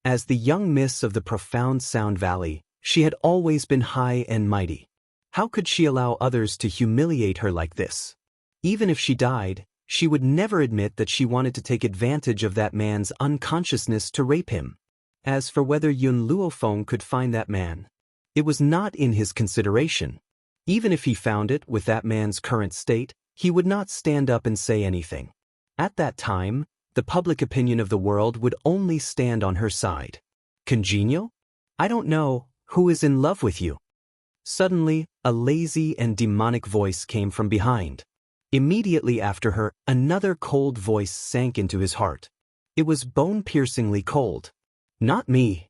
A: As the young miss of the Profound Sound Valley, she had always been high and mighty. How could she allow others to humiliate her like this? Even if she died, she would never admit that she wanted to take advantage of that man's unconsciousness to rape him. As for whether Yun Luofeng could find that man, it was not in his consideration. Even if he found it with that man's current state, he would not stand up and say anything. At that time, the public opinion of the world would only stand on her side. Congenial? I don't know, who is in love with you? Suddenly, a lazy and demonic voice came from behind. Immediately after her, another cold voice sank into his heart. It was bone-piercingly cold. Not me.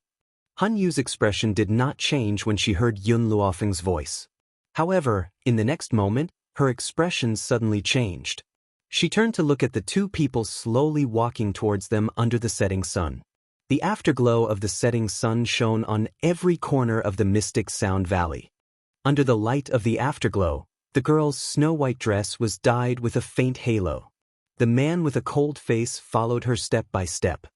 A: Han Yu's expression did not change when she heard Yun Luofeng's voice. However, in the next moment, her expression suddenly changed. She turned to look at the two people slowly walking towards them under the setting sun. The afterglow of the setting sun shone on every corner of the Mystic Sound Valley. Under the light of the afterglow, the girl's snow-white dress was dyed with a faint halo. The man with a cold face followed her step by step.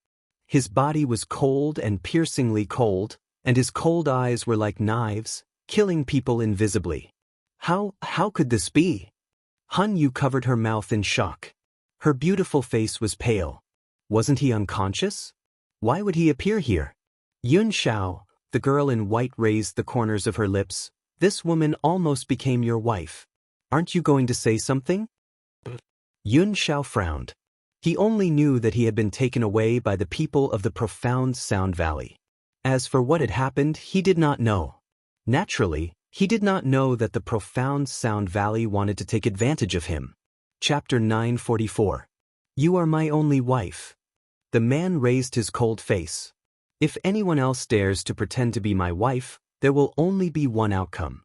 A: His body was cold and piercingly cold, and his cold eyes were like knives, killing people invisibly. How could this be? Han Yu covered her mouth in shock. Her beautiful face was pale. Wasn't he unconscious? Why would he appear here? Yun Xiao, the girl in white, raised the corners of her lips. This woman almost became your wife. Aren't you going to say something? Yun Xiao frowned. He only knew that he had been taken away by the people of the profound Sound Valley. As for what had happened, he did not know. Naturally, he did not know that the profound Sound Valley wanted to take advantage of him. Chapter 944. You are my only wife. The man raised his cold face. If anyone else dares to pretend to be my wife, there will only be one outcome.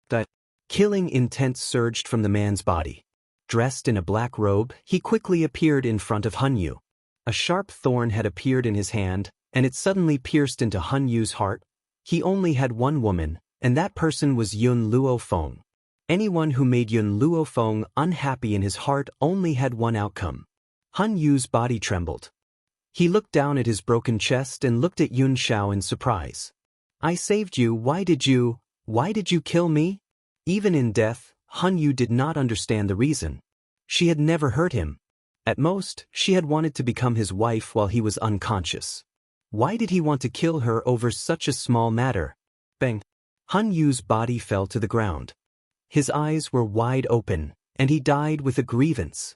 A: The killing intent surged from the man's body. Dressed in a black robe, he quickly appeared in front of Han Yu. A sharp thorn had appeared in his hand, and it suddenly pierced into Han Yu's heart. He only had one woman, and that person was Yun Luofeng. Anyone who made Yun Luofeng unhappy in his heart only had one outcome. Han Yu's body trembled. He looked down at his broken chest and looked at Yun Xiao in surprise. I saved you, why did you kill me? Even in death, Han Yu did not understand the reason. She had never hurt him. At most, she had wanted to become his wife while he was unconscious. Why did he want to kill her over such a small matter? Bang! Han Yu's body fell to the ground. His eyes were wide open, and he died with a grievance.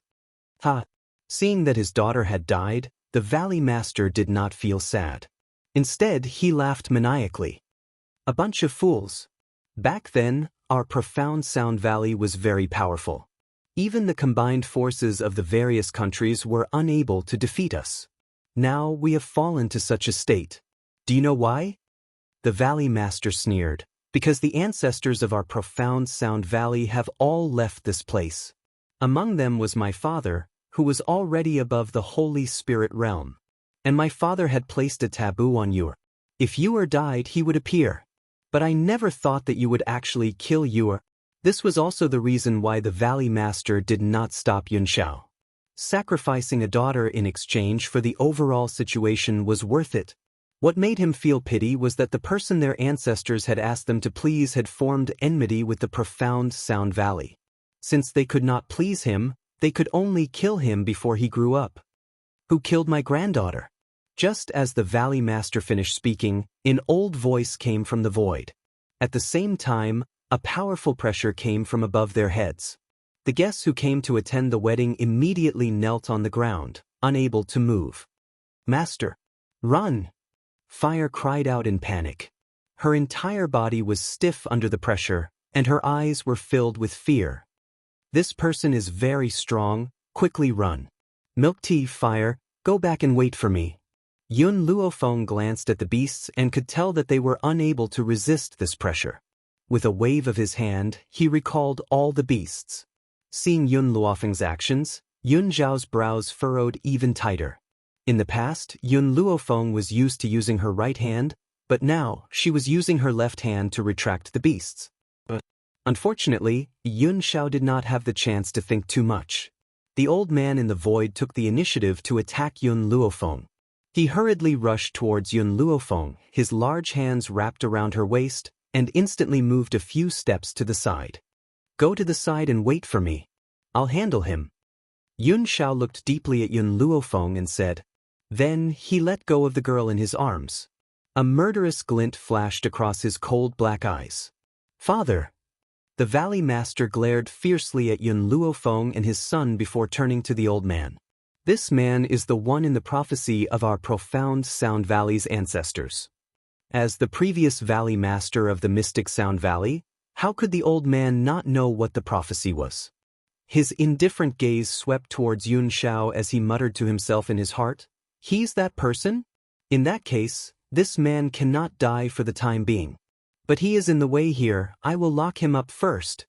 A: Ha! Seeing that his daughter had died, the Valley Master did not feel sad. Instead, he laughed maniacally. A bunch of fools. Back then, our profound Sound Valley was very powerful. Even the combined forces of the various countries were unable to defeat us. Now we have fallen to such a state. Do you know why? The Valley Master sneered. Because the ancestors of our profound Sound Valley have all left this place. Among them was my father, who was already above the Holy Spirit realm. And my father had placed a taboo on Yu. If Yu died, he would appear. But I never thought that you would actually kill Yu. This was also the reason why the Valley Master did not stop Yun Xiao. Sacrificing a daughter in exchange for the overall situation was worth it. What made him feel pity was that the person their ancestors had asked them to please had formed enmity with the profound Sound Valley. Since they could not please him, they could only kill him before he grew up. Who killed my granddaughter? Just as the Valley Master finished speaking, an old voice came from the void. At the same time, a powerful pressure came from above their heads. The guests who came to attend the wedding immediately knelt on the ground, unable to move. Master! Run! Fire cried out in panic. Her entire body was stiff under the pressure, and her eyes were filled with fear. This person is very strong, quickly run. Milk Tea, Fire, go back and wait for me. Yun Luofeng glanced at the beasts and could tell that they were unable to resist this pressure. With a wave of his hand, he recalled all the beasts. Seeing Yun Luofeng's actions, Yun Zhao's brows furrowed even tighter. In the past, Yun Luofeng was used to using her right hand, but now she was using her left hand to retract the beasts. But unfortunately, Yun Xiao did not have the chance to think too much. The old man in the void took the initiative to attack Yun Luofeng. He hurriedly rushed towards Yun Luofeng, his large hands wrapped around her waist, and instantly moved a few steps to the side. Go to the side and wait for me. I'll handle him. Yun Xiao looked deeply at Yun Luofeng and said. Then he let go of the girl in his arms. A murderous glint flashed across his cold black eyes. Father! The Valley Master glared fiercely at Yun Luofeng and his son before turning to the old man. This man is the one in the prophecy of our profound Sound Valley's ancestors. As the previous Valley Master of the mystic Sound Valley, how could the old man not know what the prophecy was? His indifferent gaze swept towards Yun Xiao as he muttered to himself in his heart. He's that person? In that case, this man cannot die for the time being. But he is in the way here, I will lock him up first.